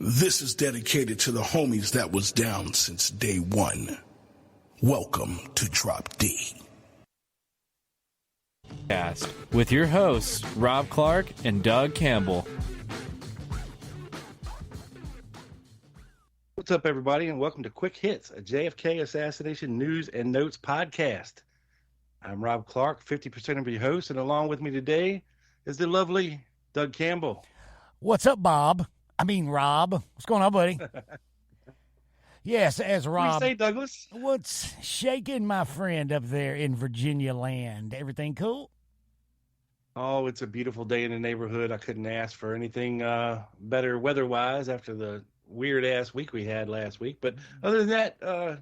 This is dedicated to the homies that was down since day one. Welcome to Drop D. With your hosts, Rob Clark and Doug Campbell. What's up, everybody, and welcome to Quick Hits, a JFK Assassination News and Notes podcast. I'm Rob Clark, 50% of your host, and along with me today is the lovely Doug Campbell. What's up, Rob? What's going on, buddy? Yes, as Rob. What do you say, Douglas? What's shaking, my friend, up there in Virginia land? Everything cool? Oh, it's a beautiful day in the neighborhood. I couldn't ask for anything better weather-wise after the weird-ass week we had last week. But other than that,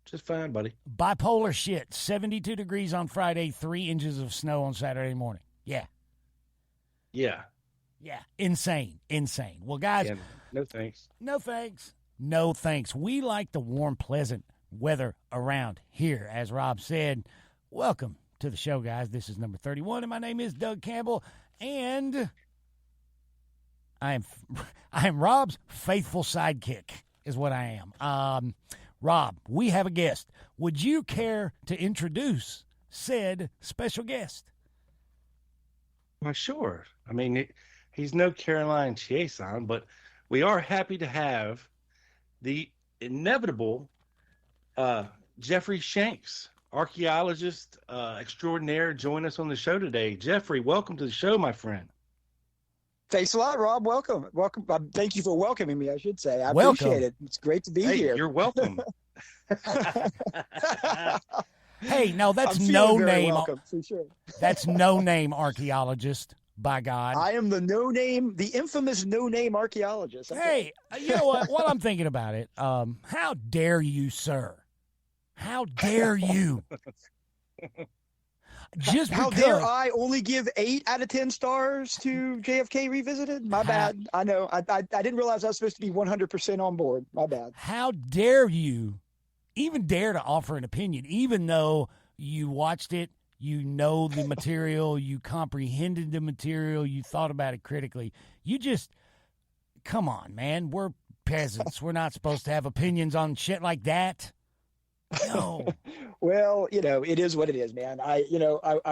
just fine, buddy. Bipolar shit. 72 degrees on Friday, 3 inches of snow on Saturday morning. Yeah. Insane. Well, guys. Yeah, no thanks. No thanks. We like the warm, pleasant weather around here. As Rob said, welcome to the show, guys. This is number 31, and my name is Doug Campbell, and I am Rob's faithful sidekick is what I am. Rob, we have a guest. Would you care to introduce said special guest? Well, sure. I mean, he's no Caroline Chiasson, but we are happy to have the inevitable Jeffrey Shanks, archaeologist extraordinaire, join us on the show today. Jeffrey, welcome to the show, my friend. Thanks a lot, Rob. Welcome. Thank you for welcoming me, I should say. I welcome. Appreciate it. It's great to be here. You're welcome. Hey, no, that's no name. Welcome, for sure. That's no name archaeologist, by God. I am the infamous no name archaeologist. Hey, you know what? While I'm thinking about it, how dare you, sir? How dare you? Just how because. dare I only give 8 out of 10 stars to JFK Revisited? My bad. I know. I didn't realize I was supposed to be 100% on board. My bad. How dare you even dare to offer an opinion, even though you watched it, you know the material, you comprehended the material, you thought about it critically. You just, come on, man. We're peasants. We're not supposed to have opinions on shit like that. No. Well, it is what it is, man. I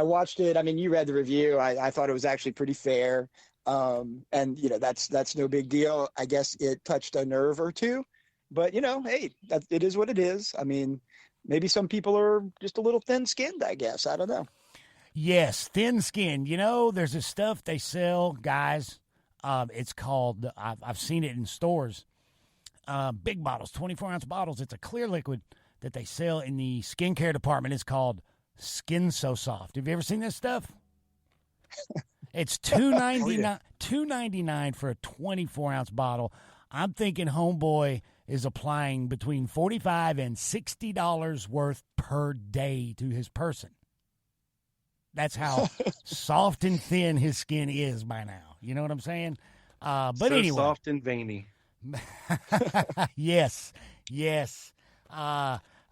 watched it. I mean, you read the review. I thought it was actually pretty fair. And that's no big deal. I guess it touched a nerve or two, but hey, it is what it is. I mean, maybe some people are just a little thin-skinned, I guess. I don't know. Yes, thin-skinned. There's this stuff they sell, guys. It's called, I've seen it in stores, big bottles, 24-ounce bottles. It's a clear liquid that they sell in the skincare department. Is called Skin So Soft. Have you ever seen this stuff? It's $2.99 for a 24-ounce bottle. I'm thinking homeboy is applying between $45 and $60 worth per day to his person. That's how soft and thin his skin is by now. You know what I'm saying? But so anyway, soft and veiny. Yes.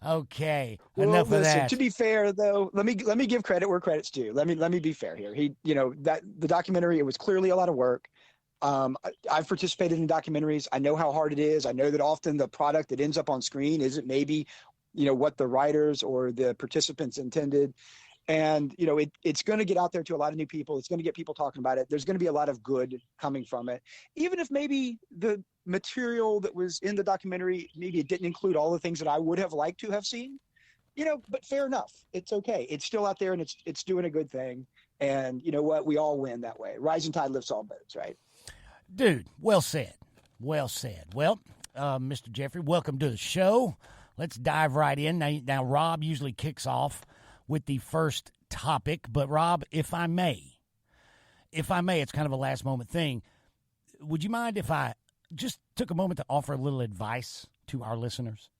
Okay. Well, Enough of that. To be fair, though, let me give credit where credit's due. Let me be fair here. That the documentary, it was clearly a lot of work. I've participated in documentaries. I know how hard it is. I know that often the product that ends up on screen isn't maybe, what the writers or the participants intended. And, it's going to get out there to a lot of new people. It's going to get people talking about it. There's going to be a lot of good coming from it. Even if maybe the material that was in the documentary, maybe it didn't include all the things that I would have liked to have seen, but fair enough. It's okay. It's still out there and it's doing a good thing. And you know what? We all win that way. Rising tide lifts all boats, right? Dude, well said. Well, Mr. Jeffrey, welcome to the show. Let's dive right in. Now, Rob usually kicks off with the first topic, but Rob, if I may, it's kind of a last moment thing. Would you mind if I just took a moment to offer a little advice to our listeners?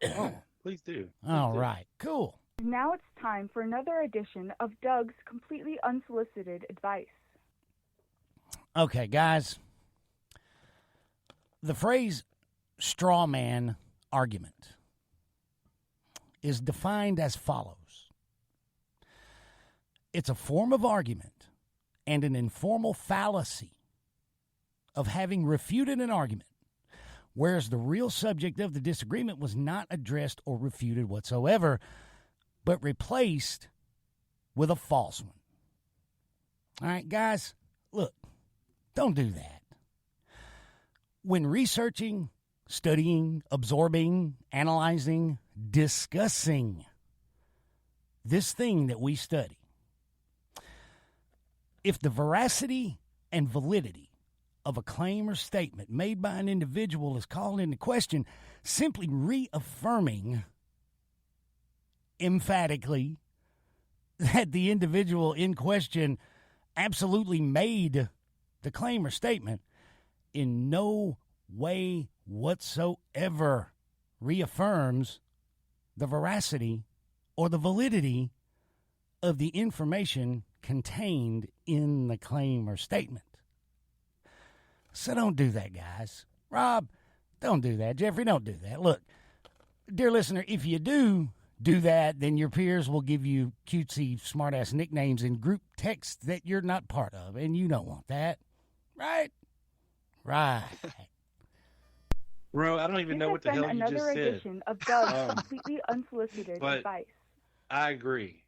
Oh, please do. Right, cool. Now it's time for another edition of Doug's completely unsolicited advice. Okay, guys. The phrase straw man argument is defined as follows. It's a form of argument and an informal fallacy of having refuted an argument, whereas the real subject of the disagreement was not addressed or refuted whatsoever, but replaced with a false one. All right, guys, look, don't do that. When researching, studying, absorbing, analyzing, discussing this thing that we study, if the veracity and validity of a claim or statement made by an individual is called into question, simply reaffirming emphatically that the individual in question absolutely made the claim or statement in no way whatsoever reaffirms the veracity or the validity of the information contained in the claim or statement. So don't do that, guys. Rob, don't do that. Jeffrey, don't do that. Look, dear listener, if you do that, then your peers will give you cutesy, smart-ass nicknames in group text that you're not part of, and you don't want that. Right? Right. Bro, I don't even know what the hell you just said. Another edition of Doug's completely unsolicited but advice. I agree.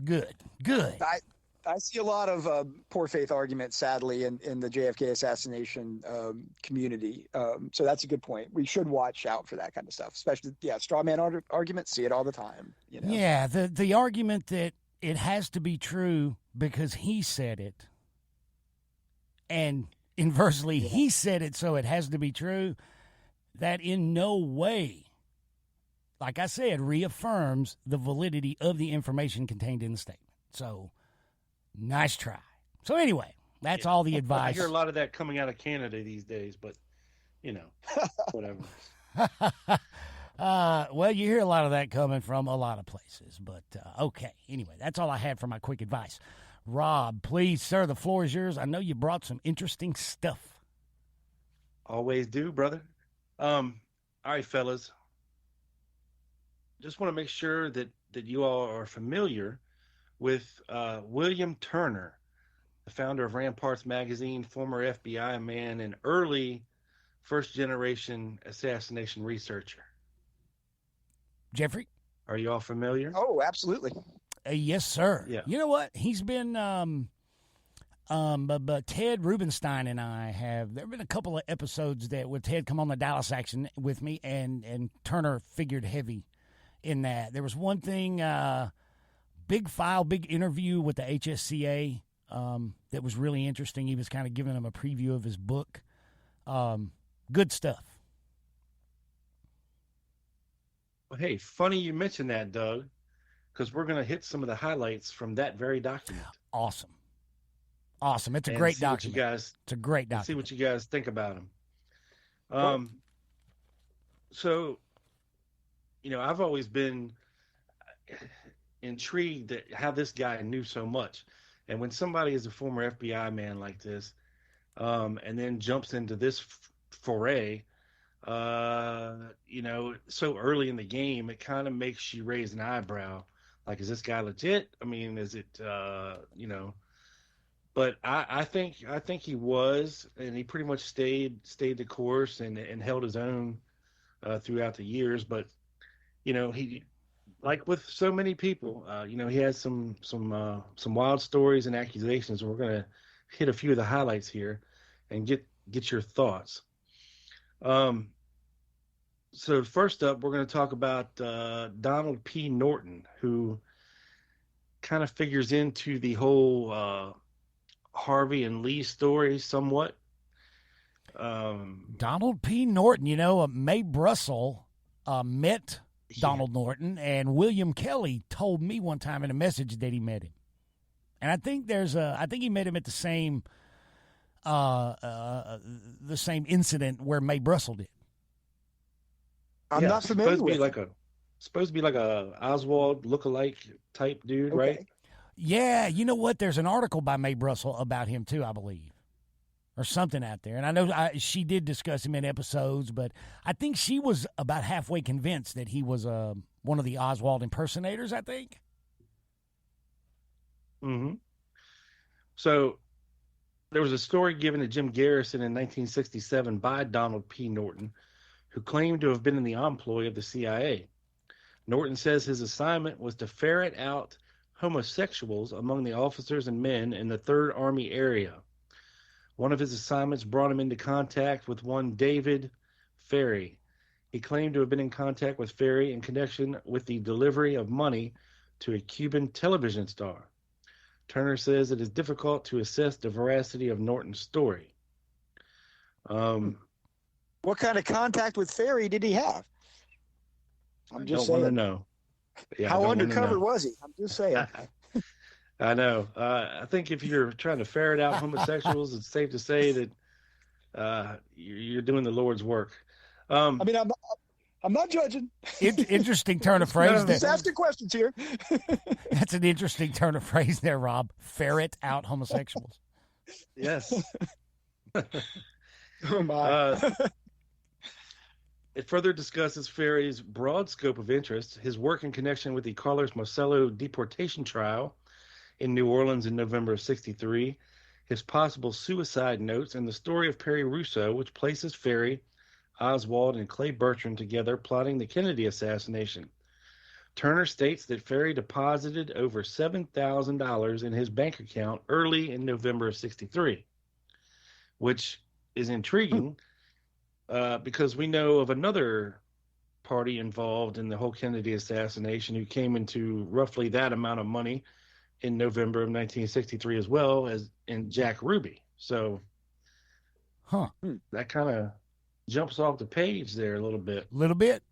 Good. I see a lot of poor faith arguments, sadly, in the JFK assassination community. So that's a good point. We should watch out for that kind of stuff, especially, straw man arguments. See it all the time. You know? Yeah, the argument that it has to be true because he said it, and inversely, he said it, so it has to be true, that in no way, like I said, reaffirms the validity of the information contained in the statement. So, nice try. So anyway, that's all the advice. I hear a lot of that coming out of Canada these days, but, whatever. Well, you hear a lot of that coming from a lot of places, but okay. Anyway, that's all I had for my quick advice. Rob, please, sir, the floor is yours. I know you brought some interesting stuff. Always do, brother. All right, fellas. Just want to make sure that you all are familiar with William Turner, the founder of Ramparts magazine, former FBI man, and early first-generation assassination researcher. Jeffrey? Are you all familiar? Oh, absolutely. Yes, sir. Yeah. You know what? He's been, but Ted Rubenstein and I there have been a couple of episodes that with Ted come on the Dallas action with me, and Turner figured heavy in that. There was one thing, big interview with the HSCA that was really interesting. He was kind of giving them a preview of his book. Good stuff. Well, hey, funny you mentioned that, Doug, because we're going to hit some of the highlights from that very document. Awesome. It's a great document. It's a great document. See what you guys think about him. So, I've always been intrigued at how this guy knew so much. And when somebody is a former FBI man like this, and then jumps into this foray, so early in the game, it kind of makes you raise an eyebrow. Like, is this guy legit? I mean, is it, but I think he was, and he pretty much stayed the course and held his own throughout the years. But, he, like with so many people, he has some wild stories and accusations. We're going to hit a few of the highlights here and get your thoughts. So first up, we're going to talk about Donald P. Norton, who kind of figures into the whole Harvey and Lee story somewhat. Donald P. Norton, Mae Brussel met Donald Norton, and William Kelly told me one time in a message that he met him. And I think he met him at the same incident where Mae Brussel did. I'm not familiar with it. Supposed to be like a Oswald lookalike type dude, Okay. right? Yeah, you know what? There's an article by Mae Brussel about him too, I believe, or something out there. And I know she did discuss him in episodes, but I think she was about halfway convinced that he was one of the Oswald impersonators, I think. Mm-hmm. So there was a story given to Jim Garrison in 1967 by Donald P. Norton, who claimed to have been in the employ of the CIA. Norton says his assignment was to ferret out homosexuals among the officers and men in the Third Army area. One of his assignments brought him into contact with one David Ferry. He claimed to have been in contact with Ferry in connection with the delivery of money to a Cuban television star. Turner says it is difficult to assess the veracity of Norton's story. What kind of contact with Ferry did he have? I'm just don't saying. want to know. Yeah, How undercover was he? I'm just saying. I know. I think if you're trying to ferret out homosexuals, it's safe to say that you're doing the Lord's work. I mean, I'm not judging. Interesting turn of phrase there. Just asking questions here. That's an interesting turn of phrase there, Rob. Ferret out homosexuals. Yes. Oh, my. It further discusses Ferry's broad scope of interest, his work in connection with the Carlos Marcello deportation trial in New Orleans in November of 1963, his possible suicide notes, and the story of Perry Russo, which places Ferry, Oswald, and Clay Bertrand together plotting the Kennedy assassination. Turner states that Ferry deposited over $7,000 in his bank account early in November of 1963, which is intriguing because we know of another party involved in the whole Kennedy assassination who came into roughly that amount of money in November of 1963 as well, as in Jack Ruby. So that kind of jumps off the page there a little bit.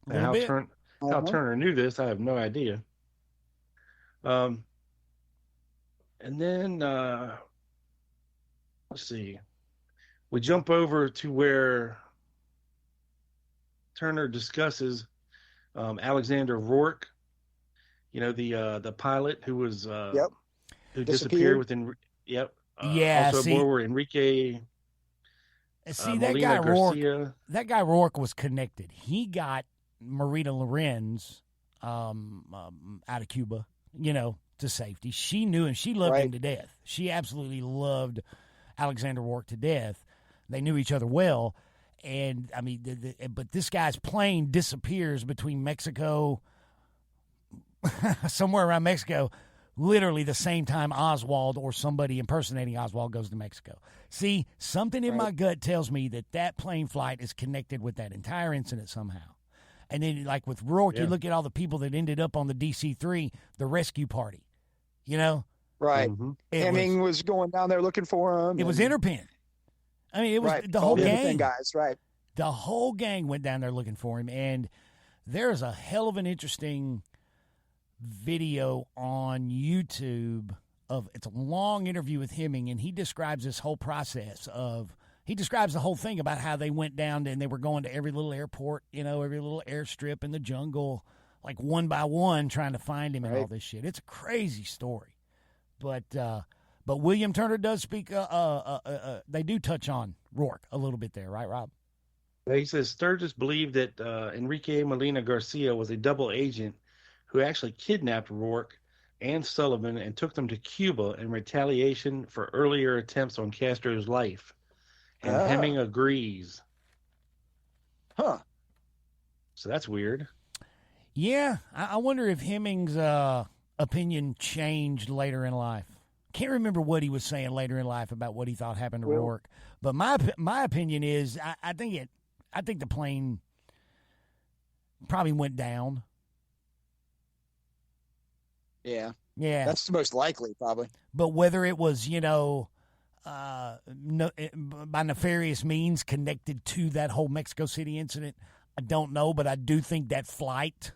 How Turner knew this, I have no idea. And then, let's see. We jump over to where Turner discusses Alexander Rorke, the pilot who was who disappeared within. Also aboard were Enrique. See, that guy Rorke. That guy Rorke was connected. He got Marita Lorenz out of Cuba, to safety. She knew him. She loved him to death. She absolutely loved Alexander Rorke to death. They knew each other well. And, I mean, but this guy's plane disappears between Mexico, somewhere around Mexico, literally the same time Oswald or somebody impersonating Oswald goes to Mexico. See, something in my gut tells me that plane flight is connected with that entire incident somehow. And then, like with Rorke, you look at all the people that ended up on the DC-3, the rescue party, Right. Mm-hmm. Hemming was going down there looking for him. It was Interpin. I mean, it was the whole gang. Guys, right. The whole gang went down there looking for him. And there's a hell of an interesting video on YouTube it's a long interview with Hemming, and he describes this whole process he describes the whole thing about how they went down and they were going to every little airport, every little airstrip in the jungle, like one by one, trying to find him and all this shit. It's a crazy story. But William Turner does speak, they do touch on Rorke a little bit there, right, Rob? He says Sturgis believed that Enrique Molina Garcia was a double agent who actually kidnapped Rorke and Sullivan and took them to Cuba in retaliation for earlier attempts on Castro's life. And Hemming agrees. Huh. So that's weird. Yeah, I wonder if Hemming's opinion changed later in life. Can't remember what he was saying later in life about what he thought happened to Rorke. But my opinion is I think the plane probably went down. Yeah. Yeah. That's the most likely, probably. But whether it was, by nefarious means connected to that whole Mexico City incident, I don't know. But I do think that flight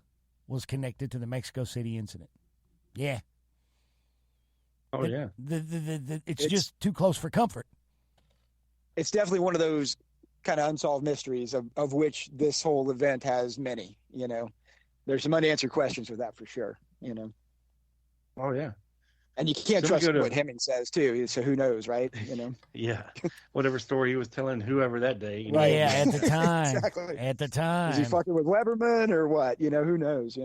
was connected to the Mexico City incident. Yeah. Oh, yeah. It's just too close for comfort. It's definitely one of those kind of unsolved mysteries of which this whole event has many, There's some unanswered questions with that for sure, Oh, yeah. And you can't trust what Hemming says, too. So who knows, right? Yeah. Whatever story he was telling whoever that day. Right, yeah, at the time. Exactly. At the time. Is he fucking with Weberman or what? Who knows,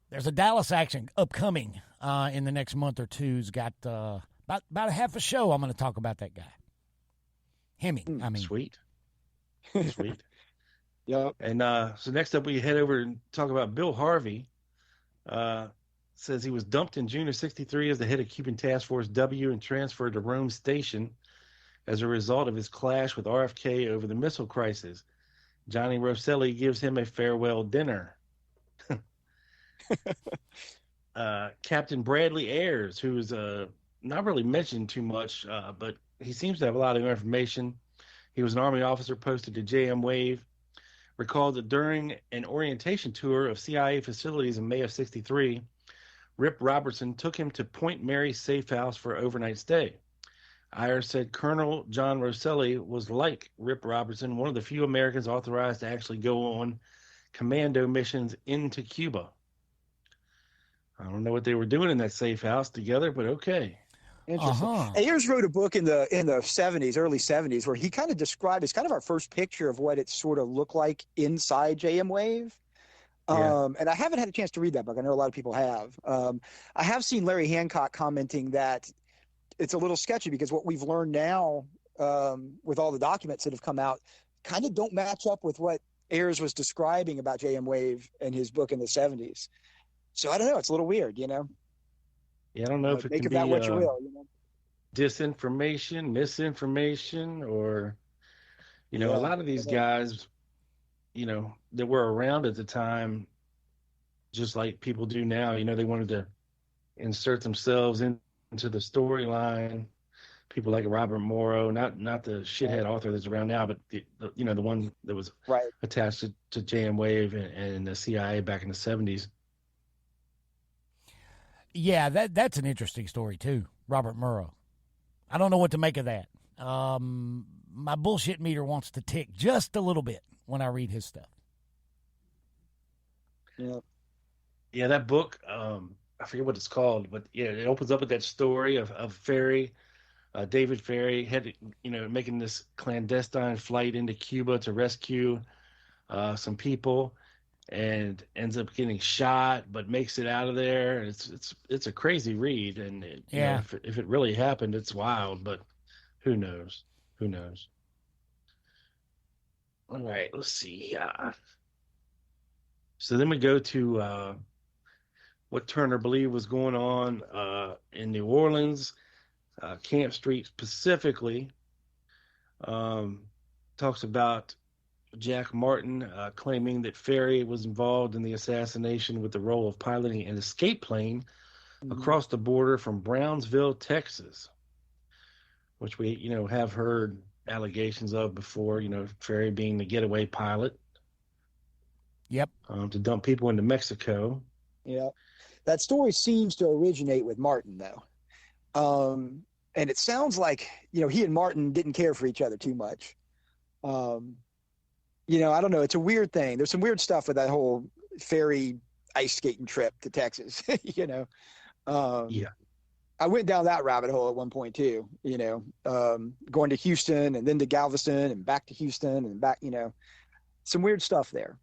There's a Dallas action upcoming in the next month or two. It's got About a half a show, I'm going to talk about that guy. Hemming, I mean. Sweet. Sweet. Yep. And so next up, we head over and talk about Bill Harvey. Says he was dumped in June of '63 as the head of Cuban Task Force W and transferred to Rome Station as a result of his clash with RFK over the missile crisis. Johnny Rosselli gives him a farewell dinner. Captain Bradley Ayres, who's not really mentioned too much, but he seems to have a lot of information. He was an Army officer posted to JM Wave. Recalled that during an orientation tour of CIA facilities in May of '63, Rip Robertson took him to Point Mary Safe House for an overnight stay. Ayres said Colonel John Rosselli was like Rip Robertson, one of the few Americans authorized to actually go on commando missions into Cuba. I don't know what they were doing in that safe house together, but okay. Interesting. Ayres wrote a book in the 70s, early 70s, where he kind of described, it's kind of our first picture of what it sort of looked like inside JM Wave. And I haven't had a chance to read that book. I know a lot of people have. I have seen Larry Hancock commenting that it's a little sketchy because what we've learned now with all the documents that have come out kind of don't match up with what Ayres was describing about JM Wave in his book in the 70s. So I don't know. It's a little weird, you know? Yeah, I don't know if it make can of that be what you will, you know? Disinformation, misinformation, or, you know, a lot of these guys, you know, that were around at the time, just like people do now, you know, they wanted to insert themselves into the storyline. People like Robert Morrow, not the shithead author that's around now, but the you know, the one that was attached to JM Wave and the CIA back in the 70s. Yeah, that's an interesting story too, Robert Morrow. I don't know what to make of that. My bullshit meter wants to tick just a little bit when I read his stuff. Yeah, that book, I forget what it's called, but yeah, it opens up with that story of Ferry, David Ferry, had, you know, making this clandestine flight into Cuba to rescue some people, and ends up getting shot, but makes it out of there. It's a crazy read, and you know, if it really happened, it's wild. But who knows? Who knows? All right, let's see. So then we go to what Turner believed was going on in New Orleans, Camp Street specifically. Talks about Jack Martin claiming that Ferry was involved in the assassination with the role of piloting an escape plane across the border from Brownsville, Texas, which we, you know, have heard allegations of before, you know, Ferry being the getaway pilot. Yep. To dump people into Mexico. Yeah. That story seems to originate with Martin, though. And it sounds like, you know, he and Martin didn't care for each other too much. You know, I don't know. It's a weird thing. There's some weird stuff with that whole Ferry ice skating trip to Texas, you know. I went down that rabbit hole at one point too, you know, going to Houston and then to Galveston and back to Houston and back, you know, some weird stuff there.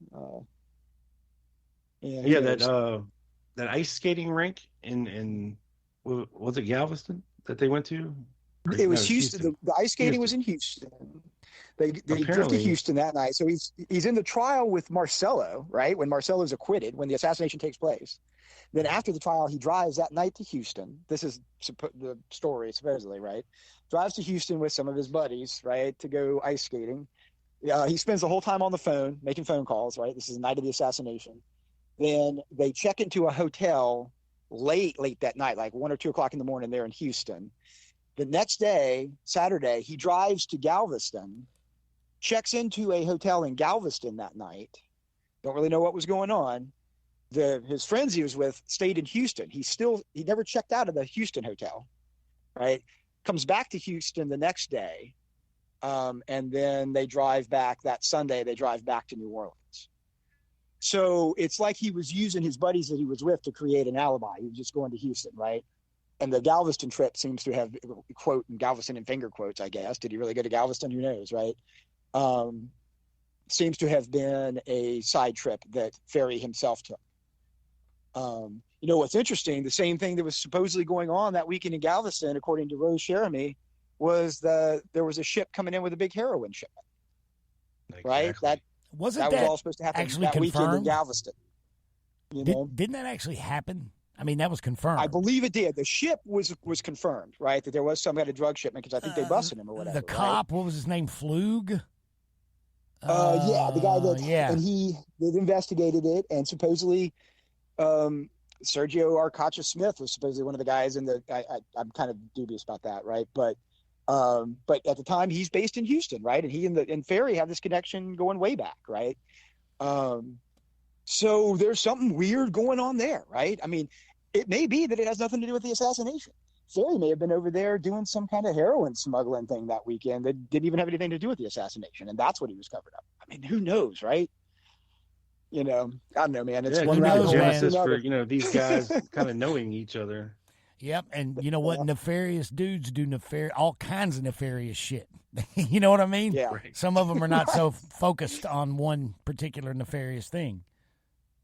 That ice skating rink in was it Galveston that they went to? It was Houston. The ice skating was in Houston. They drove to Houston that night. So he's in the trial with Marcello, right? When Marcello's acquitted, when the assassination takes place. Then after the trial, he drives that night to Houston. This is the story, supposedly, right? Drives to Houston with some of his buddies, right, to go ice skating. He spends the whole time on the phone, making phone calls, right? This is the night of the assassination. Then they check into a hotel late that night, like 1 or 2 o'clock in the morning there in Houston. The next day, Saturday, he drives to Galveston, checks into a hotel in Galveston that night. Don't really know what was going on. His friends he was with stayed in Houston. He never checked out of the Houston hotel, right? Comes back to Houston the next day. And then they drive back that Sunday, they drive back to New Orleans. So it's like he was using his buddies that he was with to create an alibi. He was just going to Houston, right? And the Galveston trip seems to have, quote, Galveston in finger quotes, I guess. Did he really go to Galveston? Who knows, right? Seems to have been a side trip that Ferry himself took. You know what's interesting? The same thing that was supposedly going on that weekend in Galveston, according to Rose Jeremy, was there was a ship coming in with a big heroin shipment. Exactly. Right? That was all supposed to happen actually that weekend in confirmed? Galveston. You know? Didn't that actually happen? I mean, that was confirmed. I believe it did. The ship was confirmed, right? That there was some kind of drug shipment because I think they busted him or whatever. The cop, what was his name? Flug? Yeah, the guy that and they investigated it, and supposedly Sergio Arcacha Smith was supposedly one of the guys in the. I'm kind of dubious about that, right? But at the time he's based in Houston, right? And he and Ferry have this connection going way back, right? So there's something weird going on there, right? I mean, it may be that it has nothing to do with the assassination. Ferry may have been over there doing some kind of heroin smuggling thing that weekend that didn't even have anything to do with the assassination, and that's what he was covered up. I mean, who knows, right? You know, I don't know, man. It's one rabbit hole after genesis another. for these guys kind of knowing each other. Yep, and you know what? Nefarious dudes do all kinds of nefarious shit. You know what I mean? Yeah. Right. Some of them are not so focused on one particular nefarious thing.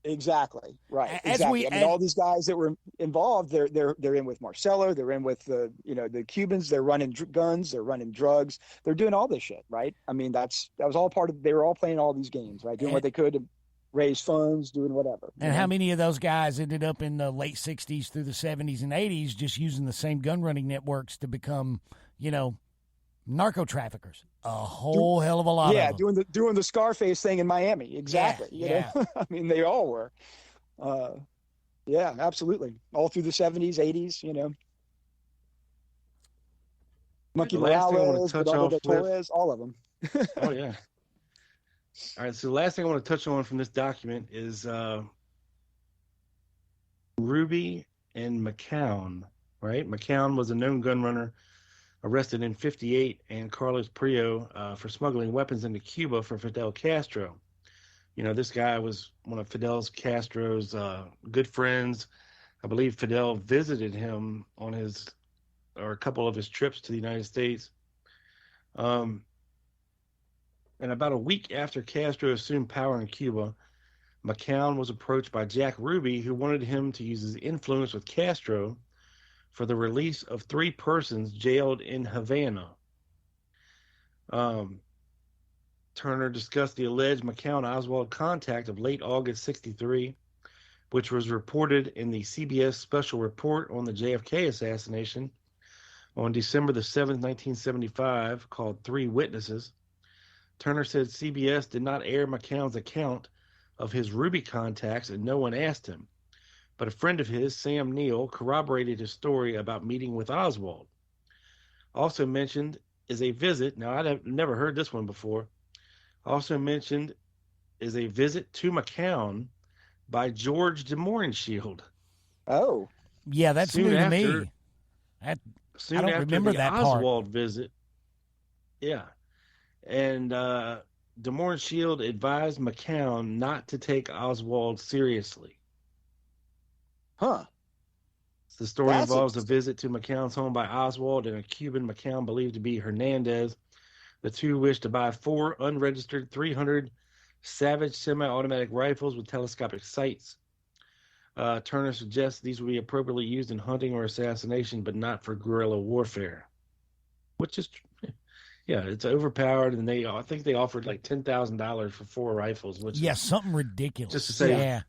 Exactly. Right. As Exactly. I mean, all these guys that were involved, they're in with Marcelo. They're in with the Cubans. They're running guns. They're running drugs. They're doing all this shit, right? I mean, that was all part of. They were all playing all these games, right? Doing what they could to raise funds, doing whatever. And how many of those guys ended up in the late 60s through the 70s and 80s just using the same gun running networks to become, narco traffickers? A whole hell of a lot of them. doing the Scarface thing in Miami. Exactly. Yeah. You know? I mean, they all were. Yeah, absolutely. All through the 70s, 80s, Monkey The last thing I wanna Morales, touch Bernardo off de with- Torres, all of them. Oh yeah. All right. So the last thing I want to touch on from this document is Ruby and Mccown. Right. Mccown was a known gun runner arrested in '58, and Carlos Prio for smuggling weapons into Cuba for Fidel Castro. This guy was one of Fidel Castro's good friends. I believe Fidel visited him on a couple of his trips to the United States. And about a week after Castro assumed power in Cuba, Mccown was approached by Jack Ruby, who wanted him to use his influence with Castro for the release of 3 persons jailed in Havana. Turner discussed the alleged Mccown-Oswald contact of late August '63, which was reported in the CBS special report on the JFK assassination on December the 7th, 1975, called 3 Witnesses. Turner said CBS did not air Mccown's account of his Ruby contacts and no one asked him. But a friend of his, Sam Neill, corroborated his story about meeting with Oswald. Also mentioned is a visit. Now, I've never heard this one before. Also mentioned is a visit to Mccown by George de Mohrenschildt. Oh. Yeah, that's new to me. Soon I don't after remember the that part. Oswald visit. Yeah. And de Mohrenschildt advised Mccown not to take Oswald seriously. Huh. The story involves a visit to McCown's home by Oswald and a Cuban Mccown believed to be Hernandez. The two wished to buy 4 unregistered 300 Savage semi-automatic rifles with telescopic sights. Turner suggests these would be appropriately used in hunting or assassination, but not for guerrilla warfare. Which is, yeah, it's overpowered, and I think they offered like $10,000 for 4 rifles. Which is something ridiculous. Just to say,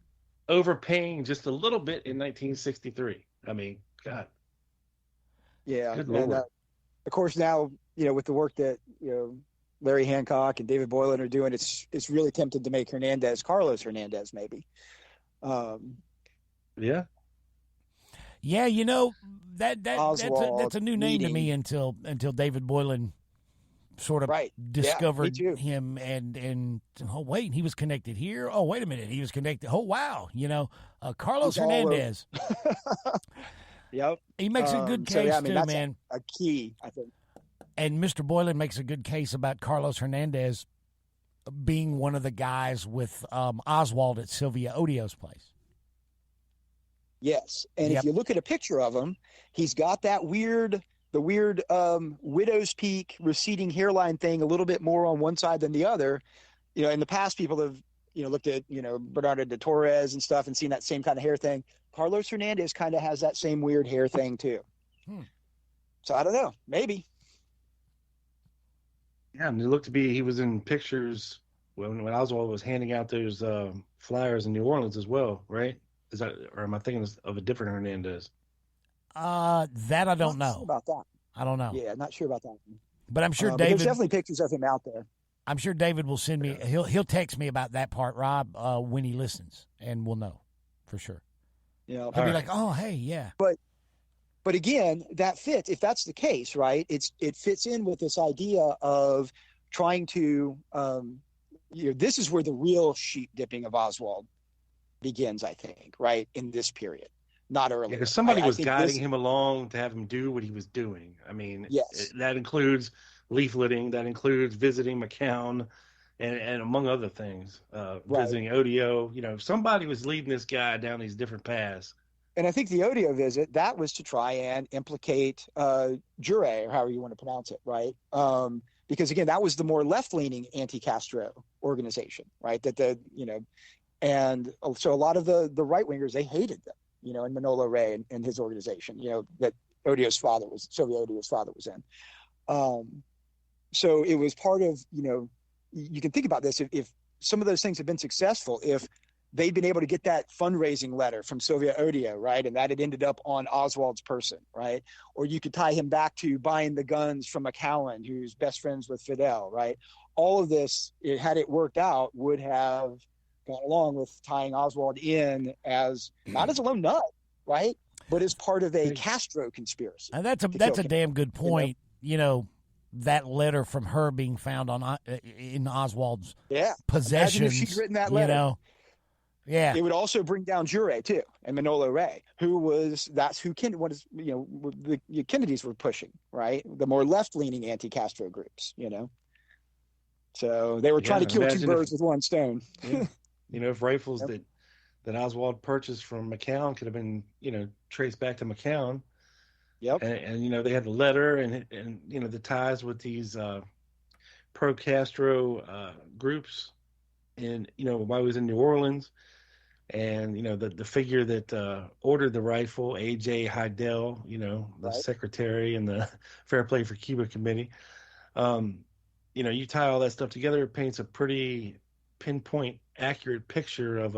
overpaying just a little bit in 1963. I mean, God. Yeah, Good and Lord. of course now, with the work that Larry Hancock and David Boylan are doing, it's really tempted to make Hernandez Carlos Hernandez maybe. Yeah. Yeah, that's a new name to me until David Boylan sort of discovered him and oh wait, he was connected here. Oh wait a minute, he was connected. Oh wow, Carlos Hernandez. Yep. He makes a good case too, that's man. A key, I think. And Mr. Boylan makes a good case about Carlos Hernandez being one of the guys with Oswald at Sylvia Odio's place. Yes, and if you look at a picture of him, he's got that weird widow's peak receding hairline thing a little bit more on one side than the other. In the past, people have looked at Bernardo de Torres and stuff and seen that same kind of hair thing. Carlos Hernandez kind of has that same weird hair thing too. So I don't know, maybe. Yeah, and it looked to be he was in pictures when Oswald was handing out those flyers in New Orleans as well, right? Is that, or am I thinking of a different Hernandez? That I don't Not know sure about that. I don't know. Yeah, not sure about that. But I'm sure But David. there's definitely pictures of him out there. I'm sure David will send me. He'll text me about that part, Rob, when he listens, and we'll know for sure. Yeah, He'll be like, "Oh, hey, yeah." But again, that fits. If that's the case, right? It fits in with this idea of trying to, this is where the real sheep dipping of Oswald begins, I think, right in this period, not earlier. Because somebody was think guiding him along to have him do what he was doing. I mean, yes, that includes leafleting, that includes visiting Mccown, and among other things, visiting Odio. Somebody was leading this guy down these different paths. And I think the Odio visit, that was to try and implicate Jure, or however you want to pronounce it, right? Because again, that was the more left-leaning anti-Castro organization, right? And so a lot of the right-wingers, they hated them, and Manolo Rey and his organization, that Soviet Odio's father was in. So it was part of, you can think about this, if some of those things have been successful, if they'd been able to get that fundraising letter from Soviet Odio, right? And that had ended up on Oswald's person, right? Or you could tie him back to buying the guns from Mccown, who's best friends with Fidel, right? All of this, had it worked out, would have gone along with tying Oswald in as, not as a lone nut, right? But as part of a Castro conspiracy. And that's a damn good point, that letter from her being found in Oswald's possession. Imagine if she'd written that letter. Yeah. It would also bring down Jure too, and Manolo Rey, the Kennedys were pushing, right? The more left-leaning anti-Castro groups, So they were trying to kill two birds with one stone. If rifles that Oswald purchased from Mccown could have been, traced back to Mccown. Yep. And they had the letter and the ties with these pro-Castro groups, and while he was in New Orleans. And, the figure that ordered the rifle, A.J. Heidel, the secretary and the Fair Play for Cuba committee. You tie all that stuff together, it paints a pretty pinpoint, accurate picture of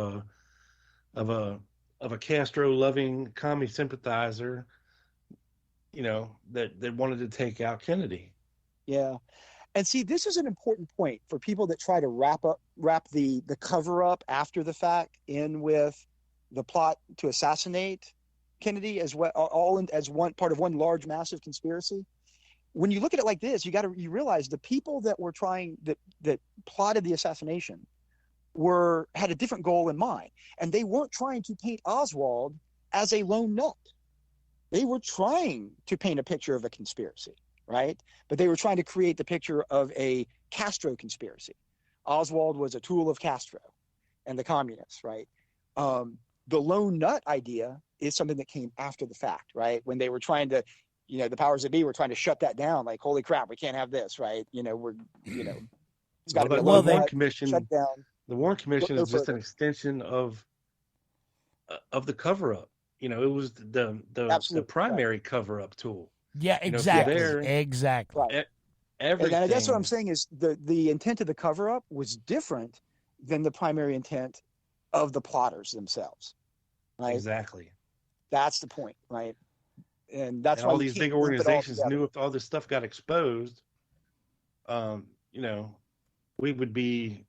a Castro-loving commie sympathizer, that wanted to take out Kennedy. Yeah. And see, this is an important point for people that try to wrap the cover up after the fact in with the plot to assassinate Kennedy as well, as one part of one large, massive conspiracy. When you look at it like this, you realize the people that were that plotted the assassination had a different goal in mind, and they weren't trying to paint Oswald as a lone nut. They were trying to paint a picture of a conspiracy. Right? But they were trying to create the picture of a Castro conspiracy. Oswald was a tool of Castro and the communists, right? The lone nut idea is something that came after the fact, right? When they were trying to, the powers that be were trying to shut that down, like, holy crap, we can't have this, right? It's got to be the Warren Commission. Shut down. The Warren Commission is just an extension of the cover-up. It was the primary cover-up tool. Yeah, exactly. Exactly. Right. Everything. And that's what I'm saying is the intent of the cover-up was different than the primary intent of the plotters themselves. Right? Exactly. That's the point, right? And that's why all these big organizations knew if all this stuff got exposed, we would be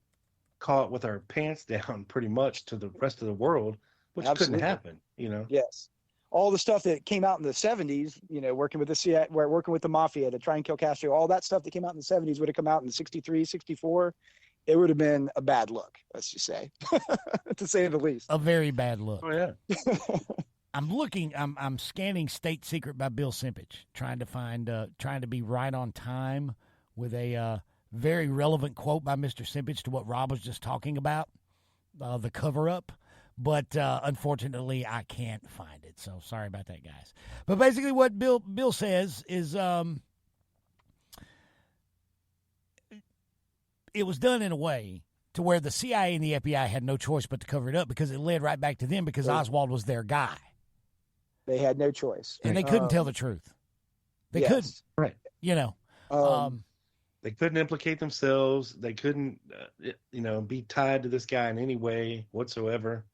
caught with our pants down pretty much to the rest of the world, which couldn't happen, Yes. All the stuff that came out in the 70s, working with the CIA, working with the mafia to try and kill Castro, all that stuff that came out in the 70s would have come out in 63, 64. It would have been a bad look, let's just say, to say the least. A very bad look. Oh, yeah. I'm scanning State Secret by Bill Simpich, trying to be right on time with a very relevant quote by Mr. Simpich to what Rob was just talking about, the cover-up. But unfortunately, I can't find it. So sorry about that, guys. But basically what Bill says is it was done in a way to where the CIA and the FBI had no choice but to cover it up because it led right back to them because Oswald was their guy. They had no choice. And they couldn't tell the truth. They couldn't. Right. You know. They couldn't implicate themselves. They couldn't, be tied to this guy in any way whatsoever.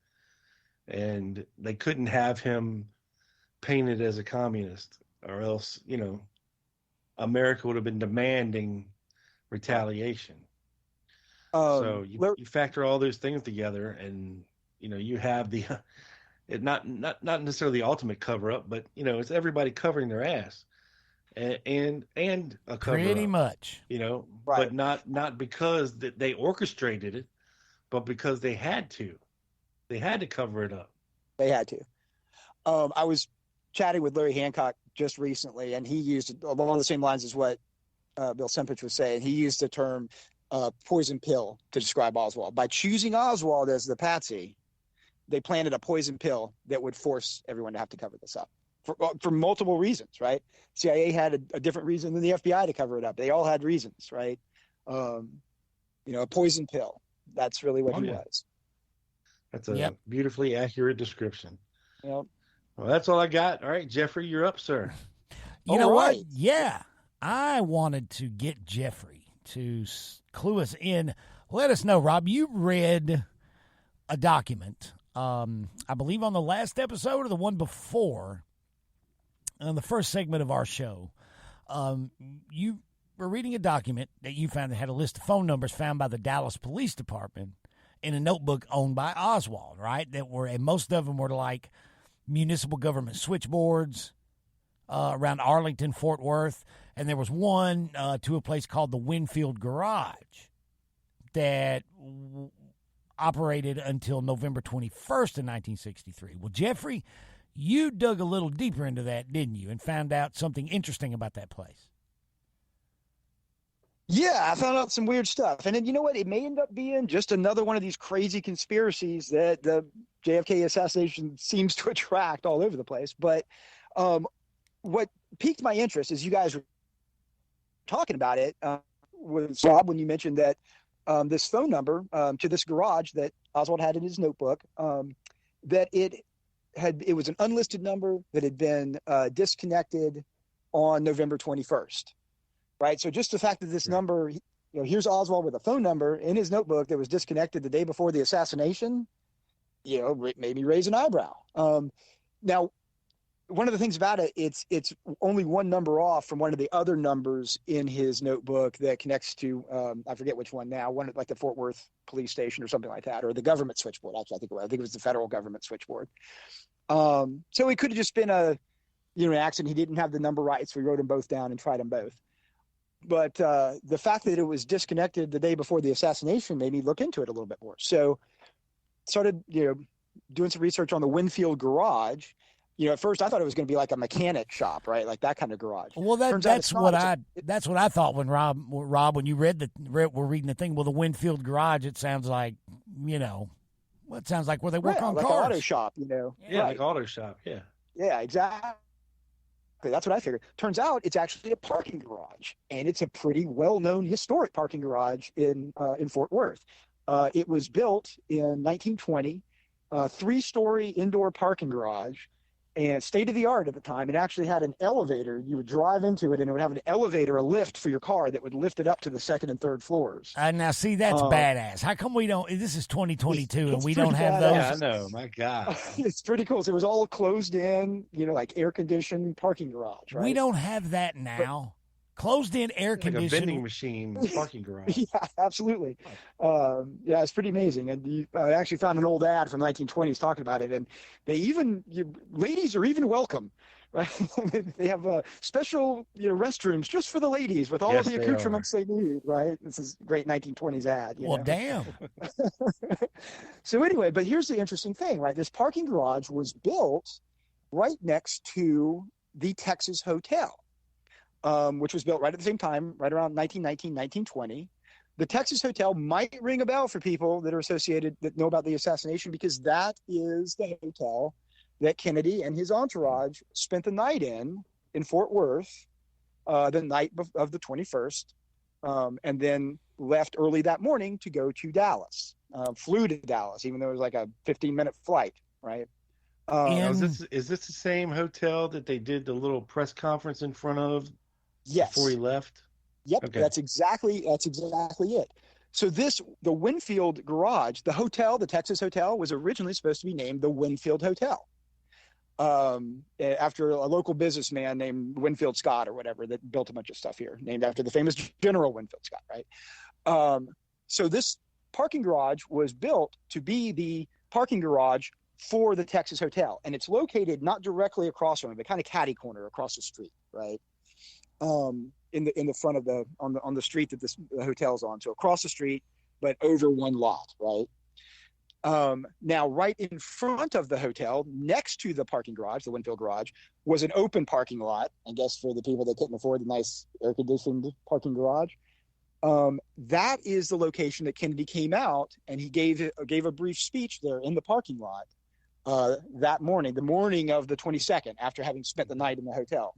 And they couldn't have him painted as a communist, or else, America would have been demanding retaliation. So you factor all those things together, and you have the not necessarily the ultimate cover up, but it's everybody covering their ass, and a cover pretty up, much, Right. but not because they orchestrated it, but because they had to cover it up. They had to. I was chatting with Larry Hancock just recently, and he used along the same lines as what Bill Sempich was saying. He used the term poison pill to describe Oswald. By choosing Oswald as the patsy, they planted a poison pill that would force everyone to have to cover this up for multiple reasons, right? CIA had a different reason than the FBI to cover it up. They all had reasons, right? A poison pill. That's really what he was. That's a beautifully accurate description. Yep. Well, that's all I got. All right, Jeffrey, you're up, sir. You know what? Yeah, I wanted to get Jeffrey to clue us in. Let us know, Rob. You read a document, I believe on the last episode or the one before, on the first segment of our show. You were reading a document that you found that had a list of phone numbers found by the Dallas Police Department in a notebook owned by Oswald, right? And most of them were like municipal government switchboards around Arlington, Fort Worth. And there was one to a place called the Winfield Garage that operated until November 21st of 1963. Well, Jeffrey, you dug a little deeper into that, didn't you, and found out something interesting about that place. Yeah, I found out some weird stuff. And then, you know what? It may end up being just another one of these crazy conspiracies that the JFK assassination seems to attract all over the place. But what piqued my interest is you guys were talking about it was, Rob, when you mentioned that this phone number to this garage that Oswald had in his notebook, that it was an unlisted number that had been disconnected on November 21st. Right. So just the fact that this number, here's Oswald with a phone number in his notebook that was disconnected the day before the assassination, made me raise an eyebrow. Now, one of the things about it, it's only one number off from one of the other numbers in his notebook that connects to, I forget which one now, one like the Fort Worth police station or something like that, or the government switchboard. Actually, I think it was the federal government switchboard. So it could have just been an accident. He didn't have the number right, so we wrote them both down and tried them both. But the fact that it was disconnected the day before the assassination made me look into it a little bit more. So started, doing some research on the Winfield Garage. At first I thought it was going to be like a mechanic shop, right? Like that kind of garage. Well, that's what I thought when Rob, when you were reading the thing. Well, the Winfield Garage, it sounds like, it sounds like where they work on like cars. An auto shop, Yeah, right. like auto shop. Yeah. Yeah, exactly. That's what I figured. Turns out it's actually a parking garage, and it's a pretty well-known historic parking garage in Fort Worth. It was built in 1920, three-story indoor parking garage, and state-of-the-art at the time. It actually had an elevator. You would drive into it, and it would have an elevator, a lift for your car that would lift it up to the second and third floors. Now, see, that's badass. How come we don't? This is 2022, and we don't have those. Yeah, I know. My God. It's pretty cool. So it was all closed in, like air-conditioned parking garage, right? We don't have that now. Closed-in air conditioning. Like a vending machine parking garage. Yeah, absolutely. Yeah, it's pretty amazing. And I actually found an old ad from the 1920s talking about it. And they ladies are even welcome, right? They have special, restrooms just for the ladies with all of the accoutrements they need, right? This is a great 1920s ad. Well, damn. So anyway, but here's the interesting thing, right? This parking garage was built right next to the Texas Hotel. Which was built right at the same time, right around 1919, 1920. The Texas Hotel might ring a bell for people that are associated, that know about the assassination, because that is the hotel that Kennedy and his entourage spent the night in Fort Worth, the night of the 21st. and then left early that morning to go to Dallas. Flew to Dallas, even though it was like a 15-minute flight, right? Is this the same hotel that they did the little press conference in front of Yes. before he left? Yep, Okay. that's exactly it. So the Winfield Garage, the hotel, the Texas hotel, was originally supposed to be named the Winfield Hotel, after a local businessman named Winfield Scott or whatever that built a bunch of stuff here, named after the famous General Winfield Scott, right? So this parking garage was built to be the parking garage for the Texas Hotel, and it's located not directly across from it, but kind of catty corner across the street, right? In the front of on the street that the hotel's on, so across the street, but over one lot, right? Now, right in front of the hotel, next to the parking garage, the Winfield Garage, was an open parking lot. I guess for the people that couldn't afford the nice air-conditioned parking garage. That is the location that Kennedy came out, and he gave a brief speech there in the parking lot that morning, the morning of the 22nd, after having spent the night in the hotel.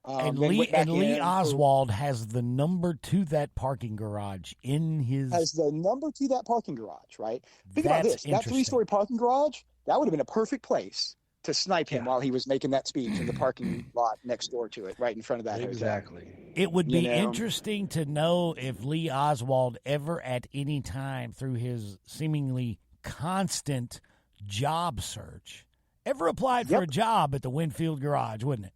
And Lee Oswald has the number to that parking garage in his... Has the number to that parking garage, right? Think about this. That 3-story parking garage, that would have been a perfect place to snipe him while he was making that speech in the parking lot next door to it, right in front of that Exactly. hotel. It would be interesting to know if Lee Oswald ever at any time through his seemingly constant job search ever applied for a job at the Winfield Garage, wouldn't it?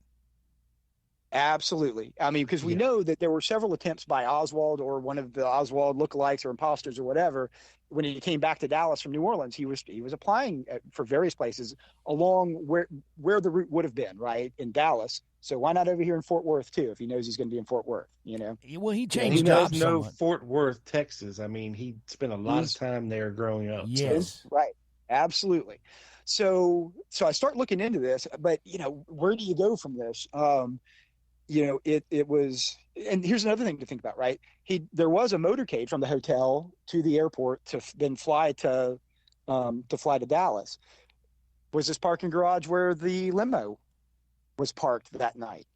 Absolutely. I mean, because we know that there were several attempts by Oswald or one of the Oswald lookalikes or imposters or whatever. When he came back to Dallas from New Orleans, he was applying for various places along where the route would have been, right, in Dallas. So why not over here in Fort Worth too, if he knows he's going to be in Fort Worth, you know? Well, he changed he jobs does know somewhat. Fort Worth, Texas. I mean, he spent a lot of time there growing up. Yes. So, right. Absolutely. So I start looking into this, but, you know, where do you go from this? You know, it was, and here's another thing to think about, right? There was a motorcade from the hotel to the airport to then fly to Dallas. Was this parking garage where the limo was parked that night?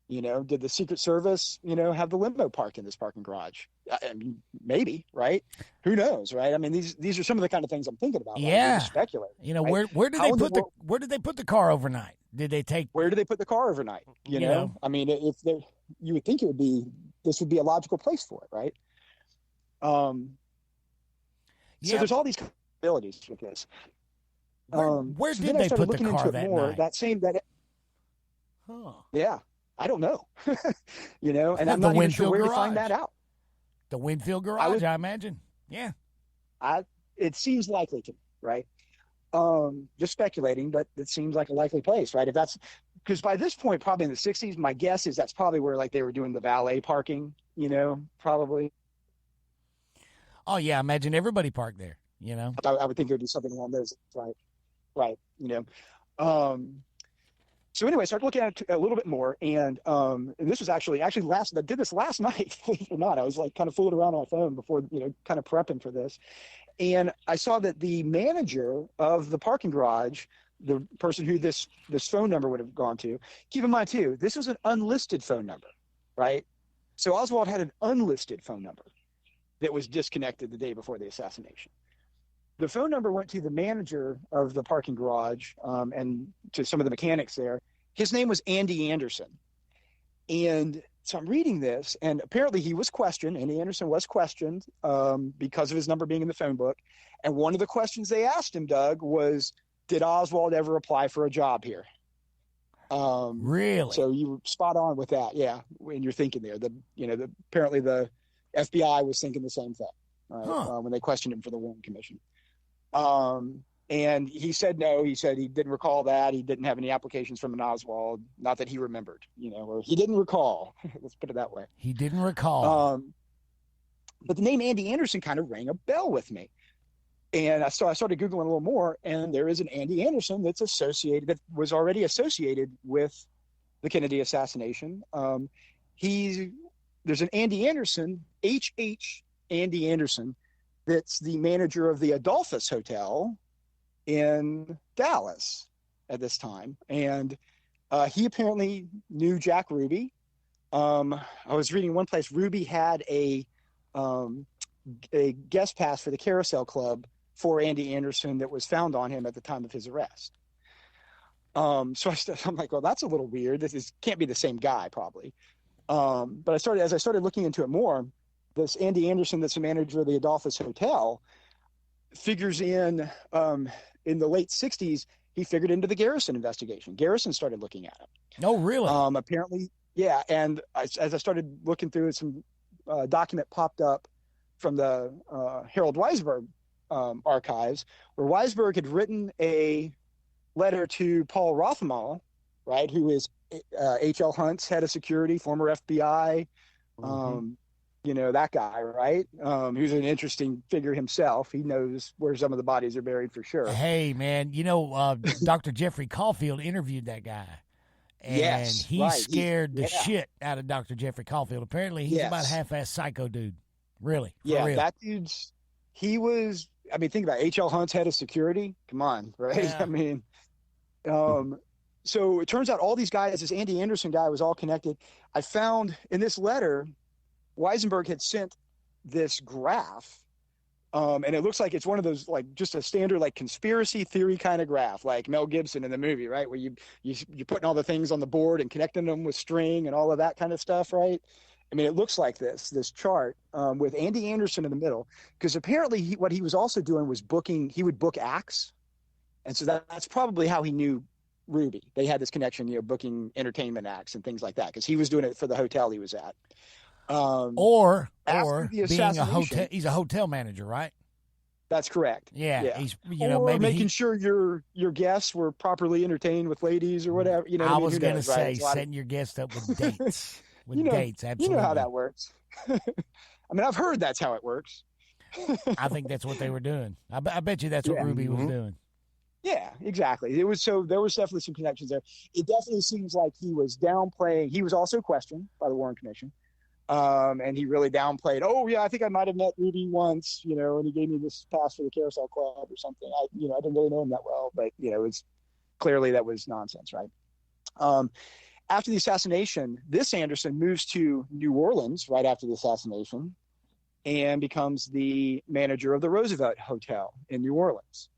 You know, did the Secret Service, you know, have the limo parked in this parking garage? I mean, maybe, right? Who knows, right? I mean, these are some of the kind of things I'm thinking about. Yeah, like, speculating. You know, right? where did they put the car overnight? Did they take? Where did they put the car overnight? You know? I mean, you would think this would be a logical place for it, right? So there's all these possibilities with this. Where did they put the car that night? Yeah, I don't know. You know, and I'm The not even Winfield sure where to Garage. find that out. The Winfield Garage, I imagine. Yeah. It seems likely to me, right? Just speculating, but it seems like a likely place, right? If that's because by this point, probably in the 60s, my guess is that's probably where like they were doing the valet parking, you know, probably. Oh yeah, imagine everybody parked there, you know. I would think it would be something along those, right, you know. So anyway, I started looking at it a little bit more, and this was actually I did this last night, believe it or not. I was like kind of fooling around on my phone before, you know, kind of prepping for this. And I saw that the manager of the parking garage, the person who this phone number would have gone to, keep in mind too, this was an unlisted phone number, right? So Oswald had an unlisted phone number that was disconnected the day before the assassination. The phone number went to the manager of the parking garage and to some of the mechanics there. His name was Andy Anderson. And so I'm reading this, and apparently he was questioned. Andy Anderson was questioned because of his number being in the phone book. And one of the questions they asked him, Doug, was, did Oswald ever apply for a job here? Really? So you were spot on with that, yeah. When you're thinking there, apparently the FBI was thinking the same thing when they questioned him for the Warren Commission. And he said no. He said he didn't recall that. He didn't have any applications from an Oswald. Not that he remembered, you know, or he didn't recall. Let's put it that way. He didn't recall. But the name Andy Anderson kind of rang a bell with me. And I started Googling a little more, and there is an Andy Anderson that was already associated with the Kennedy assassination. There's an Andy Anderson, H.H. Andy Anderson, that's the manager of the Adolphus Hotel in Dallas at this time. And he apparently knew Jack Ruby. I was reading one place, Ruby had a guest pass for the Carousel Club for Andy Anderson that was found on him at the time of his arrest. So I'm like, well, that's a little weird. Can't be the same guy, probably. But as I started looking into it more, this Andy Anderson, that's the manager of the Adolphus Hotel, figures in the late 60s. He figured into the Garrison investigation. Garrison started looking at him. No, really? Apparently, yeah. And as I started looking through it, some document popped up from the Harold Weisberg archives, where Weisberg had written a letter to Paul Rothemel, right, who is H.L. Hunt's head of security, former FBI, that guy, right? Who's an interesting figure himself. He knows where some of the bodies are buried for sure. Hey, man, Dr. Jeffrey Caulfield interviewed that guy. And he scared the shit out of Dr. Jeffrey Caulfield. Apparently, he's about a half-ass psycho dude. Really. Yeah, real. that dude's, think about H.L. Hunt's head of security. Come on, right? Yeah. So it turns out all these guys, this Andy Anderson guy, was all connected. I found in this letter, Weisenberg had sent this graph, and it looks like it's one of those, like, just a standard, like, conspiracy theory kind of graph, like Mel Gibson in the movie, right, where you're putting all the things on the board and connecting them with string and all of that kind of stuff, right? I mean, it looks like this chart with Andy Anderson in the middle, because apparently what he was also doing was he would book acts, and so that's probably how he knew Ruby. They had this connection, booking entertainment acts and things like that, because he was doing it for the hotel he was at. Or being he's a hotel manager, right? That's correct. Yeah. He's, maybe making sure your guests were properly entertained with ladies or whatever. I was going to say, setting your guests up with dates. Dates, absolutely. You know how that works. I mean, I've heard that's how it works. I think that's what they were doing. I bet you that's what Ruby was doing. Yeah, exactly. There was definitely some connections there. It definitely seems like he was downplaying. He was also questioned by the Warren Commission. And he really downplayed, I think I might have met Ruby once, and he gave me this pass for the Carousel Club or something. I didn't really know him that well, but, it's clearly that was nonsense, right? After the assassination, this Anderson moves to New Orleans right after the assassination and becomes the manager of the Roosevelt Hotel in New Orleans.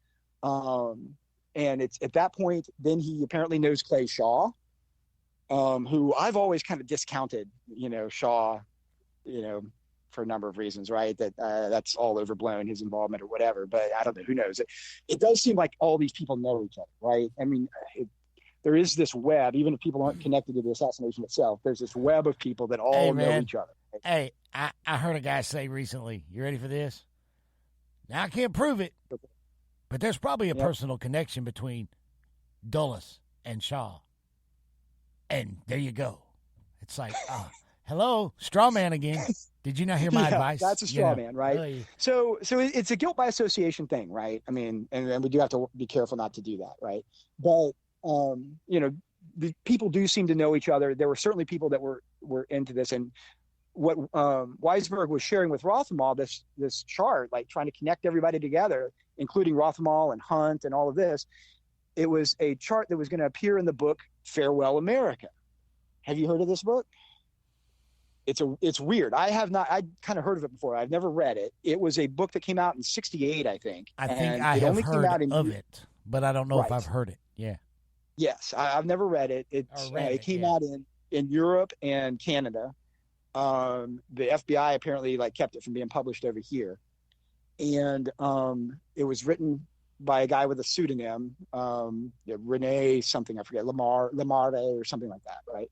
And it's at that point, then he apparently knows Clay Shaw, who I've always kind of discounted, Shaw, for a number of reasons, right? That's all overblown, his involvement or whatever, but I don't know, who knows? It does seem like all these people know each other, right? I mean, there is this web, even if people aren't connected to the assassination itself, there's this web of people that all know each other. Hey, I heard a guy say recently, you ready for this? Now, I can't prove it, but there's probably a personal connection between Dulles and Shaw. And there you go. It's like, hello, straw man again. Did you not hear my advice? That's a straw man, right? Really? So it's a guilt by association thing, right? I mean, and we do have to be careful not to do that, right? But, the people do seem to know each other. There were certainly people that were into this. And what Weisberg was sharing with Rothemel, this chart, like trying to connect everybody together, including Rothemel and Hunt and all of this, it was a chart that was going to appear in the book Farewell America. Have you heard of this book? It's weird. I kind of heard of it before. I've never read it. It was a book that came out in 1968, I think. I think I have heard of it, but I don't know if I've heard it. Yeah. Yes, I've never read it. It came out in Europe and Canada. The FBI apparently kept it from being published over here, and it was written by a guy with a pseudonym, Rene something, I forget, Lamarve or something like that, right?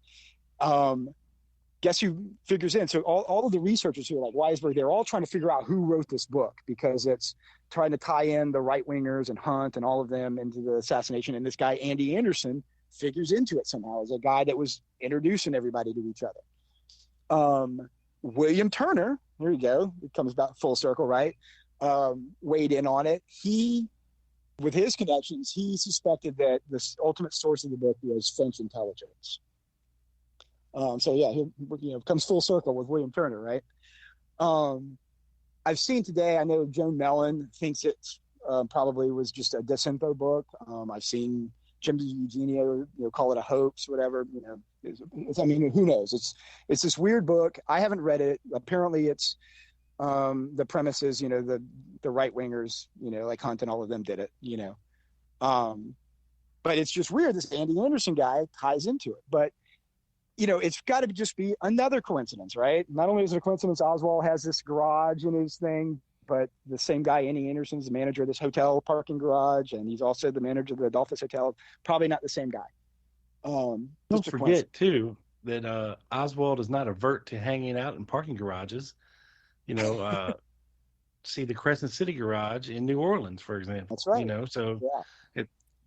Guess who figures in? So all of the researchers who are like Weisberg, they're all trying to figure out who wrote this book, because it's trying to tie in the right-wingers and Hunt and all of them into the assassination. And this guy, Andy Anderson, figures into it somehow as a guy that was introducing everybody to each other. William Turner, there you go. It comes back full circle, right? Weighed in on it. With his connections, he suspected that the ultimate source of the book was French intelligence. He comes full circle with William Turner, right? I've seen today, I know Joan Mellon thinks it probably was just a disinfo book. I've seen Jim DiEugenio, call it a hoax, whatever. I mean, who knows? It's this weird book. I haven't read it. Apparently, it's the premise is, the right wingers, like Hunt and all of them did it, but it's just weird. This Andy Anderson guy ties into it, but it's got to just be another coincidence, right? Not only is it a coincidence Oswald has this garage in his thing, but the same guy, Andy Anderson's the manager of this hotel parking garage, and he's also the manager of the Adolphus Hotel. Probably not the same guy. Don't forget too that Oswald is not avert to hanging out in parking garages. See the Crescent City garage in New Orleans, for example. That's right.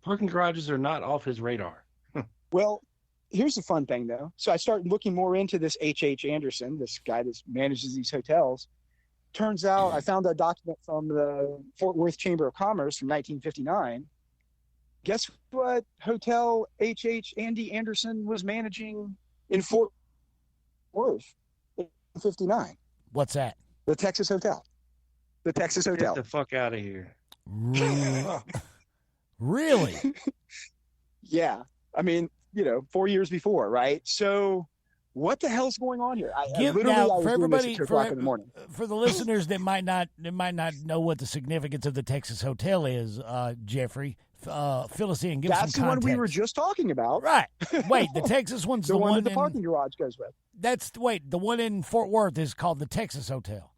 Parking garages are not off his radar. Well, here's the fun thing, though. So I started looking more into this H.H. Anderson, this guy that manages these hotels. Turns out I found a document from the Fort Worth Chamber of Commerce from 1959. Guess what hotel H.H. Andy Anderson was managing in Fort Worth in 59? What's that? The Texas Hotel. The Texas Hotel. Get the fuck out of here. Really? Yeah. I mean, 4 years before, right? So what the hell's going on here? For everybody, for the listeners that might not know what the significance of the Texas Hotel is, Jeffrey, fill us in. Give us some context. That's the one we were just talking about. Right. Wait, the Texas one's the one that the parking garage goes with. The one in Fort Worth is called the Texas Hotel.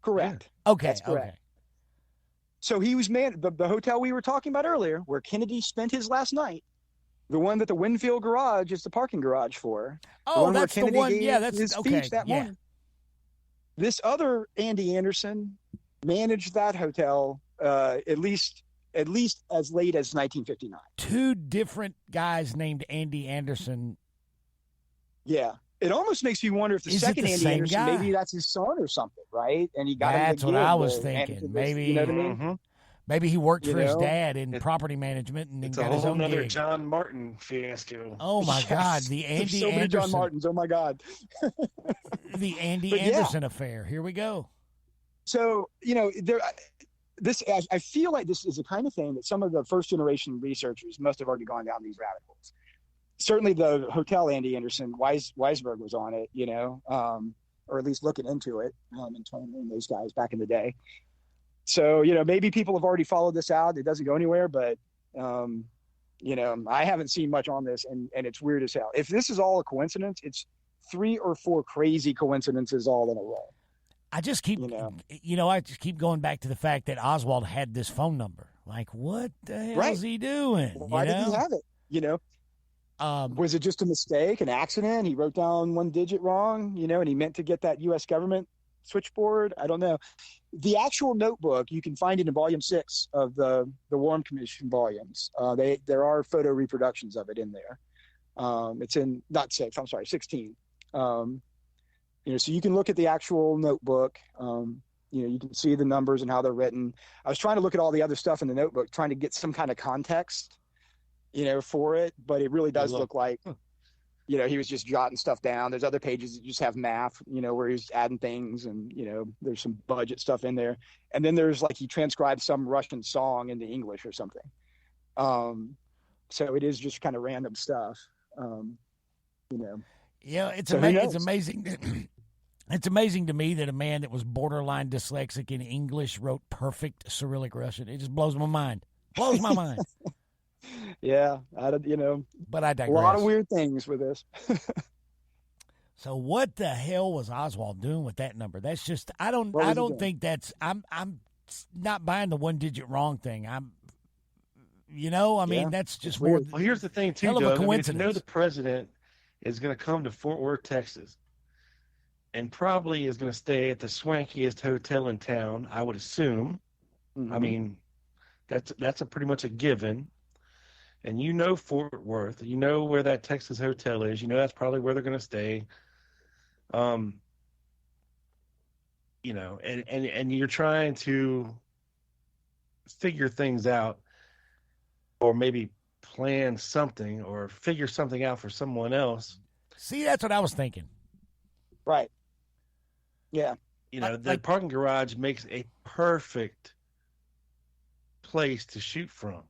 Correct. Okay. That's correct. Okay. So he was the hotel we were talking about earlier, where Kennedy spent his last night. The one that the Winfield garage is the parking garage for. Oh, that's the one. Yeah, that's his okay. Speech that morning. This other Andy Anderson managed that hotel at least as late as 1959. Two different guys named Andy Anderson. Yeah. It almost makes you wonder if the second Andy Anderson, guy? Maybe that's his son or something, right? And he got That's him what I was thinking. Maybe, you know what I mean? Mm-hmm. Maybe he worked for his dad in property management and it's got his own another gig. John Martin fiasco. Oh my God, the Andy so many Anderson. John Martins. Oh my God. The Andy Anderson affair. Here we go. So I feel like this is the kind of thing that some of the first generation researchers must have already gone down these rabbit holes. Certainly the hotel Andy Anderson, Weisberg was on it, or at least looking into it, and training those guys back in the day. So, maybe people have already followed this out. It doesn't go anywhere, but, I haven't seen much on this, and it's weird as hell. If this is all a coincidence, it's 3 or 4 crazy coincidences all in a row. I just keep, I just keep going back to the fact that Oswald had this phone number. Like, what the hell is he doing? Why did he have it? Was it just a mistake, an accident? He wrote down one digit wrong, and he meant to get that U.S. government switchboard. I don't know. The actual notebook, you can find it in volume 6 of the Warren Commission volumes. There are photo reproductions of it in there. It's in not 6, I'm sorry, 16. So you can look at the actual notebook. You can see the numbers and how they're written. I was trying to look at all the other stuff in the notebook, trying to get some kind of context, for it, but it really does look like, he was just jotting stuff down. There's other pages that just have math, where he's adding things, and, there's some budget stuff in there. And then there's he transcribed some Russian song into English or something. So it is just kind of random stuff, Yeah, it's amazing. It's amazing to me that a man that was borderline dyslexic in English wrote perfect Cyrillic Russian. It just blows my mind. Blows my mind. Yeah, But I digress. A lot of weird things with this. So what the hell was Oswald doing with that number? That's just I don't think that's I'm not buying the one digit wrong thing. That's just more. Well, here's the thing too, Doug. If you know the president is going to come to Fort Worth, Texas, and probably is going to stay at the swankiest hotel in town, I would assume. Mm-hmm. I mean, that's pretty much a given. And Fort Worth, where that Texas hotel is, that's probably where they're going to stay. And you're trying to figure things out, or maybe plan something or figure something out for someone else. See, that's what I was thinking. Right. Yeah. The parking garage makes a perfect place to shoot from.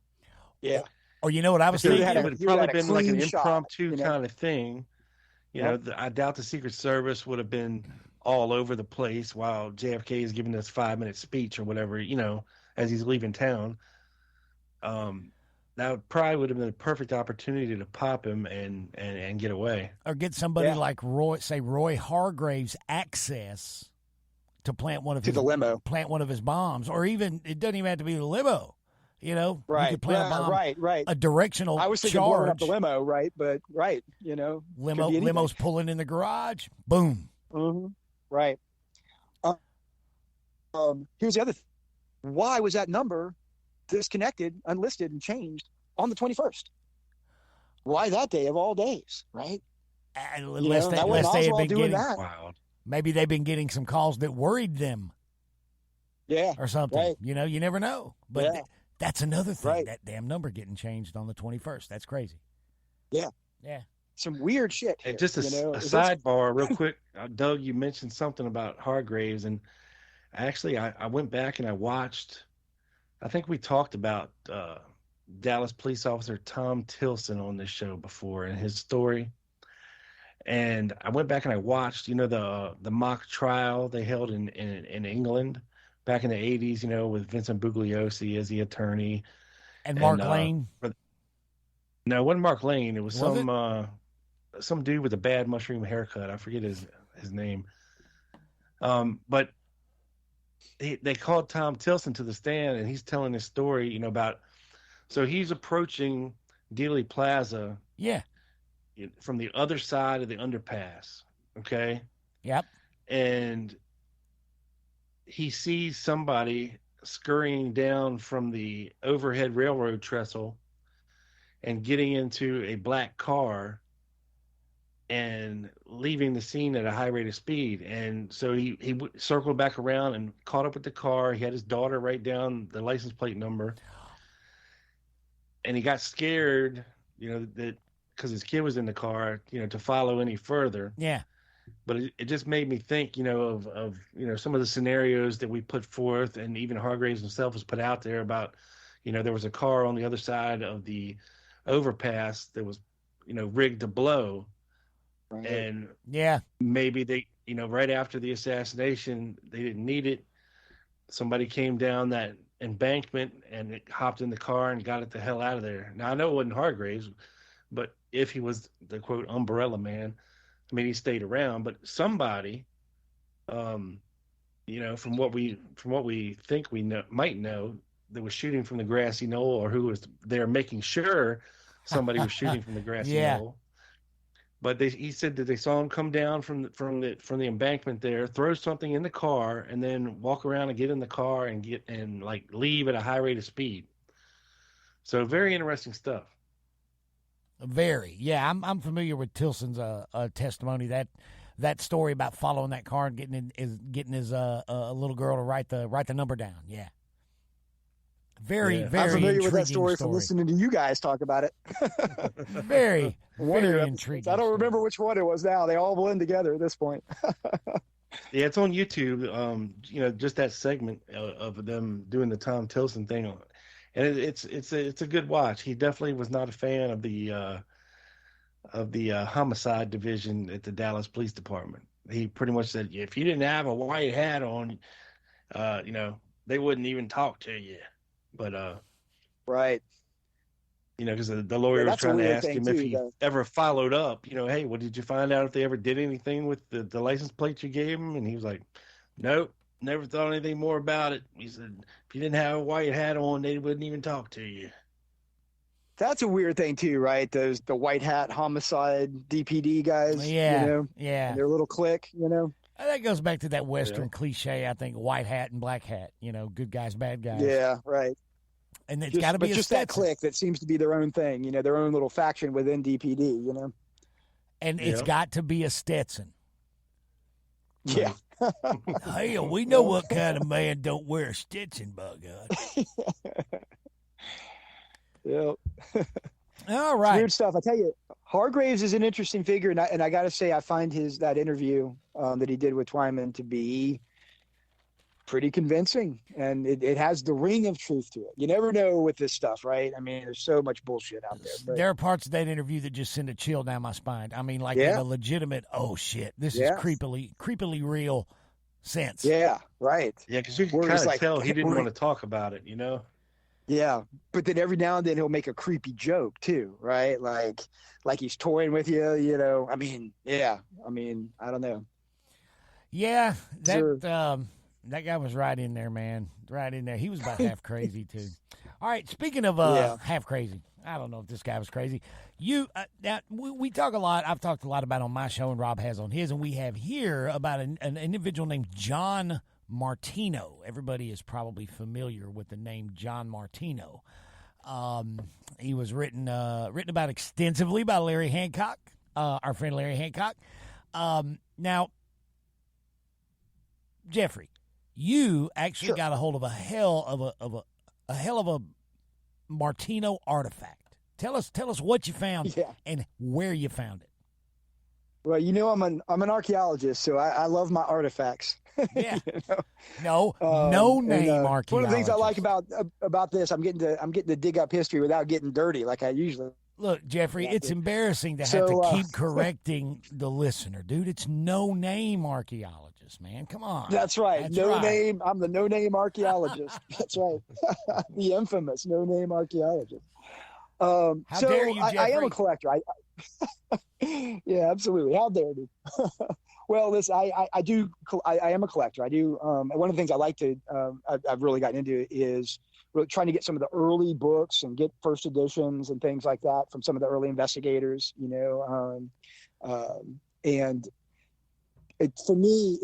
Yeah. Or you know what I was I think thinking? it would have probably been like an clean shot, impromptu kind of thing. I doubt the Secret Service would have been all over the place while JFK is giving this 5-minute speech or whatever, as he's leaving town. That probably would have been a perfect opportunity to pop him and get away. Or get somebody like Roy Hargraves access to plant one of the limo, plant one of his bombs, or even it doesn't even have to be the limo. Right, you could plant a bomb, right. A directional I was thinking charge. blowing up the limo, right? But limo's pulling in the garage. Boom. Mm-hmm. Right. Here's the other thing. Why was that number disconnected, unlisted, and changed on the 21st? Why that day of all days, right? Unless they had been getting that. Maybe they've been getting some calls that worried them. Yeah. Or something. Right. You never know. But that's another thing. Right. That damn number getting changed on the 21st. That's crazy. Yeah. Yeah. Some weird shit. Here, just a sidebar real quick. Doug, you mentioned something about Hargraves, and actually I went back and I watched, I think we talked about Dallas police officer Tom Tilson on this show before and his story. And I went back and I watched, the mock trial they held in England back in the 80s, with Vincent Bugliosi as the attorney. And Mark Lane? No, it wasn't Mark Lane. It was some dude with a bad mushroom haircut. I forget his name. But they called Tom Tilson to the stand, and he's telling this story, so he's approaching Dealey Plaza. Yeah. From the other side of the underpass. Okay. Yep. And he sees somebody scurrying down from the overhead railroad trestle and getting into a black car and leaving the scene at a high rate of speed. And so he circled back around and caught up with the car. He had his daughter write down the license plate number. And he got scared, that because his kid was in the car, to follow any further. Yeah. But it just made me think, of some of the scenarios that we put forth, and even Hargraves himself was put out there about, there was a car on the other side of the overpass that was, rigged to blow. Right. And maybe they, right after the assassination, they didn't need it. Somebody came down that embankment and it hopped in the car and got it the hell out of there. Now, I know it wasn't Hargraves, but if he was the quote umbrella man, I mean, he stayed around. But somebody, from what we think we might know, that was shooting from the grassy knoll, or who was there making sure somebody was shooting from the grassy knoll. But he said that they saw him come down from the embankment there, throw something in the car, and then walk around and get in the car and leave at a high rate of speed. So very interesting stuff. Very, yeah. I'm familiar with Tilson's testimony, that story about following that car and getting his little girl to write the number down. Yeah, very I'm familiar with that story from listening to you guys talk about it. very intriguing. I don't remember which one it was now. They all blend together at this point. Yeah, it's on YouTube. Just that segment of them doing the Tom Tilson thing. And it's a good watch. He definitely was not a fan of the homicide division at the Dallas Police Department. He pretty much said, if you didn't have a white hat on, they wouldn't even talk to you. But right, because the lawyer was trying to ask him if he ever followed up. Hey, well, did you find out if they ever did anything with the license plates you gave him? And he was like, nope. Never thought anything more about it. He said, if you didn't have a white hat on, they wouldn't even talk to you. That's a weird thing too, right? The white hat homicide DPD guys. Yeah. And their little clique, That goes back to that Western cliche, I think, white hat and black hat, good guys, bad guys. Yeah, right. And it's got to be just that clique that seems to be their own thing, their own little faction within DPD, And it's got to be a Stetson. Yeah. Hey, we know what kind of man don't wear a Stetson, by God. Yep. All right. Weird stuff. I tell you, Hargraves is an interesting figure, and I got to say, I find that interview that he did with Twyman to be pretty convincing, and it has the ring of truth to it. You never know with this stuff, right? I mean, there's so much bullshit out there. But there are parts of that interview that just send a chill down my spine. I mean, like in a legitimate, oh shit, this is creepily real sense. Yeah, right. Yeah, because you can kind of tell he didn't want to talk about it, you know? Yeah, but then every now and then he'll make a creepy joke too, right? Like he's toying with you, you know. I mean, yeah. I mean, I don't know. Yeah, that guy was right in there, man. Right in there. He was about half crazy too. All right, speaking of half crazy, I don't know if this guy was crazy. Now we talk a lot. I've talked a lot about on my show, and Rob has on his, and we have here about an individual named John Martino. Everybody is probably familiar with the name John Martino. He was written about extensively by Larry Hancock, our friend Larry Hancock. Now, Jeffrey, you actually got a hold of a hell of a Martino artifact. Tell us what you found and where you found it. Well, you know, I'm an archaeologist, so I love my artifacts. Yeah. You know? No name archaeologist. One of the things I like about this, I'm getting to dig up history without getting dirty like I usually. Look, Jeffrey, it's embarrassing to have to keep correcting the listener, dude. It's no name archaeologist, man. Come on. That's right. Name. I'm the no name archaeologist. That's right. The infamous no name archaeologist. How dare you, Jeffrey? I am a collector. Yeah, absolutely. How dare you? Well, listen, I am a collector. I do. One of the things I like to, I've really gotten into is really trying to get some of the early books and get first editions and things like that from some of the early investigators, you know. And for me,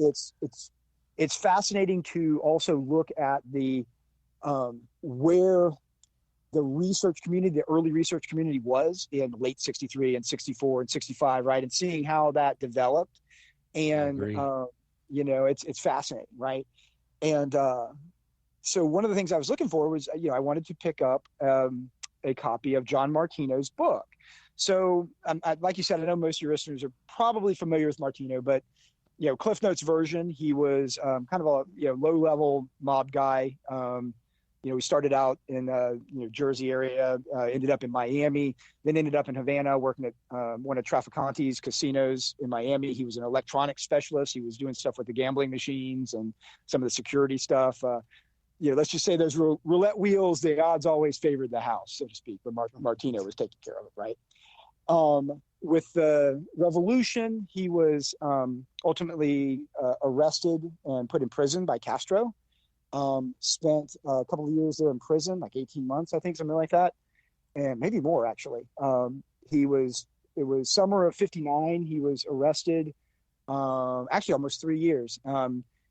it's fascinating to also look at the where the research community, the early research community was in late 63 and 64 and 65, right? And seeing how that developed. And, you know, it's fascinating, right? And so one of the things I was looking for was, you know, I wanted to pick up a copy of John Martino's book. So like you said, I know most of your listeners are probably familiar with Martino, but, you know, Cliff Notes version, he was kind of a, you know, low-level mob guy. You know, he started out in Jersey area, ended up in Miami, then ended up in Havana working at one of Traficante's casinos in Miami. He was an electronics specialist. He was doing stuff with the gambling machines and some of the security stuff. You know, let's just say those roulette wheels, the odds always favored the house, so to speak, but Martino was taking care of it, right? With the revolution, he was ultimately arrested and put in prison by Castro. Spent a couple of years there in prison, like 18 months, I think, something like that. And maybe more, actually. It was summer of 59. He was arrested, actually almost 3 years.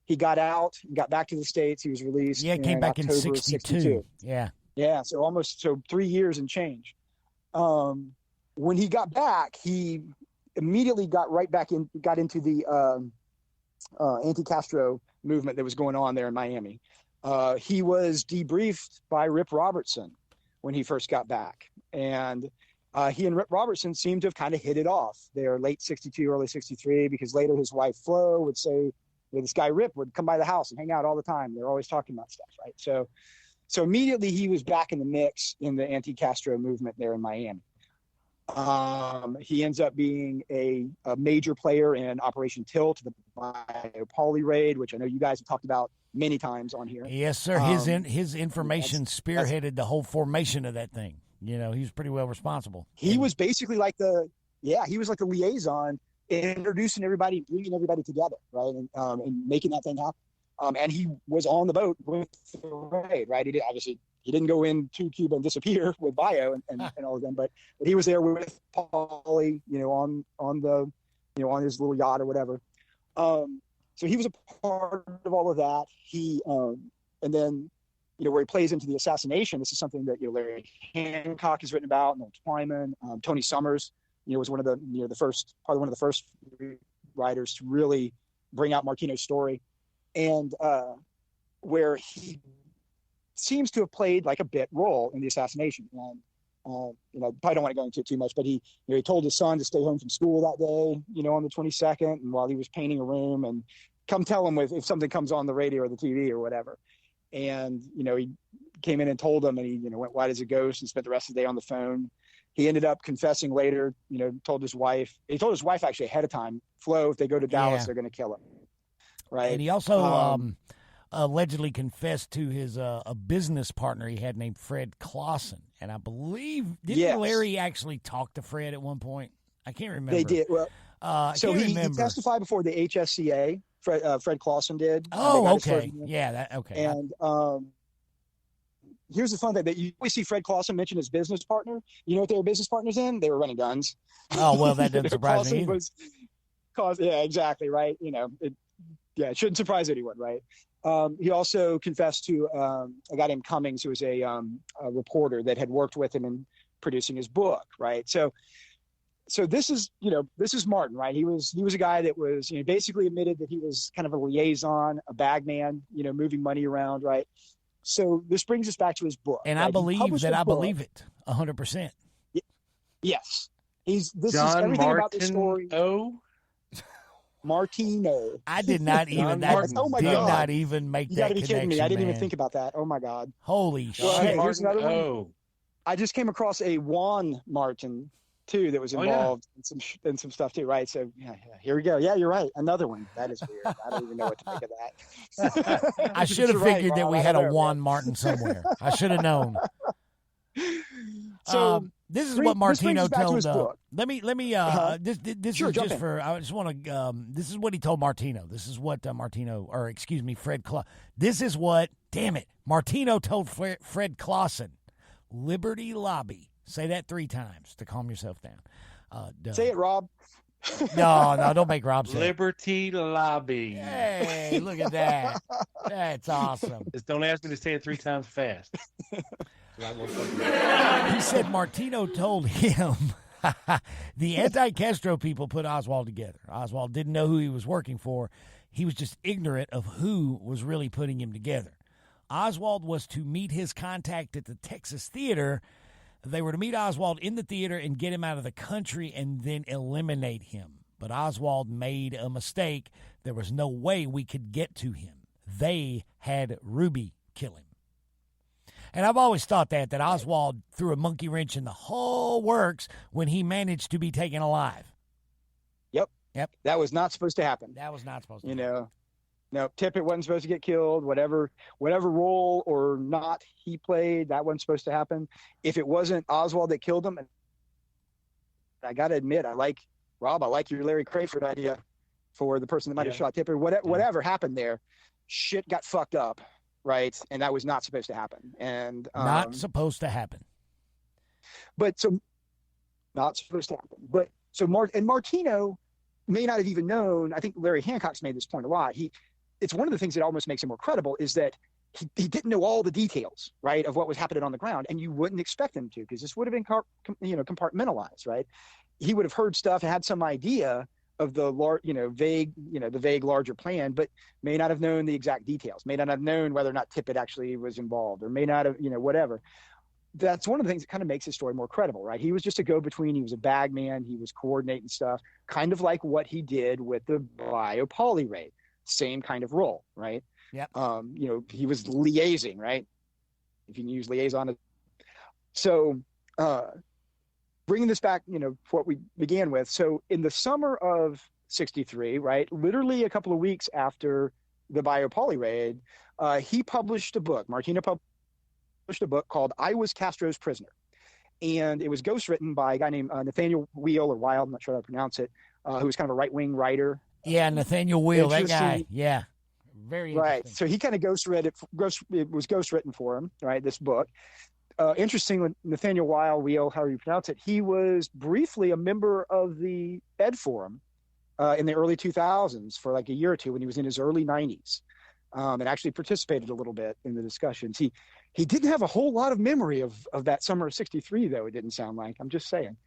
He got out, got back to the States. He was released. Yeah, came back in 62. Yeah. Yeah. So 3 years and change. When he got back, he immediately got into the, anti-Castro movement that was going on there in Miami. He was debriefed by Rip Robertson when he first got back. And he and Rip Robertson seemed to have kind of hit it off. They were late 62, early 63, because later his wife, Flo, would say, you know, this guy Rip would come by the house and hang out all the time. They're always talking about stuff, right? So immediately he was back in the mix in the anti-Castro movement there in Miami. He ends up being a major player in Operation Tilt, the Biopoly raid, which I know you guys have talked about many times on here. Yes, sir. His information spearheaded the whole formation of that thing. You know, he was pretty well responsible. He was basically like the liaison, introducing everybody, bringing everybody together, right, and making that thing happen. And he was on the boat with the raid, right? He didn't go into Cuba and disappear with Bio and all of them, but he was there with Pauly, you know, on the, you know, on his little yacht or whatever. So he was a part of all of that. He, and then, you know, where he plays into the assassination, this is something that, you know, Larry Hancock has written about, Noel Twyman, Tony Summers, you know, was one of the, you know, probably one of the first writers to really bring out Martino's story. And where he seems to have played like a bit role in the assassination. And, you know, probably don't want to go into it too much, but he told his son to stay home from school that day, you know, on the 22nd, and while he was painting a room, and come tell him if something comes on the radio or the TV or whatever. And, he came in and told him, and he, went white as a ghost and spent the rest of the day on the phone. He ended up confessing later, told his wife actually ahead of time, Flo, if they go to Dallas, they're going to kill him. Right. And he also allegedly confessed to his a business partner he had named Fred Clausen. And I believe, didn't Larry actually talk to Fred at one point? I can't remember. They did. Well, so he testified before the HSCA. Fred Clausen did. Oh, okay. Yeah. Okay. And here's the fun thing that you always see Fred Clausen mention his business partner. You know what they were business partners in? They were running guns. Oh, well, that doesn't surprise me. Yeah, exactly. Right. It shouldn't surprise anyone. Right. He also confessed to a guy named Cummings, who was a reporter that had worked with him in producing his book. Right. So this is Martin, right? He was a guy that was, basically admitted that he was kind of a liaison, a bag man, moving money around, right? So this brings us back to his book. And right? I believe it 100%. Yes. This John is everything Martin about the story. Martino. I did not even not even make that connection. You got to be kidding me. I didn't man. even think about that. Oh my God. Holy shit. Hey, here's another one. I just came across a Juan Martin too that was involved in some stuff too, right? So here we go. Yeah, you're right. Another one. That is weird. I don't even know what to make of that. I should have figured that we had a Juan Martin somewhere. I should have known. So this is what Martino told. Let me. This sure, is just for. I just want to. This is what he told Martino. This is what Fred. This is what. Damn it, Martino told Fred Clausen. Liberty Lobby. Say that 3 times to calm yourself down. Say it, Rob. No, don't make Rob say Liberty Lobby. Hey, look at that. That's awesome. Just don't ask me to say it 3 times fast. He said Martino told him the anti-Castro people put Oswald together. Oswald didn't know who he was working for. He was just ignorant of who was really putting him together. Oswald was to meet his contact at the Texas Theater. They were to meet Oswald in the theater and get him out of the country and then eliminate him. But Oswald made a mistake. There was no way we could get to him. They had Ruby kill him. And I've always thought that Oswald threw a monkey wrench in the whole works when he managed to be taken alive. Yep. That was not supposed to happen. No, Tippett wasn't supposed to get killed. Whatever role or not he played, that wasn't supposed to happen. If it wasn't Oswald that killed him, I got to admit, I like your Larry Crayford idea for the person that might have shot Tippett. Whatever happened there, shit got fucked up, right? And that was not supposed to happen. And not supposed to happen. Not supposed to happen. But so Martino may not have even known. I think Larry Hancock's made this point a lot. It's one of the things that almost makes him more credible is that he didn't know all the details, right, of what was happening on the ground, and you wouldn't expect him to, because this would have been compartmentalized, right? He would have heard stuff and had some idea of the vague larger plan, but may not have known the exact details, may not have known whether or not Tippett actually was involved, or may not have, whatever. That's one of the things that kind of makes his story more credible, right? He was just a go-between. He was a bag man. He was coordinating stuff, kind of like what he did with the biopoly raid. Same kind of role, right? Yep. He was liaising, right? If you can use liaison. So bringing this back, what we began with. So in the summer of 63, right, literally a couple of weeks after the biopoly raid, he published a book. Martino published a book called I Was Castro's Prisoner. And it was ghostwritten by a guy named Nathaniel Weil, I'm not sure how to pronounce it, who was kind of a right-wing writer. Yeah, Nathaniel Weil, that guy. Yeah. Very interesting. Right. So he kind of it was ghostwritten for him, right, this book. Interesting, Nathaniel Weil, however you pronounce it, he was briefly a member of the Ed Forum in the early 2000s for like a year or two when he was in his early 90s, and actually participated a little bit in the discussions. He didn't have a whole lot of memory of that summer of 63, though, it didn't sound like. I'm just saying.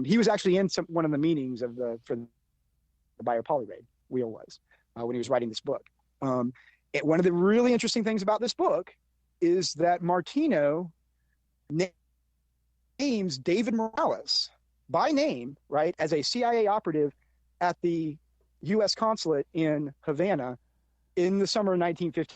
He was actually in one of the meetings for the biopoly raid, Weil was, when he was writing this book. One of the really interesting things about this book is that Martino names David Morales by name, right, as a CIA operative at the U.S. consulate in Havana in the summer of 1950.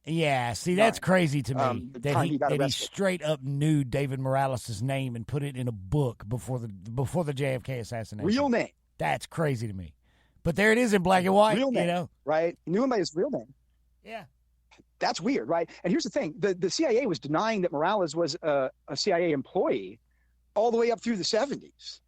Yeah, see, that's crazy to me the that time he he got that he arrested. straight up knew David Morales' name and put it in a book before the JFK assassination. Real name. That's crazy to me. But there it is in black and white. Real name, you know, right? He knew him by his real name. Yeah. That's weird, right? And here's the thing: the CIA was denying that Morales was a CIA employee all the way up through the 70s,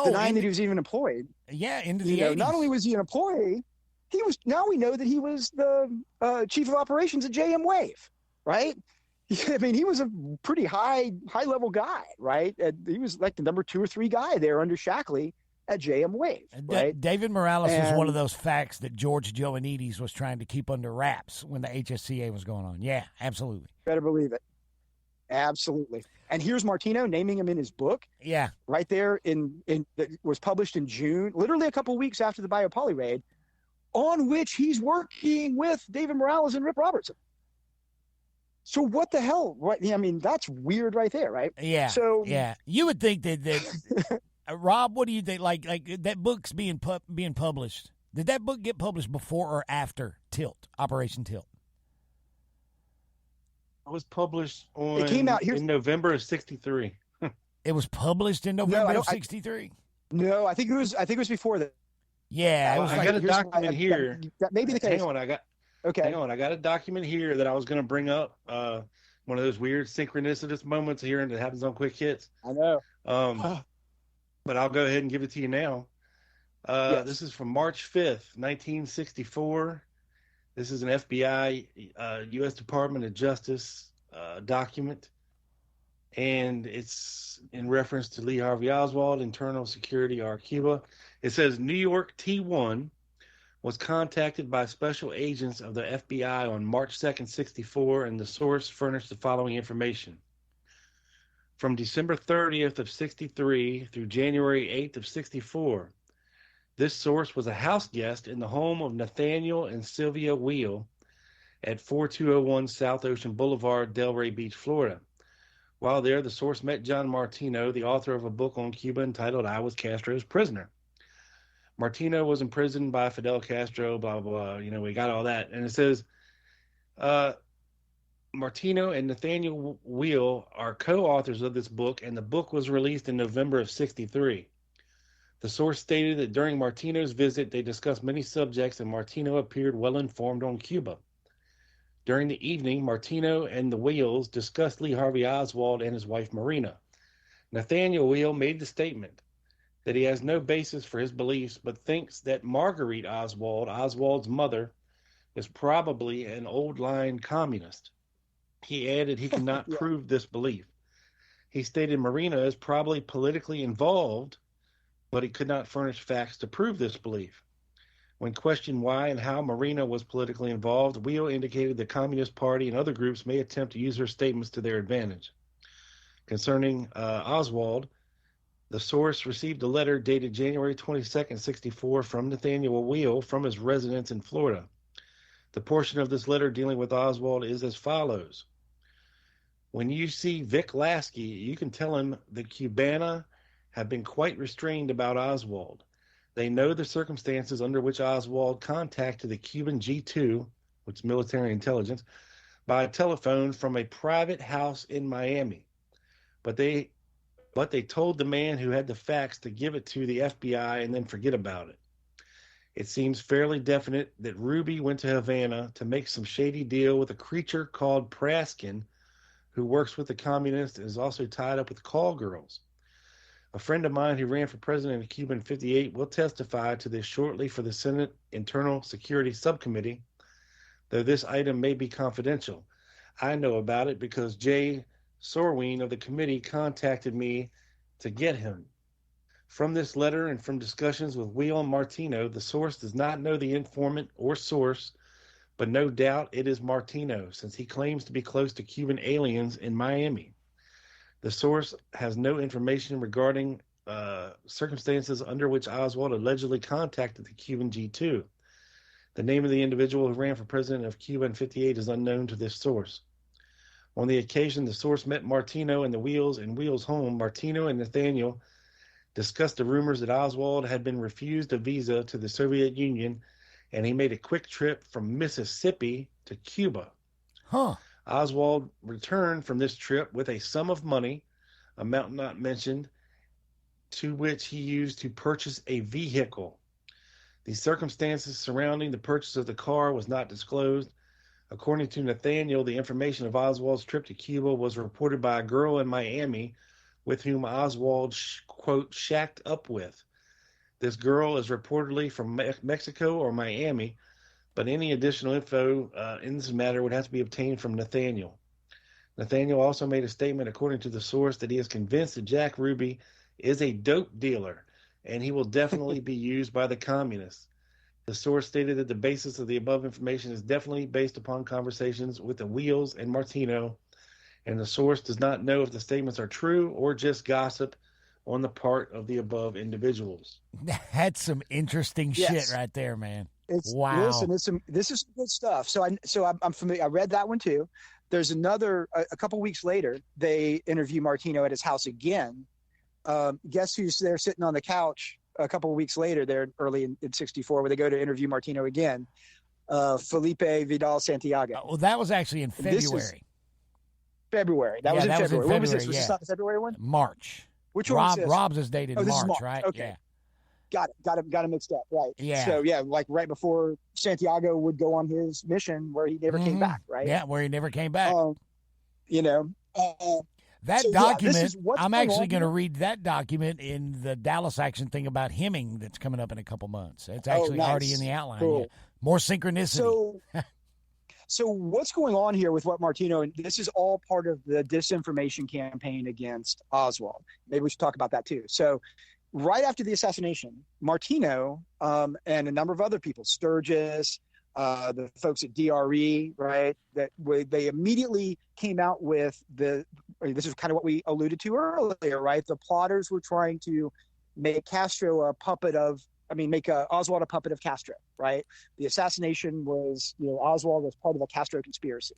denying that he was even employed. Yeah, into the 80s. Not only was he an employee, he was. Now we know that he was the chief of operations at JM Wave, right? I mean, he was a pretty high level guy, right? He was like the number 2 or 3 guy there under Shackley at JM Wave, right? David Morales was one of those facts that George Joannides was trying to keep under wraps when the HSCA was going on. Yeah, absolutely. Better believe it. Absolutely. And here's Martino naming him in his book. Yeah. Right there that was published in June, literally a couple of weeks after the Biopoly raid, on which he's working with David Morales and Rip Robertson. So what the hell? What, I mean, that's weird right there, right? Yeah. So yeah, you would think that Rob, what do you think? Like that book's being published. Did that book get published before or after Operation Tilt? It was published on. It came out in November of '63. It was published in November of '63. No, I think it was before that. Yeah, I got a document here. That may be the case. Hang on, I got a document here that I was going to bring up. One of those weird synchronicitous moments here that happens on Quick Hits. I know. But I'll go ahead and give it to you now. Yes. This is from March 5th, 1964. This is an FBI, U.S. Department of Justice document. And it's in reference to Lee Harvey Oswald, Internal Security, Cuba. It says New York T1 was contacted by special agents of the FBI on March 2nd, 64, and the source furnished the following information. From December 30th of 63 through January 8th of 64, this source was a house guest in the home of Nathaniel and Sylvia Wheel at 4201 South Ocean Boulevard, Delray Beach, Florida. While there, the source met John Martino, the author of a book on Cuba entitled I Was Castro's Prisoner. Martino was imprisoned by Fidel Castro, blah, blah, blah. We got all that. And it says, Martino and Nathaniel Wheel are co-authors of this book, and the book was released in November of 63. The source stated that during Martino's visit, they discussed many subjects, and Martino appeared well informed on Cuba. During the evening, Martino and the Wheels discussed Lee Harvey Oswald and his wife Marina. Nathaniel Wheel made the statement that he has no basis for his beliefs, but thinks that Marguerite Oswald, Oswald's mother, is probably an old-line communist. He added he cannot prove this belief. He stated Marina is probably politically involved, but he could not furnish facts to prove this belief. When questioned why and how Marina was politically involved, Wheel indicated the Communist Party and other groups may attempt to use her statements to their advantage. Concerning Oswald, the source received a letter dated January 22nd, 64 from Nathaniel Wheel from his residence in Florida. The portion of this letter dealing with Oswald is as follows. When you see Vic Lasky, you can tell him the Cubana have been quite restrained about Oswald. They know the circumstances under which Oswald contacted the Cuban G2, which is military intelligence, by telephone from a private house in Miami. But they told the man who had the facts to give it to the FBI and then forget about it. It seems fairly definite that Ruby went to Havana to make some shady deal with a creature called Praskin, who works with the communists and is also tied up with call girls. A friend of mine who ran for president of Cuba in 58 will testify to this shortly for the Senate Internal Security Subcommittee, though this item may be confidential. I know about it because Jay Sorween of the committee contacted me to get him. From this letter and from discussions with Wheel and Martino, the source does not know the informant or source, but no doubt it is Martino, since he claims to be close to Cuban aliens in Miami. The source has no information regarding circumstances under which Oswald allegedly contacted the Cuban G2. The name of the individual who ran for president of Cuba in 58 is unknown to this source. On the occasion the source met Martino and the Wheels in Wheels' home, Martino and Nathaniel discussed the rumors that Oswald had been refused a visa to the Soviet Union, and he made a quick trip from Mississippi to Cuba. Huh. Oswald returned from this trip with a sum of money, amount not mentioned, to which he used to purchase a vehicle. The circumstances surrounding the purchase of the car was not disclosed. According to Nathaniel, the information of Oswald's trip to Cuba was reported by a girl in Miami with whom Oswald, quote, shacked up with. This girl is reportedly from Mexico or Miami, but any additional info in this matter would have to be obtained from Nathaniel. Nathaniel also made a statement, according to the source, that he is convinced that Jack Ruby is a dope dealer, and he will definitely be used by the communists. The source stated that the basis of the above information is definitely based upon conversations with the Wheels and Martino, and the source does not know if the statements are true or just gossip on the part of the above individuals. That's some interesting shit right there, man. Wow. Listen, this is good stuff. So I'm familiar. I read that one too. There's another, a couple weeks later, they interview Martino at his house again. Guess who's there sitting on the couch a couple of weeks later, there early in 64, where they go to interview Martino again? Felipe Vidal Santiago. Well, that was actually in February. February. That was in February. When was this? Was this not the February one? March. Which one was this? Rob's is dated March, right? Okay. Yeah. Got it mixed up, right? Yeah. So like right before Santiago would go on his mission where he never came back, right? Yeah, where he never came back. That document, I'm actually going to read that document in the Dallas action thing about Hemming that's coming up in a couple months. It's actually already in the outline. Cool. Yeah. More synchronicity. So what's going on here with what Martino, and this is all part of the disinformation campaign against Oswald. Maybe we should talk about that too. So right after the assassination, Martino and a number of other people, Sturgis, the folks at DRE, right, they immediately came out with this is kind of what we alluded to earlier, right? The plotters were trying to make Castro a puppet of, make Oswald a puppet of Castro, right? The assassination was, Oswald was part of a Castro conspiracy.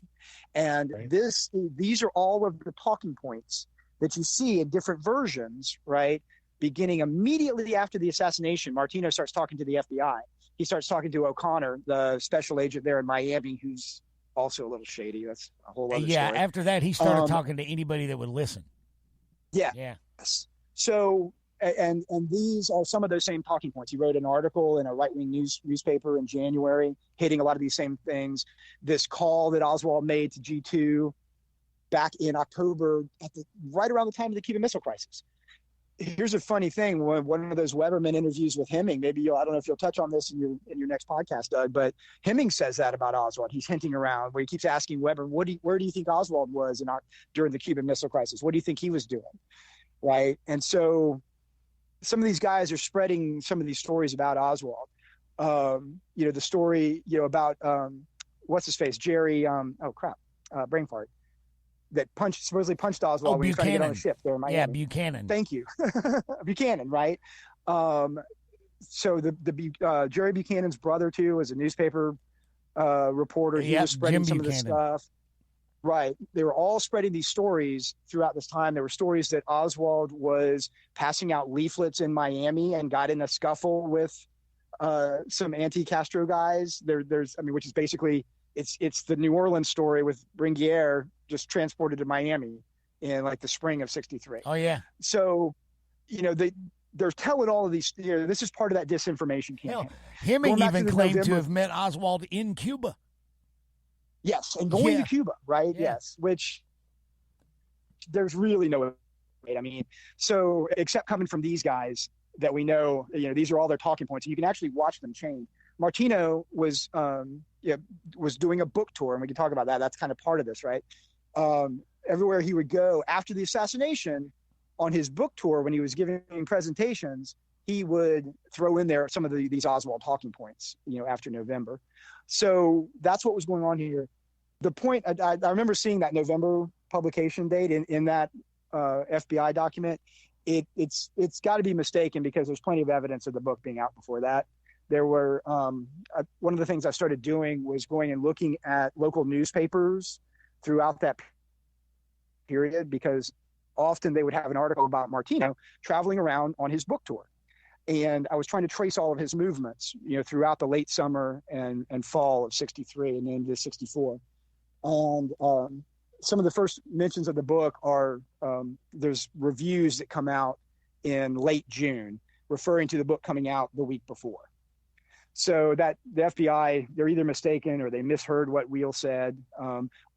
And these are all of the talking points that you see in different versions, right? Beginning immediately after the assassination, Martino starts talking to the FBI. He starts talking to O'Connor, the special agent there in Miami, who's also a little shady. That's a whole other story. After that, he started talking to anybody that would listen. Yeah. Yes. So, and these are some of those same talking points. He wrote an article in a right-wing newspaper in January, hitting a lot of these same things. This call that Oswald made to G2 back in October, right around the time of the Cuban Missile Crisis. Here's a funny thing. One of those Weberman interviews with Hemming, maybe I don't know if you'll touch on this in your next podcast, Doug, but Hemming says that about Oswald. He's hinting around where he keeps asking Weber, where do you think Oswald was during the Cuban Missile Crisis? What do you think he was doing? Right. And so some of these guys are spreading some of these stories about Oswald. The story, about what's his face? Jerry, brain fart. That supposedly punched Oswald when he was trying to get on a ship there in Miami. Yeah, Buchanan. Thank you. Buchanan, right? So the Jerry Buchanan's brother, too, was a newspaper reporter. He was spreading some of this stuff. Right. They were all spreading these stories throughout this time. There were stories that Oswald was passing out leaflets in Miami and got in a scuffle with some anti-Castro guys. Which is basically it's the New Orleans story with Bringuier just transported to Miami in the spring of '63. Oh yeah. So, they're telling all of these. This is part of that disinformation campaign. Hemming even claimed to have met Oswald in Cuba. Yes, and going to Cuba, right? Yeah. Yes, which there's really no. So except coming from these guys that we know, these are all their talking points, and you can actually watch them change. Martino was doing a book tour, and we can talk about that. That's kind of part of this, right? Everywhere he would go after the assassination, on his book tour, when he was giving presentations, he would throw in there some of these Oswald talking points, after November. So that's what was going on here. The point, I remember seeing that November publication date in that FBI document. It's got to be mistaken because there's plenty of evidence of the book being out before that. There were one of the things I started doing was going and looking at local newspapers throughout that period, because often they would have an article about Martino traveling around on his book tour. And I was trying to trace all of his movements, throughout the late summer and fall of 63 and into 64. And some of the first mentions of the book are there's reviews that come out in late June referring to the book coming out the week before. So that the FBI, they're either mistaken or they misheard what Wheel said.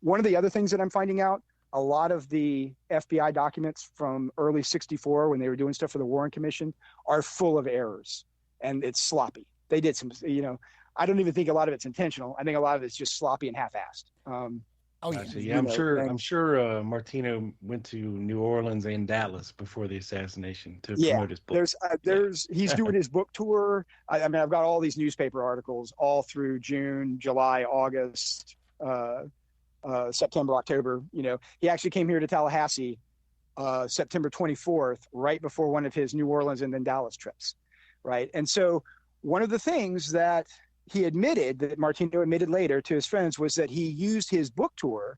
One of the other things that I'm finding out, a lot of the FBI documents from early 64 when they were doing stuff for the Warren Commission are full of errors, and it's sloppy. They did some, I don't even think a lot of it's intentional. I think a lot of it's just sloppy and half-assed. Yeah, I'm sure Martino went to New Orleans and Dallas before the assassination to promote his book. He's doing his book tour. I mean, I've got all these newspaper articles all through June, July, August, September, October. He actually came here to Tallahassee September 24th, right before one of his New Orleans and then Dallas trips, right? And so one of the things that he admitted, that Martino admitted later to his friends, was that he used his book tour,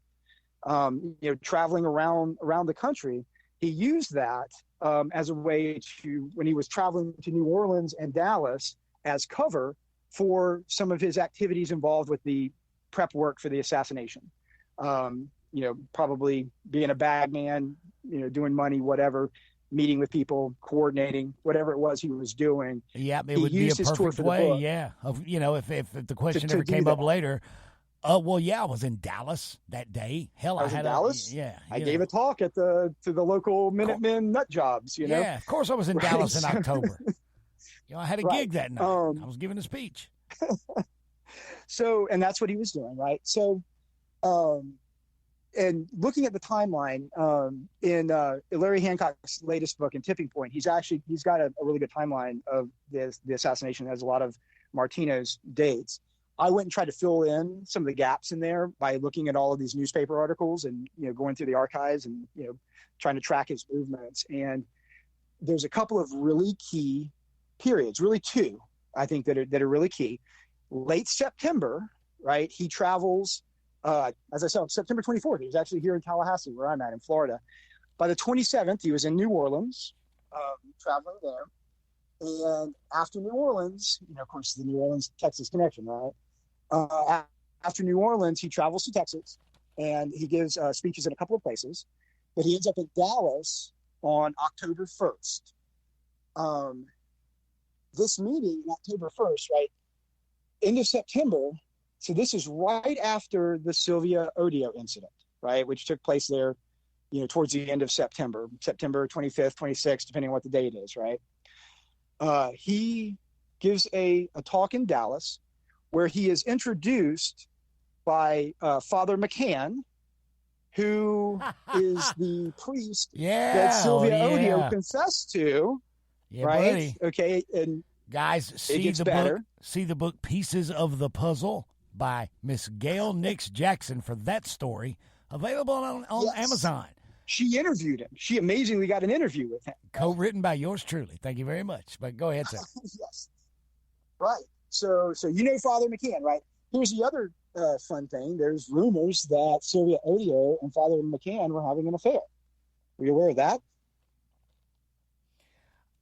traveling around the country. He used that as a way to, when he was traveling to New Orleans and Dallas, as cover for some of his activities involved with the prep work for the assassination. Probably being a bag man, doing money, whatever, meeting with people, coordinating, whatever it was he was doing. Yeah, it would be a perfect way, if the question ever came up later. I was in Dallas that day. Hell, I was in Dallas. I gave a talk to the local Minutemen nut jobs. Yeah, of course I was in Dallas in October. I had a gig that night. I was giving a speech. So, and that's what he was doing, right? So, and looking at the timeline in Larry Hancock's latest book, in Tipping Point, he's got a really good timeline of the assassination. It has a lot of Martino's dates. I went and tried to fill in some of the gaps in there by looking at all of these newspaper articles and going through the archives and trying to track his movements. And there's a couple of really key periods, really two, I think, that are really key. Late September, right? He travels. As I said, September 24th, he was actually here in Tallahassee, where I'm at in Florida. By the 27th, he was in New Orleans, traveling there. And after New Orleans, of course, the New Orleans-Texas connection, right? After New Orleans, he travels to Texas, and he gives speeches in a couple of places. But he ends up in Dallas on October 1st. This meeting, October 1st, right? End of September. So this is right after the Sylvia Odio incident, right, which took place there, towards the end of September 25th, 26th, depending on what the date is, right? He gives a talk in Dallas where he is introduced by Father Mccown, who is the priest that Sylvia Odio confessed to, right? Buddy. Okay, and guys, see the book Pieces of the Puzzle by Miss Gail Nix Jackson for that story, available on Amazon. She interviewed him. She amazingly got an interview with him. Co-written by yours truly. Thank you very much. But go ahead, sir. Yes. Right. So Father Mccown, right? Here's the other fun thing. There's rumors that Sylvia Odio and Father Mccown were having an affair. Were you aware of that?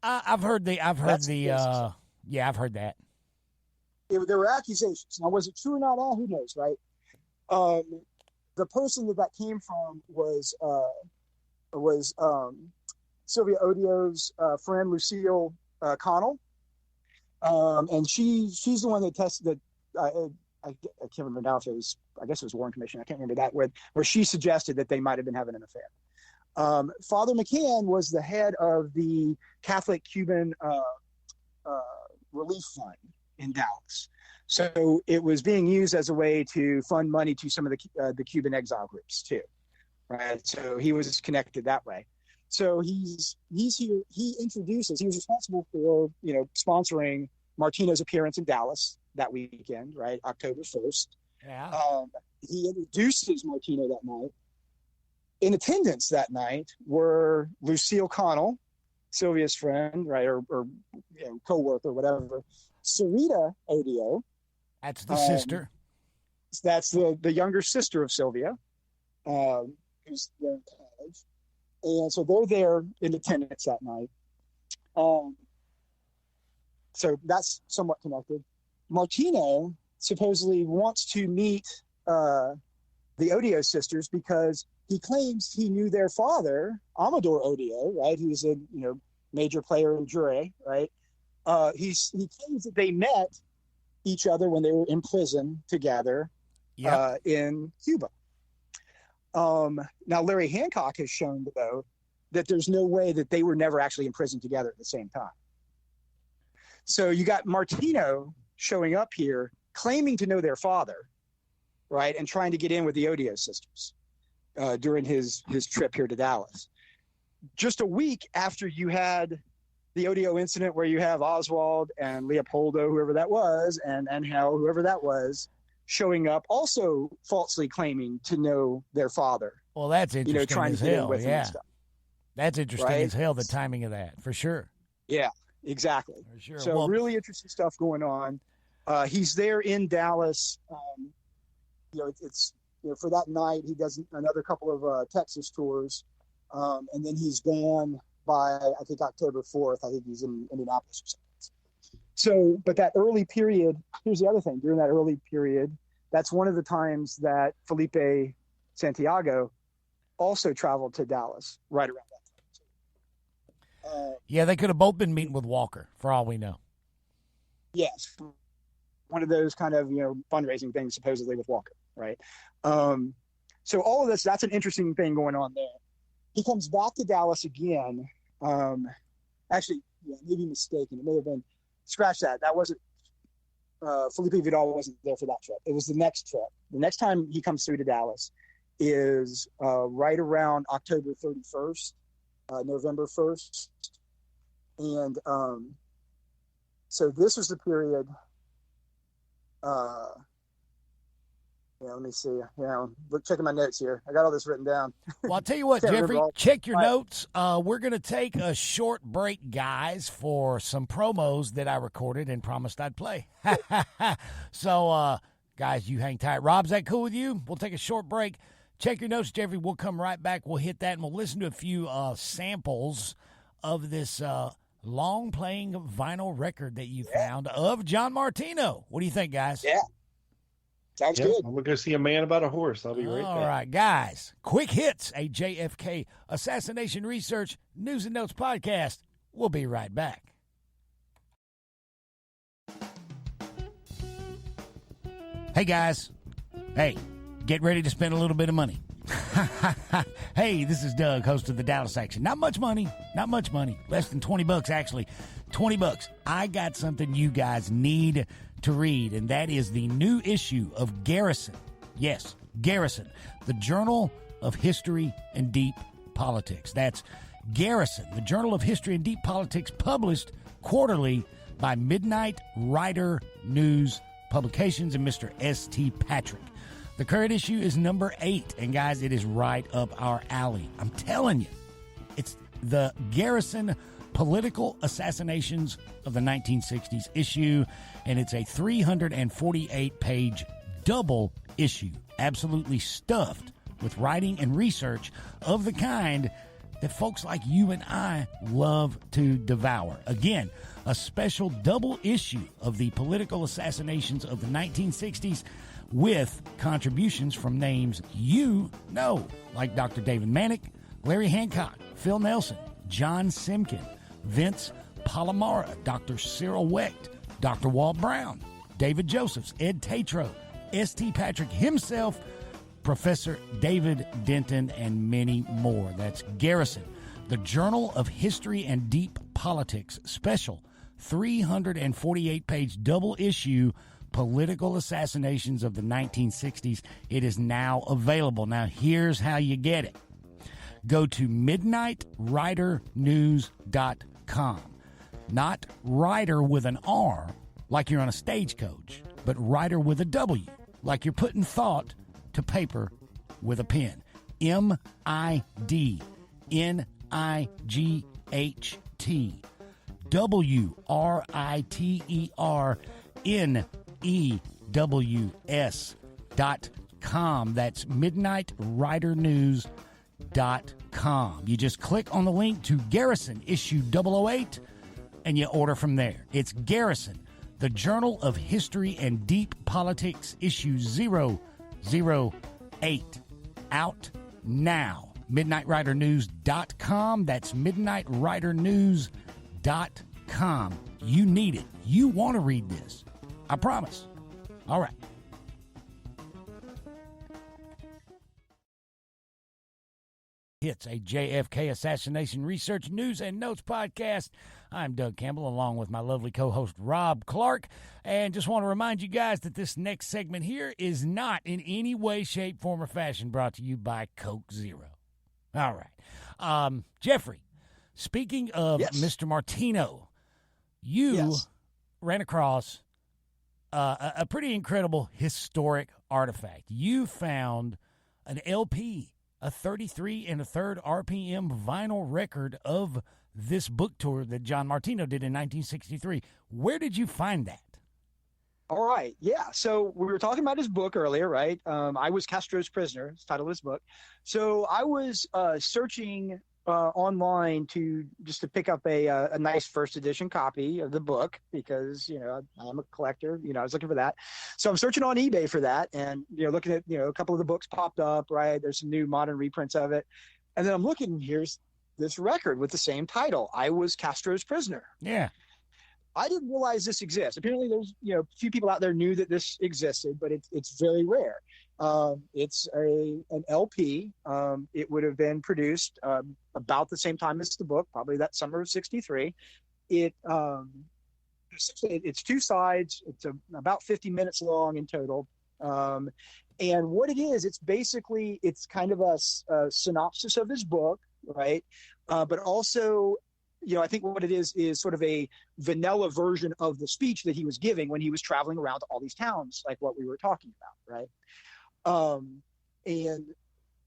I've heard that. There were accusations. Now, was it true or not? Who knows, right? The person that came from was Sylvia Odio's friend, Lucille Connell. And she's the one that tested I can't remember now if it was, I guess it was Warren Commission. I can't remember that, where she suggested that they might have been having an affair. Father Mccown was the head of the Catholic Cuban Relief Fund in Dallas. So it was being used as a way to fund money to some of the Cuban exile groups too, right? So he was connected that way. So he's here. He was responsible for sponsoring Martino's appearance in Dallas that weekend, right? October 1st. Yeah. He introduces Martino that night. In attendance that night were Lucille Connell, Sylvia's friend, right, or co-worker, whatever. Sarita Odio. That's the sister. That's the younger sister of Sylvia, who's there in college. And so they're there in attendance that night. So that's somewhat connected. Martino supposedly wants to meet the Odio sisters because he claims he knew their father, Amador Odio, right? Who's a major player in Jure, right? He claims that they met each other when they were in prison together in Cuba. Now, Larry Hancock has shown, though, that there's no way that they were never actually in prison together at the same time. So you got Martino showing up here, claiming to know their father, right, and trying to get in with the Odio sisters during his trip here to Dallas. Just a week after you had the Odio incident where you have Oswald and Leopoldo, whoever that was, and Angel, whoever that was, showing up, also falsely claiming to know their father. Well, that's interesting trying as to get in hell. with him Yeah, and stuff. that's interesting Right? as hell, the timing of that, for sure. Yeah, exactly. For sure. So Well, really interesting stuff going on. He's there in Dallas. It's for that night he does another couple of Texas tours, and then he's gone by I think October 4th. I think he's in Indianapolis or something. So, but that early period. Here's the other thing. During that early period, that's one of the times that Felipe Santiago also traveled to Dallas right around that time. yeah, they could have both been meeting with Walker, for all we know. Yes. One of those kind of, fundraising things supposedly with Walker, right? So all of this, that's an interesting thing going on there. He comes back to Dallas again. Actually, maybe mistaken. It may have been, scratch that. That wasn't, Felipe Vidal wasn't there for that trip. It was the next trip. The next time he comes through to Dallas is right around October 31st, November 1st. And so this was the period. Let me see. Checking my notes here. I got all this written down. Well, I'll tell you what, Can't Jeffrey, remember all- check your All right. notes. We're going to take a short break, guys, for some promos that I recorded and promised I'd play. So, guys, you hang tight. Rob, is that cool with you? We'll take a short break. Check your notes, Jeffrey. We'll come right back. We'll hit that, and we'll listen to a few samples of this long-playing vinyl record that you found of John Martino. What do you think, guys? Yeah. Sounds Yeah, good. I'm going to go see a man about a horse. I'll be right back. All right, guys. Quick hits, a JFK Assassination Research News and Notes podcast. We'll be right back. Hey, guys. Hey, get ready to spend a little bit of money. Hey, this is Doug, host of the Dallas Action. Not much money. Less than $20, actually. $20. I got something you guys need to read, and that is the new issue of Garrison. Yes, Garrison, the Journal of History and Deep Politics. That's Garrison, the Journal of History and Deep Politics, published quarterly by Midnight Rider News Publications and Mr. S.T. Patrick. The current issue is number 8, and guys, it is right up our alley. I'm telling you, it's the Garrison Political Assassinations of the 1960s issue, and it's a 348-page double issue, absolutely stuffed with writing and research of the kind that folks like you and I love to devour. Again, a special double issue of the political assassinations of the 1960s with contributions from names you know, like Dr. David Manick, Larry Hancock, Phil Nelson, John Simkin, Vince Palomara, Dr. Cyril Wecht, Dr. Walt Brown, David Josephs, Ed Tatro, S.T. Patrick himself, Professor David Denton, and many more. That's Garrison, the Journal of History and Deep Politics, special 348-page double issue, Political Assassinations of the 1960s. It is now available. Now, here's how you get it. Go to midnightridernews.com. Not rider with an R, like you're on a stagecoach, but rider with a W, like you're putting thought to paper with a pen. MIDNIGHT. WRITERNEWS.com. That's midnightridernews.com. You just click on the link to Garrison issue 008 and you order from there. It's Garrison, the Journal of History and Deep Politics, issue 008. Out now. MidnightRiderNews.com. That's MidnightRiderNews.com. You need it. You want to read this. I promise. All right. It's a JFK Assassination Research News and Notes podcast. I'm Doug Campbell, along with my lovely co-host Rob Clark, and just want to remind you guys that this next segment here is not in any way, shape, form, or fashion brought to you by Coke Zero. All right. Jeffrey, speaking of Mr. Martino, you ran across a pretty incredible historic artifact. You found an LP, a 33 1/3 RPM vinyl record of this book tour that John Martino did in 1963. Where did you find that? All right. Yeah. So we were talking about his book earlier, right? I Was Castro's Prisoner. It's the title of his book. So I was searching online to pick up a nice first edition copy of the book because, I'm a collector, I was looking for that. So I'm searching on eBay for that and, looking at, a couple of the books popped up, right? There's some new modern reprints of it. And then I'm looking, here's this record with the same title, I Was Castro's Prisoner. Yeah. I didn't realize this exists. Apparently there's, a few people out there knew that this existed, but it's very rare. It's an LP. It would have been produced about the same time as the book, probably that summer of '63. It's two sides. It's about 50 minutes long in total. And what it is, it's kind of a synopsis of his book, right? But also, I think what it is sort of a vanilla version of the speech that he was giving when he was traveling around to all these towns, like what we were talking about, right? And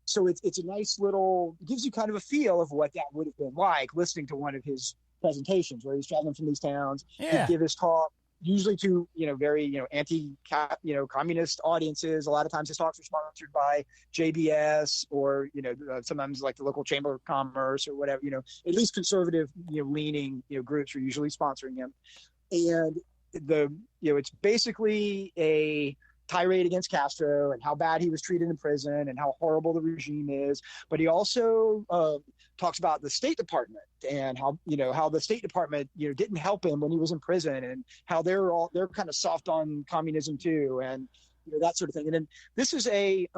so it's a nice little, gives you kind of a feel of what that would have been like listening to one of his presentations where he's traveling from these towns. Yeah. He'd give his talk usually to, very, communist audiences. A lot of times his talks are sponsored by JBS or, sometimes like the local Chamber of Commerce or whatever, at least conservative, leaning, groups are usually sponsoring him. And it's basically a tirade against Castro and how bad he was treated in prison and how horrible the regime is. But he also talks about the State Department and how the State Department, didn't help him when he was in prison and how they're kind of soft on communism too. And, that sort of thing. And then this is a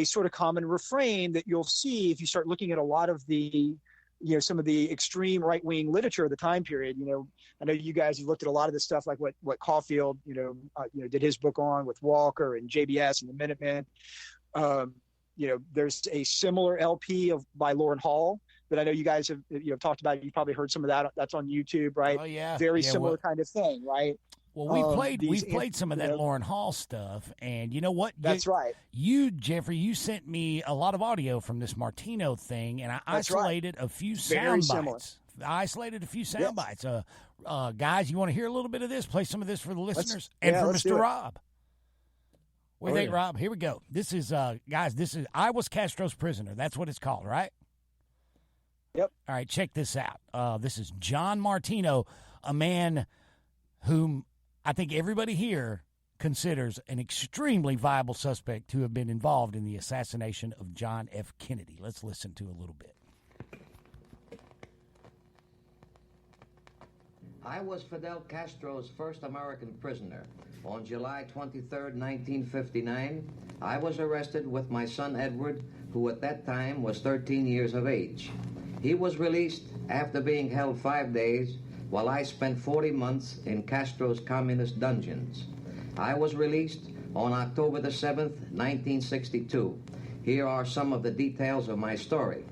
sort of common refrain that you'll see if you start looking at a lot of the, some of the extreme right-wing literature of the time period. I know you guys have looked at a lot of this stuff, like what Caulfield, did his book on with Walker and JBS and the Minutemen. There's a similar LP by Lauren Hall that I know you guys have talked about. You've probably heard some of that. That's on YouTube, right? Oh yeah, very similar kind of thing, right? Well, we've played some of that Lauren Hall stuff, and you know what? That's right. Jeffrey, you sent me a lot of audio from this Martino thing, and I isolated a few sound bites. Bites. Guys, you want to hear a little bit of this? Play some of this for the listeners and for Mr. Rob. What do you think, Rob? Here we go. This is, guys, I Was Castro's Prisoner. That's what it's called, right? Yep. All right, check this out. This is John Martino, a man whom I think everybody here considers an extremely viable suspect to have been involved in the assassination of John F. Kennedy. Let's listen to a little bit. I was Fidel Castro's first American prisoner. On July 23, 1959, I was arrested with my son Edward, who at that time was 13 years of age. He was released after being held 5 days, while I spent 40 months in Castro's communist dungeons. I was released on October the 7th, 1962. Here are some of the details of my story.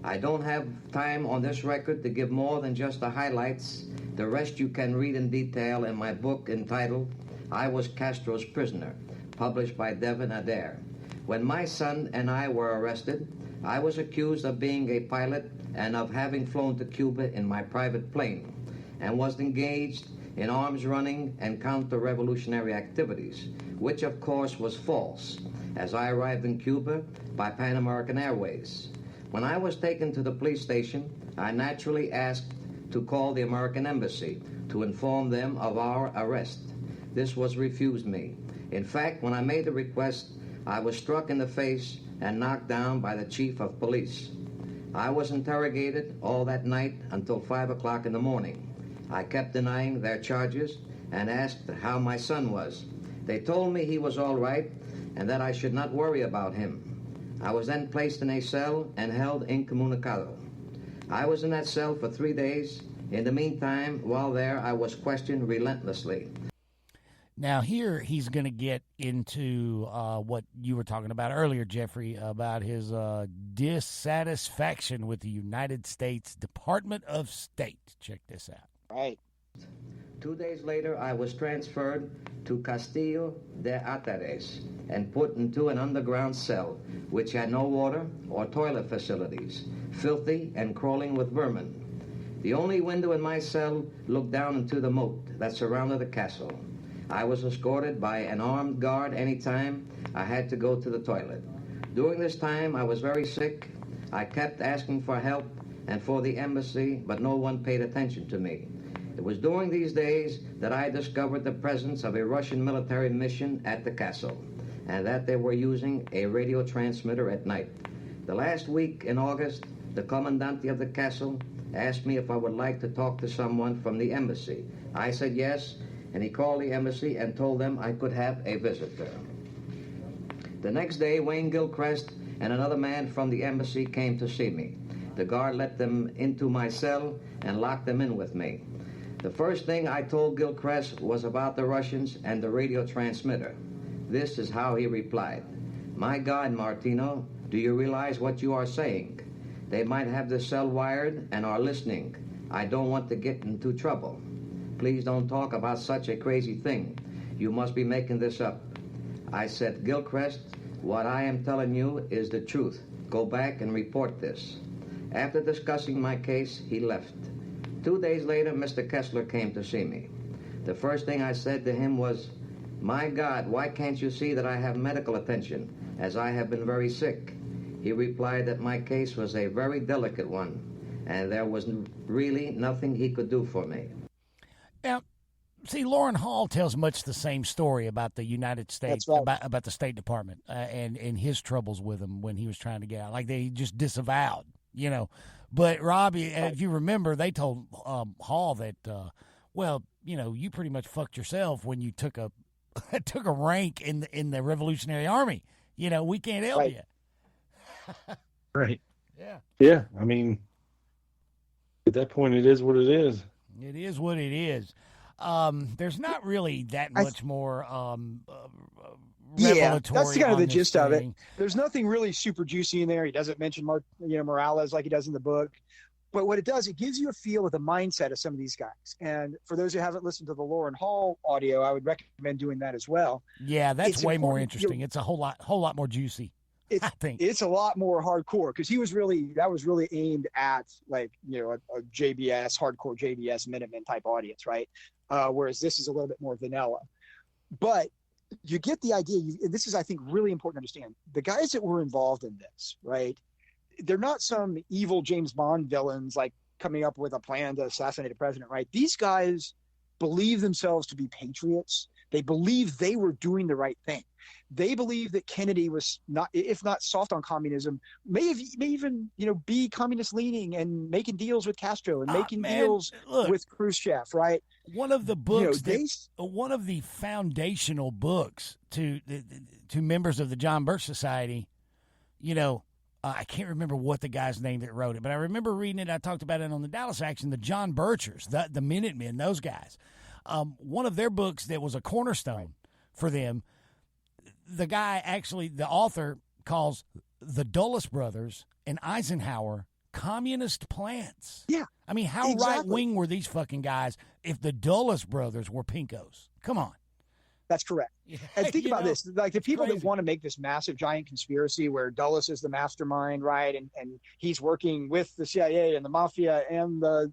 I don't have time on this record to give more than just the highlights. The rest you can read in detail in my book entitled I Was Castro's Prisoner, published by Devin Adair. When my son and I were arrested, I was accused of being a pilot and of having flown to Cuba in my private plane, and was engaged in arms running and counter-revolutionary activities, which of course was false. as I arrived in Cuba by Pan American Airways. When I was taken to the police station, I naturally asked to call the American Embassy to inform them of our arrest. This was refused me. In fact, when I made the request, I was struck in the face and knocked down by the chief of police. I was interrogated all that night until 5 o'clock in the morning. I kept denying their charges and asked how my son was. They told me he was all right and that I should not worry about him. I was then placed in a cell and held incommunicado. I was in that cell for 3 days. In the meantime, while there, I was questioned relentlessly. Now, here he's going to get into what you were talking about earlier, Jeffrey, about his dissatisfaction with the United States Department of State. Check this out. Right. 2 days later, I was transferred to Castillo de Atares and put into an underground cell, which had no water or toilet facilities, filthy and crawling with vermin. The only window in my cell looked down into the moat that surrounded the castle. I was escorted by an armed guard anytime I had to go to the toilet. During this time, I was very sick. I kept asking for help and for the embassy, but no one paid attention to me. It was during these days that I discovered the presence of a Russian military mission at the castle, and that they were using a radio transmitter at night. The last week in August, the commandante of the castle asked me if I would like to talk to someone from the embassy. I said yes, and he called the embassy and told them I could have a visitor. The next day, Wayne Gilchrist and another man from the embassy came to see me. The guard let them into my cell and locked them in with me. The first thing I told Gilchrist was about the Russians and the radio transmitter. This is how he replied. "My God, Martino, do you realize what you are saying? They might have the cell wired and are listening. I don't want to get into trouble. Please don't talk about such a crazy thing. You must be making this up." I said, "Gilchrist, what I am telling you is the truth. Go back and report this." After discussing my case, he left. 2 days later, Mr. Kessler came to see me. The first thing I said to him was, "My God, why can't you see that I have medical attention, as I have been very sick?" He replied that my case was a very delicate one, and there was really nothing he could do for me. Now, see, Lauren Hall tells much the same story about the United States, That's right. about the State Department and his troubles with them when he was trying to get out. Like, they just disavowed, you know. But, Robbie, if you remember, they told Hall that, well, you know, you pretty much fucked yourself when you took a took a rank in the Revolutionary Army. You know, we can't help you. Right. Yeah. Yeah. I mean, at that point, it is what it is. It is what it is. There's not really that much more revelatory. That's kind of the gist of it. thing. There's nothing really super juicy in there. He doesn't mention Morales like he does in the book. But what it does, it gives you a feel of the mindset of some of these guys. And for those who haven't listened to the Lauren Hall audio, I would recommend doing that as well. Yeah, that's It's way more important. interesting. It's a whole lot more juicy. I think It's a lot more hardcore because that was really aimed at like, a JBS, hardcore JBS Minutemen type audience, right? Whereas this is a little bit more vanilla. But you get the idea. This is, I think, really important to understand. The guys that were involved in this, right? They're not some evil James Bond villains like coming up with a plan to assassinate a president, right? These guys believe themselves to be patriots. They believe they were doing the right thing. They believe that Kennedy was not, if not soft on communism, may even be communist leaning and making deals with Castro and making deals with Khrushchev, right? One of the books, one of the foundational books to members of the John Birch Society, I can't remember what the guy's name that wrote it, but I remember reading it. I talked about it on the Dallas Action, the John Birchers, the Minutemen, those guys. One of their books that was a cornerstone for them, the author calls the Dulles brothers and Eisenhower communist plants. Yeah. I mean, how exactly. right-wing were these fucking guys if the Dulles brothers were pinkos? Come on. That's correct. Yeah, And think about know, this, like the people crazy. that want to make this massive giant conspiracy where Dulles is the mastermind, right? And he's working with the CIA and the mafia and the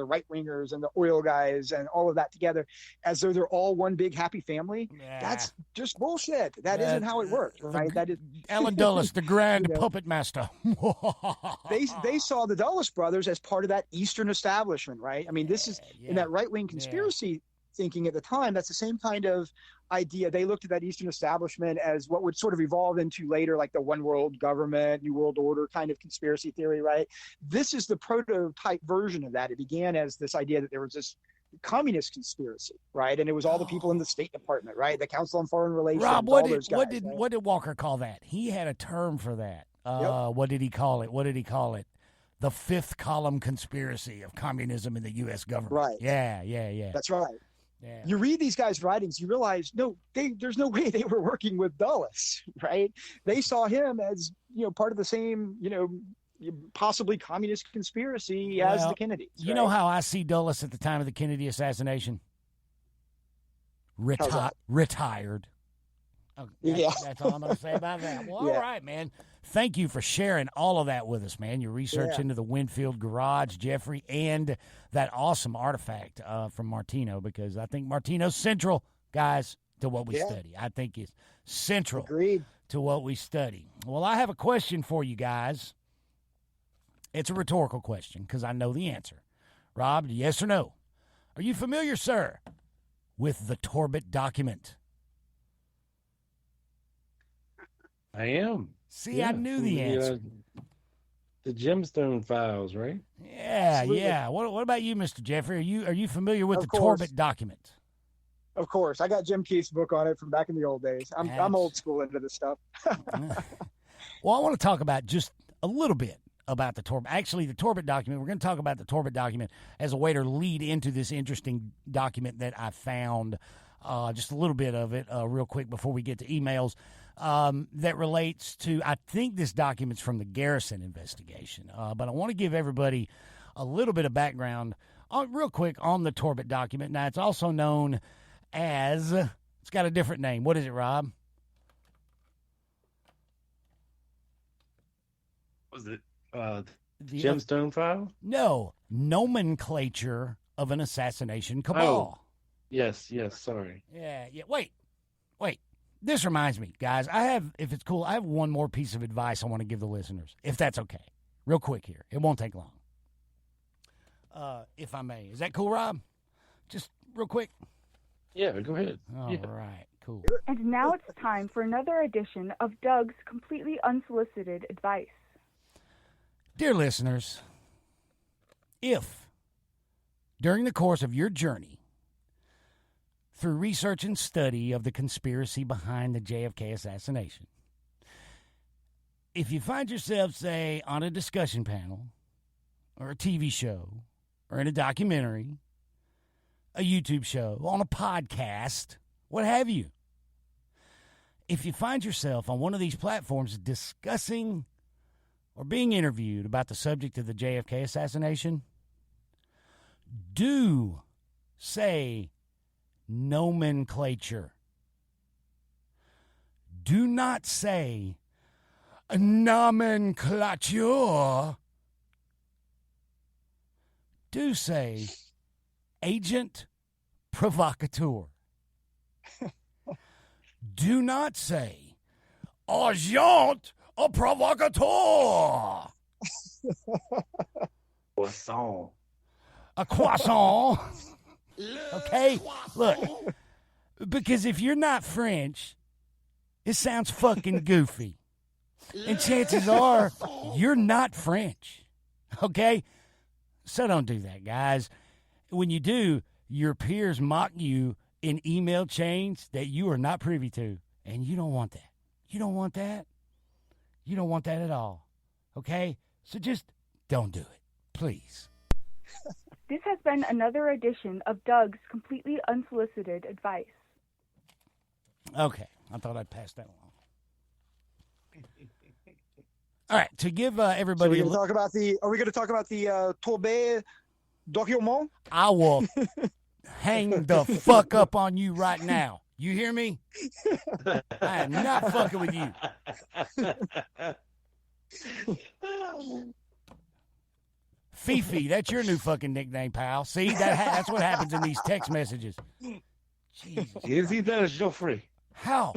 right wingers and the oil guys and all of that together as though they're all one big happy family. Yeah. That's just bullshit. That isn't how it works, right? That is Alan Dulles, the grand puppet master. they saw the Dulles brothers as part of that Eastern establishment, right? I mean, this is in that right-wing conspiracy thinking at the time. That's the same kind of idea. They looked at that Eastern establishment as what would sort of evolve into later, like the one world government, new world order kind of conspiracy theory, right? This is the prototype version of that. It began as this idea that there was this communist conspiracy, right? And it was all the people in the State Department, right? The Council on Foreign Relations. Rob, what did Walker call that? He had a term for that. What did he call it? The fifth column conspiracy of communism in the U.S. government. Right. Yeah. That's right. Yeah. You read these guys' writings, you realize, there's no way they were working with Dulles, right? They saw him as, part of the same, possibly communist conspiracy as the Kennedys. You know how I see Dulles at the time of the Kennedy assassination? Retired. Okay, that's all I'm going to say about that. Well, all right, man. Thank you for sharing all of that with us, man. Your research into the Winfield Garage, Jeffrey, and that awesome artifact from Martino, because I think Martino's central, guys, to what we study. I think it's central to what we study. Well, I have a question for you guys. It's a rhetorical question because I know the answer. Rob, yes or no? Are you familiar, sir, with the Torbit document? I am. See, I knew the answer. The gemstone files, right? Yeah. What about you, Mr. Jeffrey? Are you familiar with the Torbit document? Of course. I got Jim Keith's book on it from back in the old days. I'm old school into this stuff. Well, I want to talk about just a little bit about the Torbit. Actually, the Torbit document, we're going to talk about the Torbit document as a way to lead into this interesting document that I found, just a little bit of it real quick before we get to emails. That relates to, I think this document's from the Garrison investigation, but I want to give everybody a little bit of background real quick on the Torbit document. Now, it's also known as, it's got a different name. What is it, Rob? Was it the gemstone file? No, nomenclature of an assassination cabal. Oh, yes, sorry. Yeah, wait. This reminds me, guys, if it's cool, I have one more piece of advice I want to give the listeners, if that's okay. Real quick here. It won't take long. If I may. Is that cool, Rob? Just real quick. Yeah, go ahead. All right, cool. And now it's time for another edition of Doug's completely unsolicited advice. Dear listeners, if during the course of your journey through research and study of the conspiracy behind the JFK assassination, if you find yourself, say, on a discussion panel or a TV show or in a documentary, a YouTube show, on a podcast, what have you, if you find yourself on one of these platforms discussing or being interviewed about the subject of the JFK assassination, do say nomenclature. Do not say nomenclature. Do say agent provocateur. Do not say agent provocateur. Croissant. A croissant. Okay? Look, because if you're not French, it sounds fucking goofy. And chances are you're not French. Okay? So don't do that, guys. When you do, your peers mock you in email chains that you are not privy to. And you don't want that. You don't want that. You don't want that at all. Okay? So just don't do it. Please. This has been another edition of Doug's completely unsolicited advice. Okay. I thought I'd pass that along. All right. To give everybody... Are we going to talk about the Torbet document? I will hang the fuck up on you right now. You hear me? I am not fucking with you. Fifi, that's your new fucking nickname, pal. See, that's what happens in these text messages. Jesus. Is he that Joffrey? How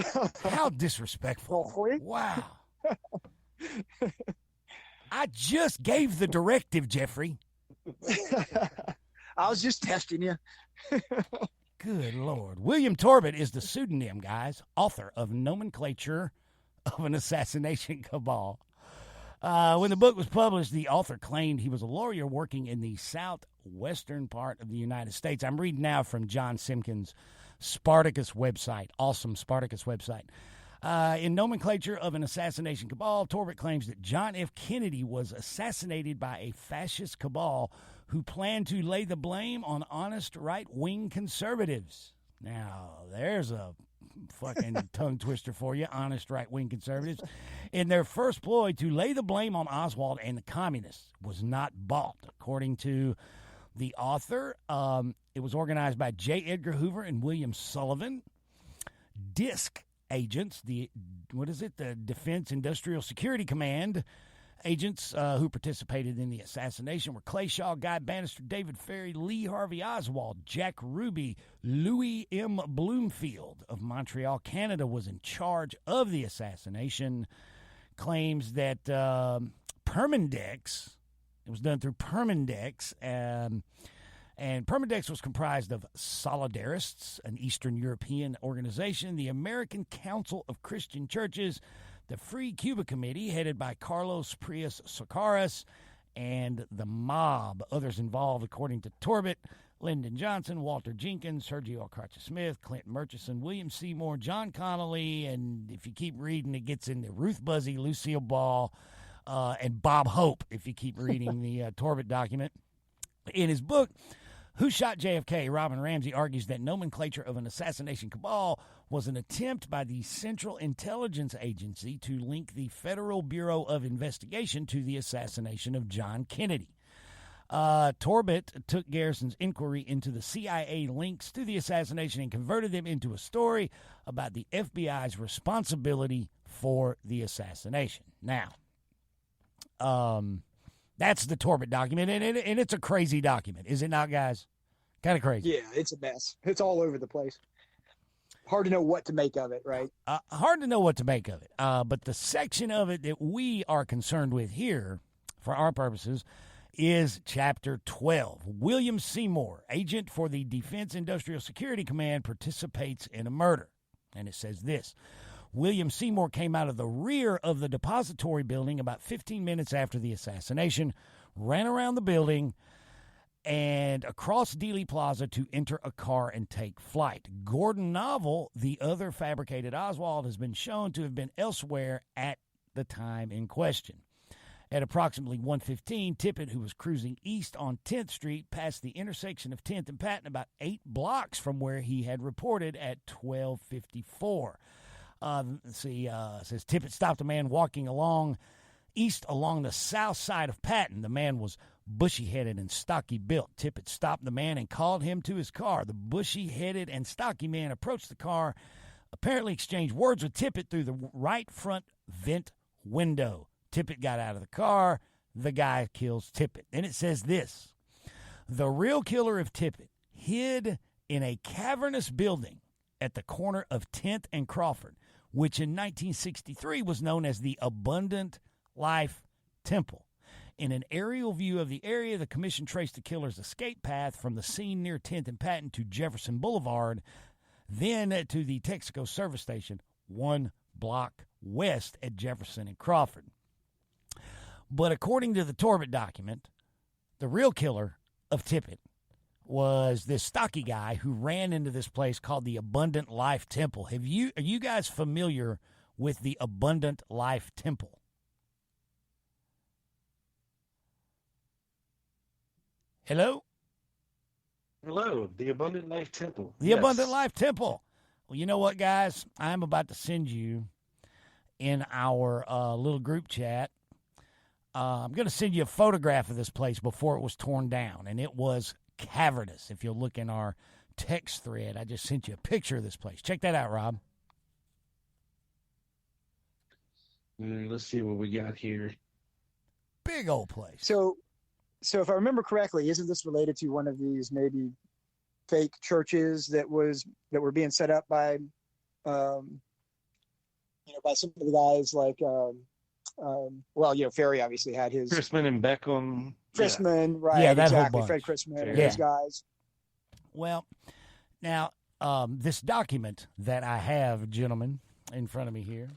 disrespectful. Joffrey? Wow. I just gave the directive, Jeffrey. I was just testing you. Good Lord. William Torbett is the pseudonym, guys, author of Nomenclature of an Assassination Cabal. When the book was published, the author claimed he was a lawyer working in the southwestern part of the United States. I'm reading now from John Simpkins' Spartacus website, awesome Spartacus website. In Nomenclature of an Assassination Cabal, Torbett claims that John F. Kennedy was assassinated by a fascist cabal who planned to lay the blame on honest right-wing conservatives. Now, there's a fucking tongue twister for you, honest right-wing conservatives. In their first ploy to lay the blame on Oswald and the communists was not bought. According to the author, it was organized by J. Edgar Hoover and William Sullivan. DISC agents, the Defense Industrial Security Command agents who participated in the assassination were Clay Shaw, Guy Bannister, David Ferry, Lee Harvey Oswald, Jack Ruby. Louis M. Bloomfield of Montreal, Canada, was in charge of the assassination. Claims that Permindex, it was done through Permindex, and Permindex was comprised of Solidarists, an Eastern European organization, the American Council of Christian Churches, the Free Cuba Committee, headed by Carlos Prius Socaris, and the mob. Others involved, according to Torbett, Lyndon Johnson, Walter Jenkins, Sergio Alcatraz Smith, Clinton Murchison, William Seymour, John Connolly, and if you keep reading, it gets into Ruth Buzzy, Lucille Ball, and Bob Hope, if you keep reading the Torbett document. In his book, Who Shot JFK, Robin Ramsey argues that Nomenclature of an Assassination Cabal was an attempt by the Central Intelligence Agency to link the Federal Bureau of Investigation to the assassination of John Kennedy. Torbett took Garrison's inquiry into the CIA links to the assassination and converted them into a story about the FBI's responsibility for the assassination. Now, that's the Torbett document, and it's a crazy document, is it not, guys? Kind of crazy. Yeah, it's a mess. It's all over the place. Hard to know what to make of it, right? Hard to know what to make of it. But the section of it that we are concerned with here, for our purposes, is Chapter 12. William Seymour, agent for the Defense Industrial Security Command, participates in a murder. And it says this: William Seymour came out of the rear of the depository building about 15 minutes after the assassination, ran around the building and across Dealey Plaza to enter a car and take flight. Gordon Novel, the other fabricated Oswald, has been shown to have been elsewhere at the time in question. At approximately 1:15, Tippett, who was cruising east on 10th Street, passed the intersection of 10th and Patton about 8 blocks from where he had reported at 12:54. Says Tippett stopped a man walking east along the south side of Patton. The man was bushy-headed and stocky built. Tippett stopped the man and called him to his car. The bushy-headed and stocky man approached the car, apparently exchanged words with Tippett through the right front vent window. Tippett got out of the car. The guy kills Tippett. Then it says this: the real killer of Tippett hid in a cavernous building at the corner of 10th and Crawford, which in 1963 was known as the Abundant Life Temple. In an aerial view of the area, the commission traced the killer's escape path from the scene near 10th and Patton to Jefferson Boulevard, then to the Texaco service station 1 block west at Jefferson and Crawford. But according to the Torbett document, the real killer of Tippett was this stocky guy who ran into this place called the Abundant Life Temple. Are you guys familiar with the Abundant Life Temple? Hello? Hello, the Abundant Life Temple. The Abundant Life Temple. Well, you know what, guys? I'm about to send you in our little group chat. I'm going to send you a photograph of this place before it was torn down, and it was cavernous. If you'll look in our text thread. I just sent you a picture of this place. Check that out, Rob. Let's see what we got here. Big old place. So if I remember correctly, isn't this related to one of these maybe fake churches that were being set up by, by some of the guys like, Ferry obviously had his Chrisman and Beckham. Chrisman, right? Yeah, that exactly. whole bunch. Fred Chrisman and Yeah. those guys. Well, now, this document that I have, gentlemen, in front of me here,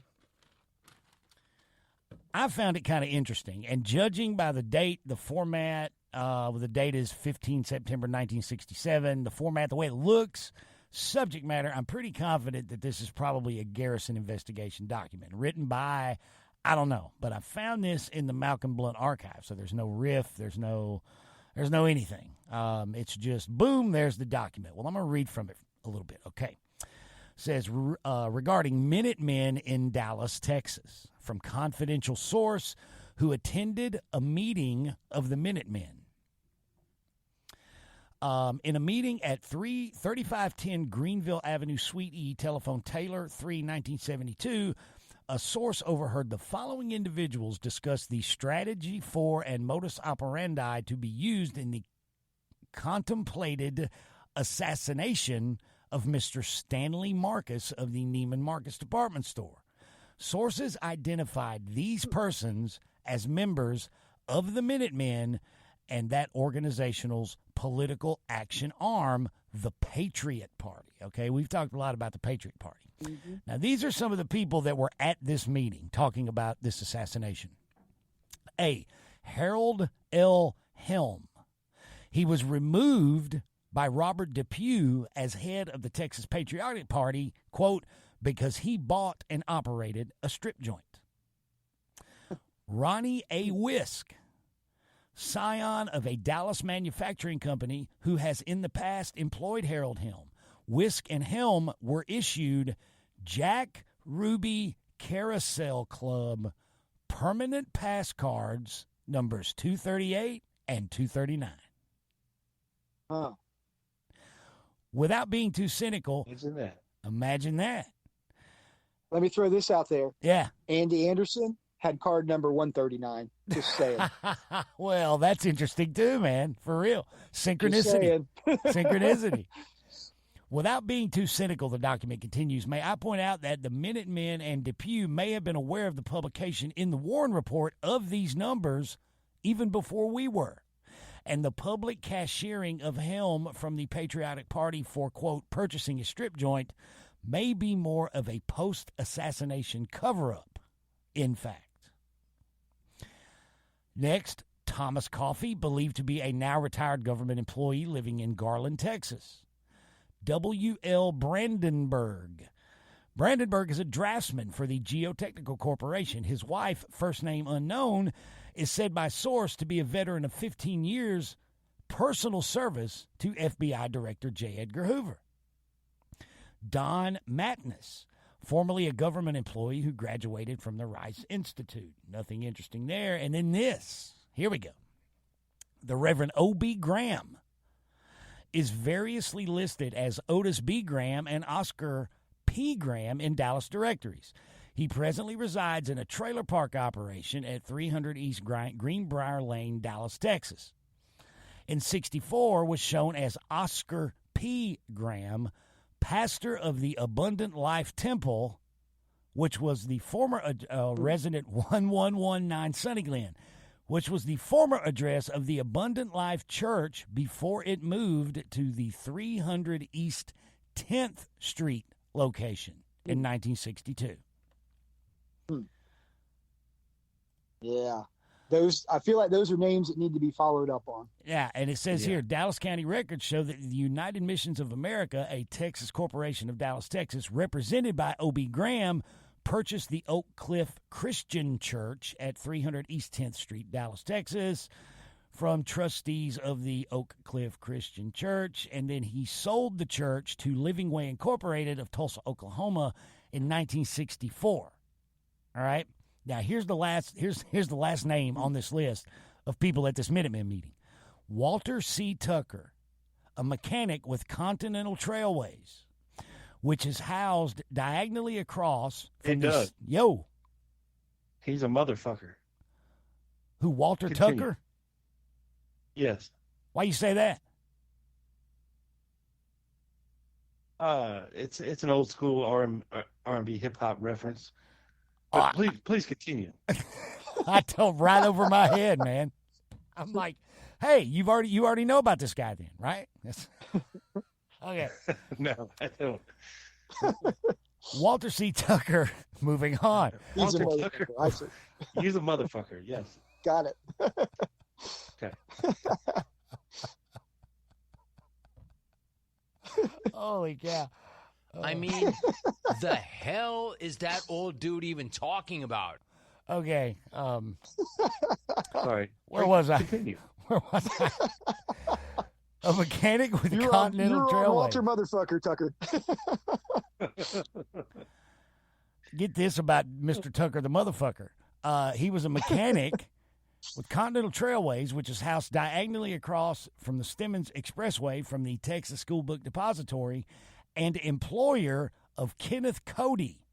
I found it kind of interesting. And judging by the date, the format, the date is 15 September 1967, the format, the way it looks, subject matter, I'm pretty confident that this is probably a Garrison Investigation document written by, I don't know, but I found this in the Malcolm Blunt archive. So there's no riff, there's no anything. It's just, boom, there's the document. Well, I'm going to read from it a little bit, okay? It says, regarding Minutemen in Dallas, Texas, from confidential source who attended a meeting of the Minutemen. In a meeting at 3510 Greenville Avenue, Suite E, telephone Taylor, 1972, a source overheard the following individuals discuss the strategy for and modus operandi to be used in the contemplated assassination of Mr. Stanley Marcus of the Neiman Marcus department store. Sources identified these persons as members of the Minutemen and that organization's political action arm, the Patriot Party. Okay, we've talked a lot about the Patriot Party. Mm-hmm. Now, these are some of the people that were at this meeting talking about this assassination. A. Harold L. Helm. He was removed by Robert Depew as head of the Texas Patriotic Party, quote, because he bought and operated a strip joint. Ronnie A. Wisk, scion of a Dallas manufacturing company who has in the past employed Harold Helm. Wisk and Helm were issued Jack Ruby Carousel Club permanent pass cards numbers 238 and 239. Oh. Without being too cynical, imagine that. Let me throw this out there. Yeah. Andy Anderson had card number 139. Just saying. Well, that's interesting too, man. For real. Synchronicity. Synchronicity. Without being too cynical, the document continues, may I point out that the Minutemen and Depew may have been aware of the publication in the Warren Report of these numbers even before we were. And the public cashiering of Helm from the Patriotic Party for, quote, purchasing a strip joint may be more of a post-assassination cover-up, in fact. Next, Thomas Coffey, believed to be a now-retired government employee living in Garland, Texas. W.L. Brandenburg. Brandenburg is a draftsman for the Geotechnical Corporation. His wife, first name unknown, is said by source to be a veteran of 15 years personal service to FBI Director J. Edgar Hoover. Don Matness, formerly a government employee who graduated from the Rice Institute. Nothing interesting there. And then this. Here we go. The Reverend O.B. Graham is variously listed as Otis B. Graham and Oscar P. Graham in Dallas directories. He presently resides in a trailer park operation at 300 East Greenbrier Lane, Dallas, Texas. In 1964, was shown as Oscar P. Graham, pastor of the Abundant Life Temple, which was the former resident 1119 Sunny Glen, which was the former address of the Abundant Life Church before it moved to the 300 East 10th Street location in 1962. Yeah. I feel like those are names that need to be followed up on. Yeah, and it says here, Dallas County records show that the United Missions of America, a Texas corporation of Dallas, Texas, represented by O.B. Graham, purchased the Oak Cliff Christian Church at 300 East 10th Street, Dallas, Texas, from trustees of the Oak Cliff Christian Church, and then he sold the church to Living Way Incorporated of Tulsa, Oklahoma in 1964. All right? Now, here's the last name on this list of people at this Minutemen meeting. Walter C. Tucker, a mechanic with Continental Trailways, which is housed diagonally across from this. Yo. He's a motherfucker. Who, Walter Continue. Tucker? Yes. Why you say that? It's an old school R&B hip hop reference. But please continue. I told right over my head, man. I'm like, hey, you already know about this guy then, right? Okay. No, I don't. Walter C. Tucker, moving on. He's a Walter Tucker. motherfucker. He's a motherfucker, yes. Got it. Okay. Holy cow. I mean, the hell is that old dude even talking about? Okay. Sorry. Where was I? Continue. Where was I? A mechanic with You're Continental on Trailway. Walter motherfucker, Tucker. Get this about Mr. Tucker, the motherfucker. He was a mechanic with Continental Trailways, which is housed diagonally across from the Stemmons Expressway from the Texas School Book Depository, and employer of Kenneth Cody,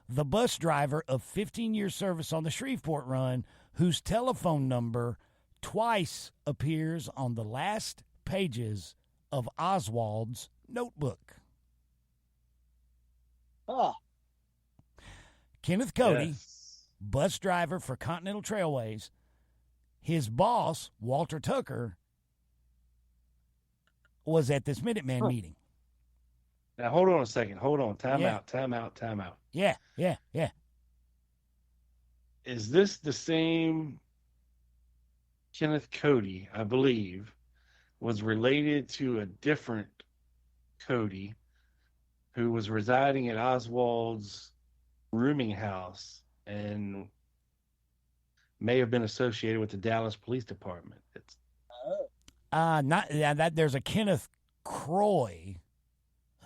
the bus driver of 15 years service on the Shreveport run, whose telephone number twice appears on the last pages of Oswald's notebook. Oh, Kenneth Cody, Yes. bus driver for Continental Trailways, his boss, Walter Tucker, was at this Minuteman meeting. Now, hold on a second. Hold on. Time Yeah. out. Yeah. Is this the same Kenneth Cody, I believe, was related to a different Cody who was residing at Oswald's rooming house and may have been associated with the Dallas Police Department? There's a Kenneth Croy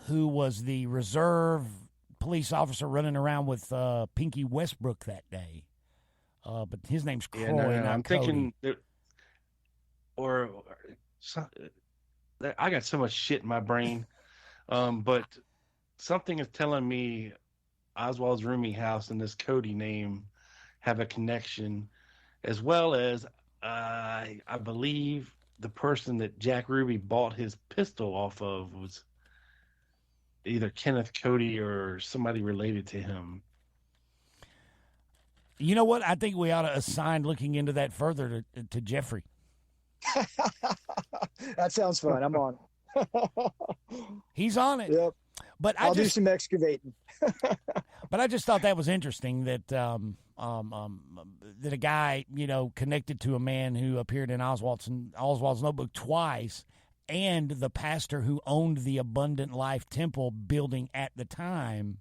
who was the reserve police officer running around with Pinky Westbrook that day. But his name's Croy, not I'm Cody. thinking I got so much shit in my brain, but something is telling me Oswald's rooming house and this Cody name have a connection, as well as I believe the person that Jack Ruby bought his pistol off of was either Kenneth Cody or somebody related to him. You know what? I think we ought to assign looking into that further to Jeffrey. that sounds fun. I'm on. He's on it. Yep. But I'll do some excavating. But I just thought that was interesting that that a guy, connected to a man who appeared in Oswald's notebook twice, and the pastor who owned the Abundant Life Temple building at the time,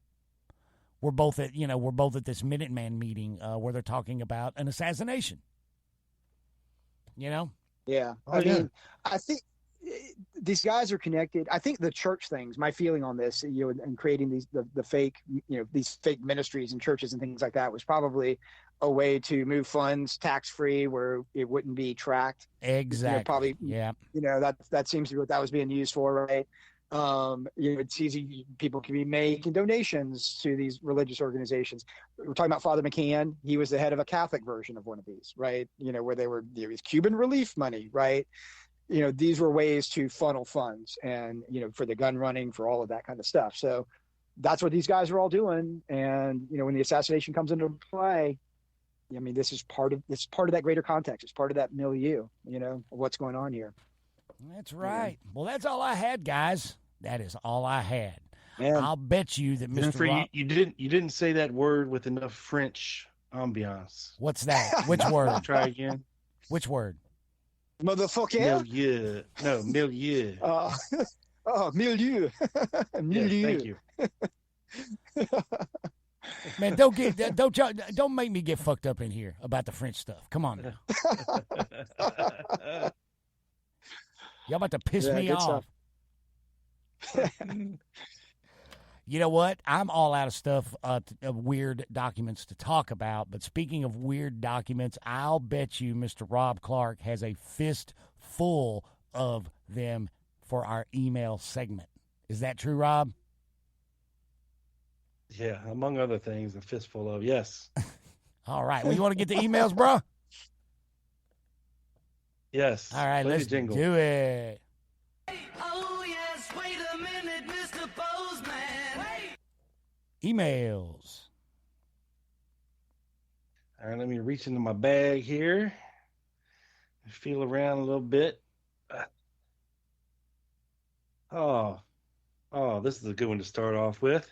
were both at this Minuteman meeting where they're talking about an assassination. Yeah. Oh, I mean, I think these guys are connected. I think the church things, my feeling on this, and creating the fake, these fake ministries and churches and things like that was probably a way to move funds tax-free where it wouldn't be tracked. Exactly. Probably, yeah. That seems to be what that was being used for, right? It's easy. People can be making donations to these religious organizations. We're talking about Father Mccown. He was the head of a Catholic version of one of these, right? Where there was Cuban relief money, right? These were ways to funnel funds and, for the gun running, for all of that kind of stuff. So that's what these guys are all doing. And, when the assassination comes into play, I mean, this is part of that greater context. It's part of that milieu, of what's going on here. That's right. Yeah. Well, that's all I had, guys. That is all I had. Man. I'll bet you that Mr. Rock... you didn't say that word with enough French ambiance. What's that? Which word? Try again. Which word? Motherfucker. Milieu. No, milieu. Milieu. Milieu. Yes, thank you. Man, don't make me get fucked up in here about the French stuff. Come on now. Y'all about to piss me off. You know what? I'm all out of stuff, of weird documents to talk about. But speaking of weird documents, I'll bet you Mr. Rob Clark has a fist full of them for our email segment. Is that true, Rob? Yeah, among other things, a fistful of yes. All right. Well, you want to get the emails, bro? Yes. All right, Play the let's jingle. do it. Oh yes, wait a minute, Mr. Postman. Emails. All right, let me reach into my bag here. Feel around a little bit. Oh, this is a good one to start off with.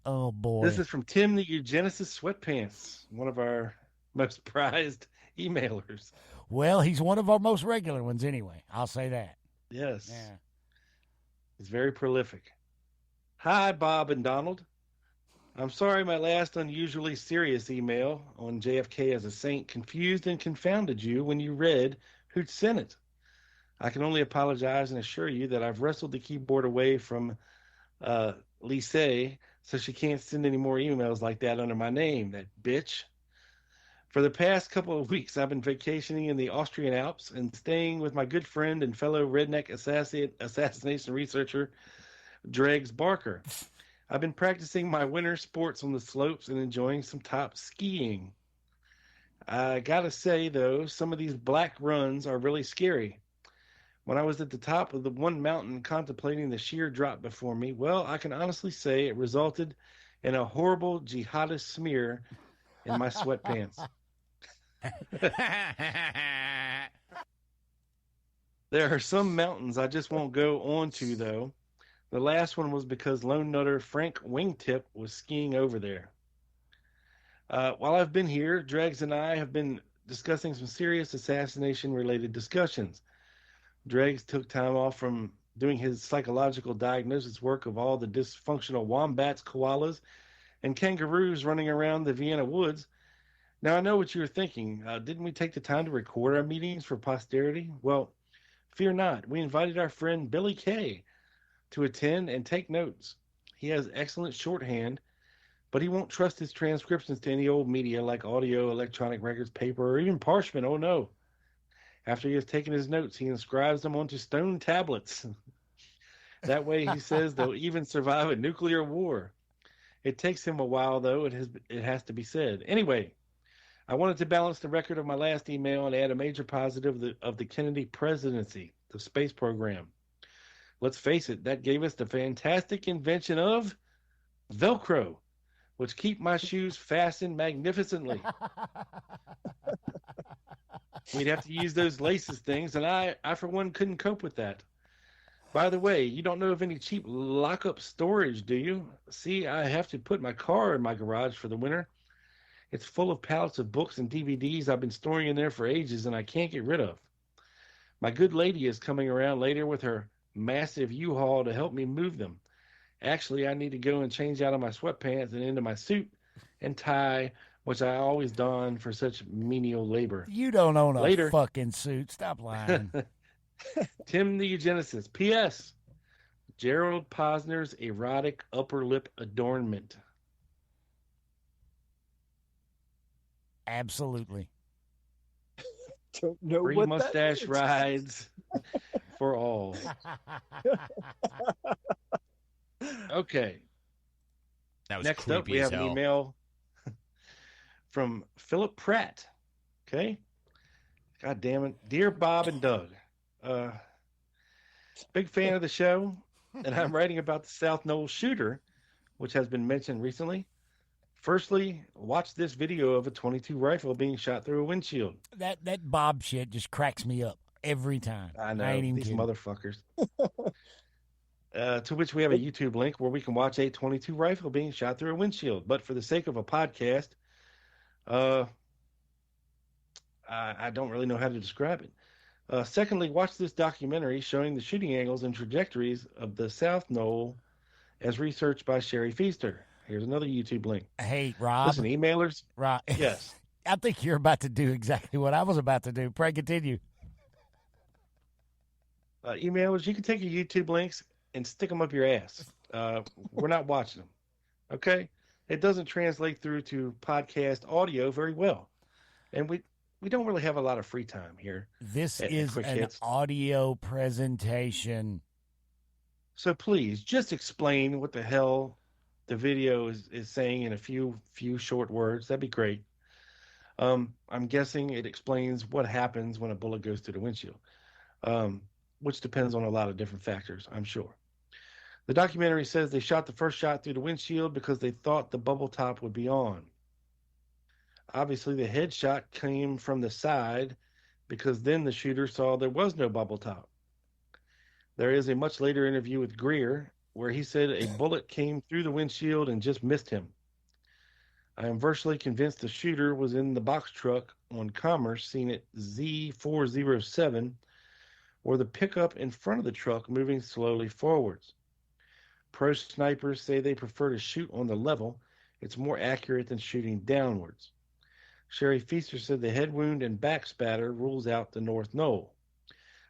Oh, boy. This is from Tim the Eugenicist Sweatpants, one of our most prized emailers. Well, he's one of our most regular ones anyway. I'll say that. Yes. Yeah. He's very prolific. Hi, Bob and Donald. I'm sorry my last unusually serious email on JFK as a saint confused and confounded you when you read who'd sent it. I can only apologize and assure you that I've wrestled the keyboard away from Lise so she can't send any more emails like that under my name, that bitch. For the past couple of weeks, I've been vacationing in the Austrian Alps and staying with my good friend and fellow redneck assassination researcher, Dregs Barker. I've been practicing my winter sports on the slopes and enjoying some top skiing. I gotta say, though, some of these black runs are really scary. When I was at the top of the one mountain contemplating the sheer drop before me, well, I can honestly say it resulted in a horrible jihadist smear in my sweatpants. There are some mountains I just won't go on to, though. The last one was because lone nutter Frank Wingtip was skiing over there. While I've been here, Dregs and I have been discussing some serious assassination-related discussions. Dregs took time off from doing his psychological diagnosis work of all the dysfunctional wombats, koalas, and kangaroos running around the Vienna woods. Now, I know what you're thinking. Didn't we take the time to record our meetings for posterity? Well, fear not. We invited our friend Billy Kay to attend and take notes. He has excellent shorthand, but he won't trust his transcriptions to any old media like audio, electronic records, paper, or even parchment. Oh, no. After he has taken his notes, he inscribes them onto stone tablets. That way, he says, they'll even survive a nuclear war. It takes him a while, though, it has to be said. Anyway, I wanted to balance the record of my last email and add a major positive of the Kennedy presidency, the space program. Let's face it, that gave us the fantastic invention of Velcro, which keep my shoes fastened magnificently. We'd have to use those laces things, and I for one, couldn't cope with that. By the way, you don't know of any cheap lock-up storage, do you? See, I have to put my car in my garage for the winter. It's full of pallets of books and DVDs I've been storing in there for ages, and I can't get rid of. My good lady is coming around later with her massive U-Haul to help me move them. Actually, I need to go and change out of my sweatpants and into my suit and tie, which I always don for such menial labor. You don't own a fucking suit. Stop lying. Tim the Eugenicist. P.S. Gerald Posner's erotic upper lip adornment. Absolutely. Don't know Free what mustache that rides for all. Okay. That was Next creepy up, we as have an hell. email from Philip Pratt. Okay. God damn it. Dear Bob and Doug, big fan of the show, and I'm writing about the South Knoll shooter, which has been mentioned recently. Firstly, watch this video of a .22 rifle being shot through a windshield. That Bob shit just cracks me up every time. I know, ain't even these kidding. motherfuckers. To which we have a YouTube link where we can watch a .22 rifle being shot through a windshield. But for the sake of a podcast, I don't really know how to describe it. Secondly, watch this documentary showing the shooting angles and trajectories of the South Knoll as researched by Sherry Feaster. Here's another YouTube link. Hey, Rob. Listen, emailers. Rob. Yes. I think you're about to do exactly what I was about to do. Pray continue. Emailers, you can take your YouTube links and stick them up your ass. We're not watching them. Okay? It doesn't translate through to podcast audio very well. And we don't really have a lot of free time here. This is an audio presentation. So please just explain what the hell the video is saying in a few short words. That'd be great. I'm guessing it explains what happens when a bullet goes through the windshield, which depends on a lot of different factors, I'm sure. The documentary says they shot the first shot through the windshield because they thought the bubble top would be on. Obviously, the headshot came from the side because then the shooter saw there was no bubble top. There is a much later interview with Greer where he said a bullet came through the windshield and just missed him. I am virtually convinced the shooter was in the box truck on Commerce, seen at Z407, or the pickup in front of the truck moving slowly forwards. Pro snipers say they prefer to shoot on the level. It's more accurate than shooting downwards. Sherry Feaster said the head wound and back spatter rules out the North Knoll.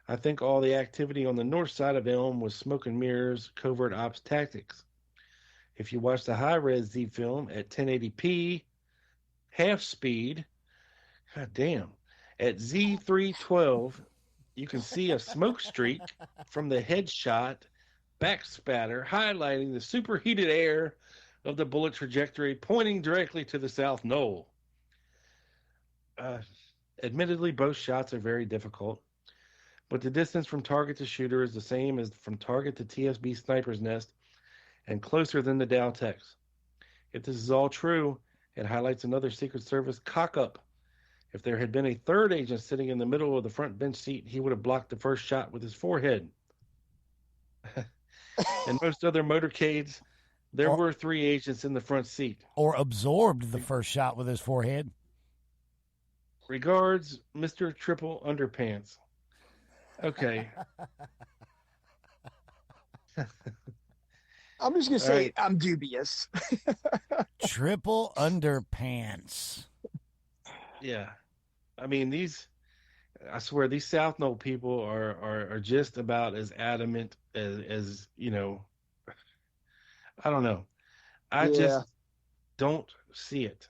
I think all the activity on the north side of Elm was smoke and mirrors, covert ops tactics. If you watch the high-res Z film at 1080p, half speed, god damn, at Z312, you can see a smoke streak from the headshot back spatter highlighting the superheated air of the bullet trajectory pointing directly to the South Knoll. Admittedly, both shots are very difficult, but the distance from target to shooter is the same as from target to TSB sniper's nest and closer than the Dowtex. If this is all true, it highlights another Secret Service cock-up. If there had been a third agent sitting in the middle of the front bench seat, he would have blocked the first shot with his forehead. In most other motorcades, there were 3 agents in the front seat. Or absorbed the first shot with his forehead. Regards, Mr. Triple Underpants. Okay. I'm just going to say I'm dubious. Triple Underpants. Yeah. I mean, I swear, these South Knoll people are just about as adamant as you know, I don't know. I just don't see it.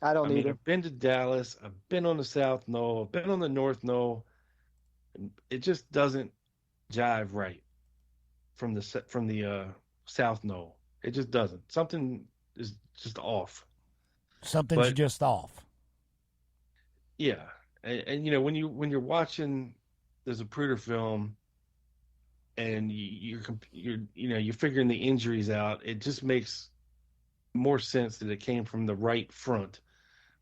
I don't either. I've been to Dallas. I've been on the South Knoll. I've been on the North Knoll. It just doesn't jive right from the South Knoll. It just doesn't. Something is just off. Something's just off. Yeah, and you know when you're watching the Zapruder film, and you're figuring the injuries out, it just makes more sense that it came from the right front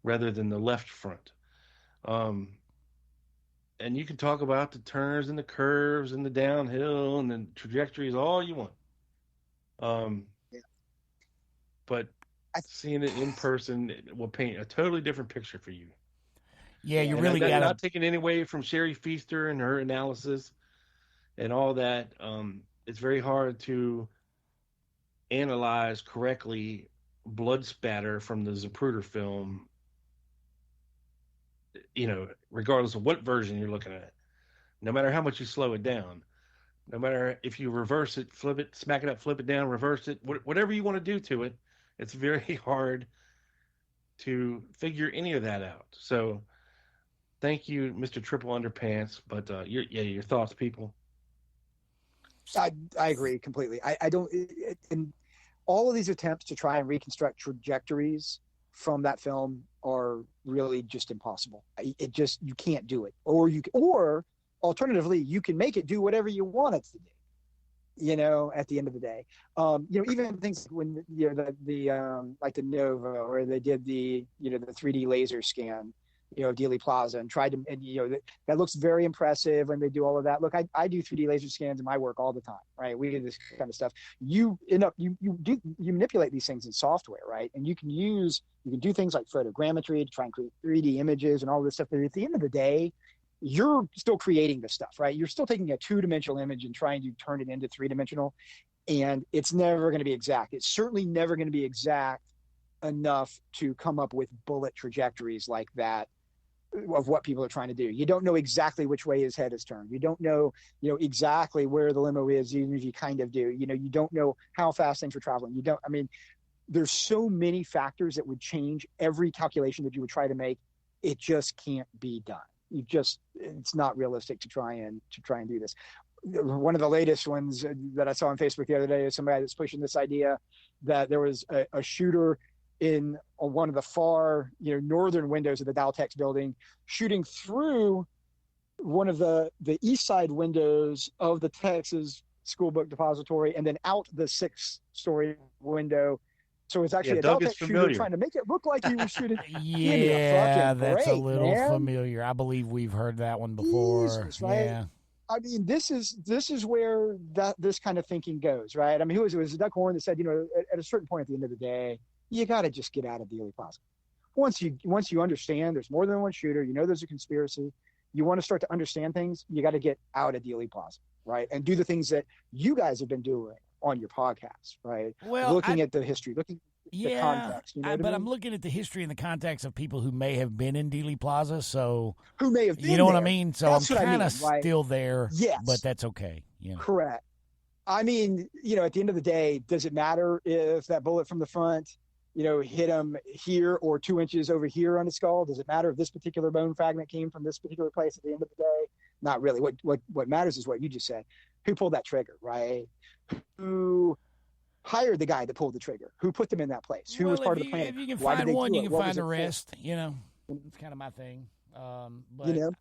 rather than the left front. And you can talk about the turns and the curves and the downhill and the trajectories all you want. But seeing it in person will paint a totally different picture for you. Yeah, you really got to. Not taking any away from Sherry Feaster and her analysis and all that. It's very hard to analyze correctly blood spatter from the Zapruder film, you know, regardless of what version you're looking at. No matter how much you slow it down, no matter if you reverse it, flip it, smack it up, flip it down, reverse it, whatever you want to do to it, it's very hard to figure any of that out. So thank you, Mr. Triple Underpants. But your thoughts, people. I agree completely. I don't. In all of these attempts to try and reconstruct trajectories from that film are really just impossible. You can't do it. Or alternatively, you can make it do whatever you want it to do. You know, at the end of the day, even things when the like the Nova, where they did the 3D laser scan, Dealey Plaza, and tried to, and that looks very impressive when they do all of that. Look, I do 3D laser scans in my work all the time, right? We do this kind of stuff. You manipulate these things in software, right? And you can do things like photogrammetry to try and create 3D images and all this stuff. But at the end of the day, you're still creating this stuff, right? You're still taking a 2-dimensional image and trying to turn it into 3-dimensional, and it's never going to be exact. It's certainly never going to be exact enough to come up with bullet trajectories like that of what people are trying to do. You don't know exactly which way his head is turned. You don't know, exactly where the limo is, even if you kind of do. You don't know how fast things are traveling. There's so many factors that would change every calculation that you would try to make. It just can't be done. It's not realistic to try and do this. one of the latest ones that I saw on Facebook the other day is somebody that's pushing this idea that there was a shooter in one of the far, northern windows of the Daltex building, shooting through one of the east side windows of the Texas School Book Depository and then out the 6-story window. So it's actually a Daltex shooter trying to make it look like he was shooting. Yeah, that's a little man. familiar. I believe we've heard that one before. Jesus, right? Yeah. I mean, this is where this kind of thinking goes, right? I mean, it was Doug Horn that said, at a certain point at the end of the day, you got to just get out of Dealey Plaza. Once you understand there's more than one shooter, there's a conspiracy, you want to start to understand things, you got to get out of Dealey Plaza, right? And do the things that you guys have been doing on your podcast, right? Well, looking at the history, looking at the context. I'm looking at the history and the context of people who may have been in Dealey Plaza, so who may have been, you know what I mean? So that's I'm kind of still there, yes, but that's okay. Correct. I mean, at the end of the day, does it matter if that bullet from the front, hit him here or 2 inches over here on his skull? Does it matter if this particular bone fragment came from this particular place at the end of the day? Not really. What matters is what you just said. Who pulled that trigger, right? Who hired the guy that pulled the trigger? Who put them in that place? Who was part of the plan? If you can find one, you can find the rest. It's kind of my thing. But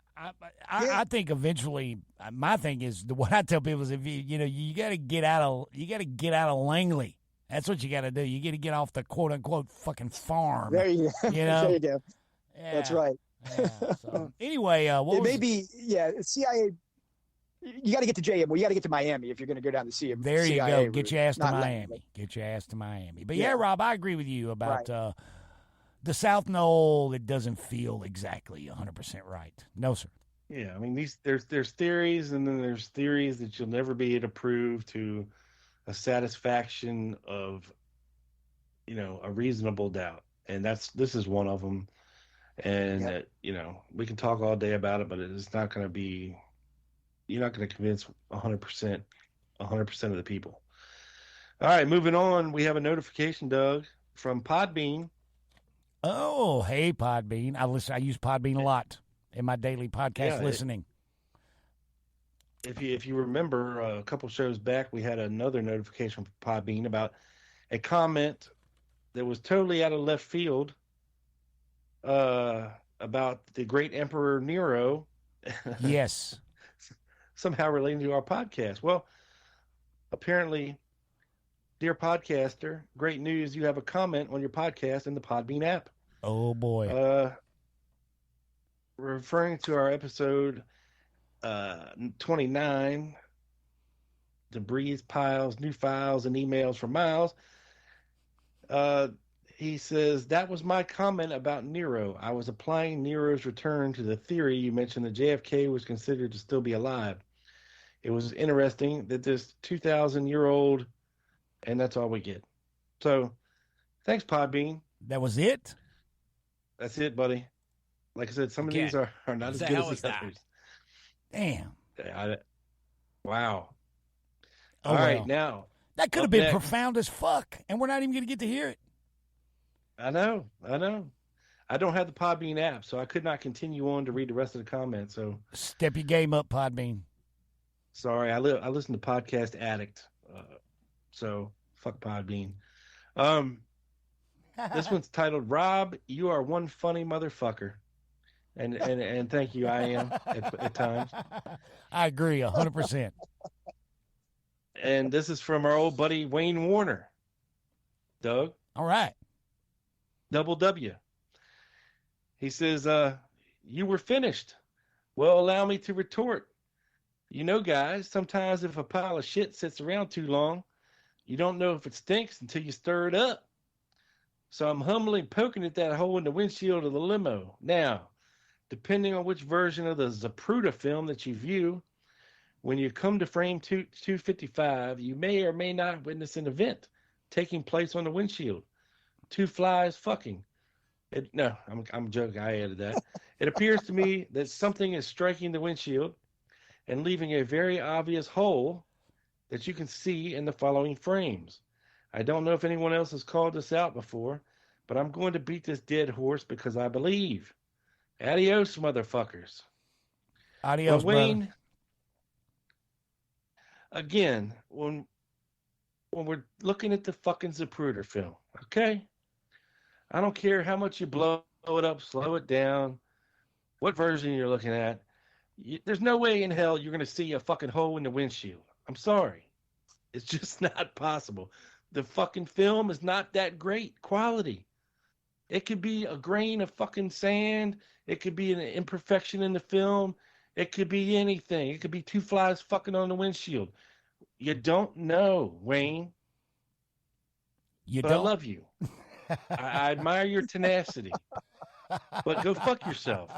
I think eventually, my thing is what I tell people is if you got to get out of Langley. That's what you got to do. You got to get off the quote unquote fucking farm. There you go. There you go. Yeah. That's right. Yeah, so, anyway, CIA. You got to get to JM. Well, you got to get to Miami if you're going to go down to see him. There you CIA go. Get your ass to Miami. Langley. Get your ass to Miami. But yeah, Rob, I agree with you about Right. The South Knoll. It doesn't feel exactly 100% right. No, sir. Yeah, I mean, there's theories, and then there's theories that you'll never be able to prove to a satisfaction of, a reasonable doubt, and this is one of them. And we can talk all day about it, but it's not going to be. You're not going to convince 100% of the people. All right, moving on. We have a notification, Doug, from Podbean. Oh, hey, Podbean. I use Podbean a lot in my daily podcast listening. If you remember, a couple shows back, we had another notification from Podbean about a comment that was totally out of left field about the great Emperor Nero. Yes. Somehow relating to our podcast. Well, apparently, dear podcaster, great news. You have a comment on your podcast in the Podbean app. Oh, boy. Referring to our episode 29, debris piles, new files, and emails from Miles. He says, that was my comment about Nero. I was applying Nero's return to the theory you mentioned that JFK was considered to still be alive. It was interesting that this 2,000-year-old, and that's all we get. So, thanks, Podbean. That was it? That's it, buddy. Like I said, some of these are not as good as the others. Damn. Wow. Oh, all right, now. That could have been profound as fuck, and we're not even going to get to hear it. I know. I don't have the Podbean app, so I could not continue on to read the rest of the comments. So step your game up, Podbean. Sorry, I listen to Podcast Addict, so fuck Podbean. This one's titled "Rob, you are one funny motherfucker," and thank you, I am at times. I agree 100%. And this is from our old buddy Wayne Warner. Doug. All right. Double W. He says, you were finished. Well, allow me to retort. Guys, sometimes if a pile of shit sits around too long, you don't know if it stinks until you stir it up. So I'm humbly poking at that hole in the windshield of the limo. Now, depending on which version of the Zapruder film that you view, when you come to frame 255, you may or may not witness an event taking place on the windshield. Two flies fucking. No, I'm joking. I added that. It appears to me that something is striking the windshield and leaving a very obvious hole that you can see in the following frames. I don't know if anyone else has called this out before, but I'm going to beat this dead horse because I believe. Adios, motherfuckers. Adios, Wayne. again, when we're looking at the fucking Zapruder film, okay? I don't care how much you blow it up, slow it down, what version you're looking at. There's no way in hell you're going to see a fucking hole in the windshield. I'm sorry. It's just not possible. The fucking film is not that great quality. It could be a grain of fucking sand. It could be an imperfection in the film. It could be anything. It could be two flies fucking on the windshield. You don't know, Wayne. But I love you. I admire your tenacity. But go fuck yourself.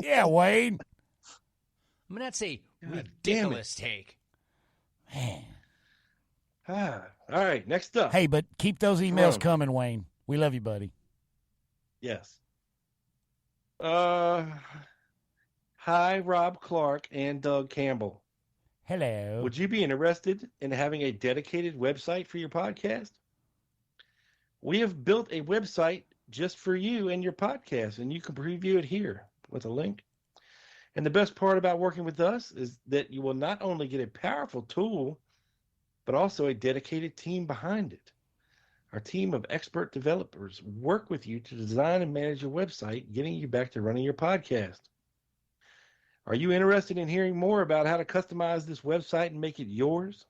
Yeah, Wayne. I mean, that's a ridiculous take. Man. All right, next up. Hey, but keep those emails coming, Wayne. We love you, buddy. Yes. Hi, Rob Clark and Doug Campbell. Hello. Would you be interested in having a dedicated website for your podcast? We have built a website just for you and your podcast, and you can preview it here with a link. And the best part about working with us is that you will not only get a powerful tool, but also a dedicated team behind it. Our team of expert developers work with you to design and manage your website, getting you back to running your podcast. Are you interested in hearing more about how to customize this website and make it yours?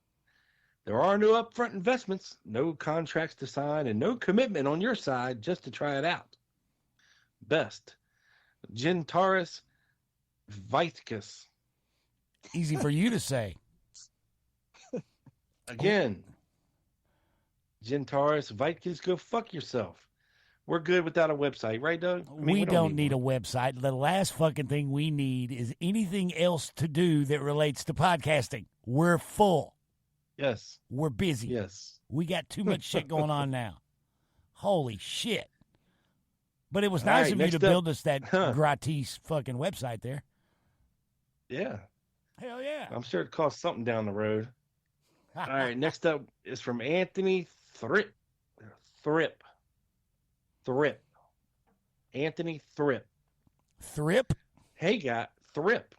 There are no upfront investments, no contracts to sign, and no commitment on your side just to try it out. Best, Gentaurus Viticus. Easy for you to say. Again, Gentaurus Viticus, go fuck yourself. We're good without a website, right, Doug? I mean, we don't need a website. The last fucking thing we need is anything else to do that relates to podcasting. We're full. Yes. We're busy. Yes. We got too much shit going on now. Holy shit. But it was All nice right, of you next to up. build us that gratis fucking website there. Yeah. Hell yeah. I'm sure it costs something down the road. All right, next up is from Anthony Thrip. Anthony Thrip. Thrip? Hey, Thrip.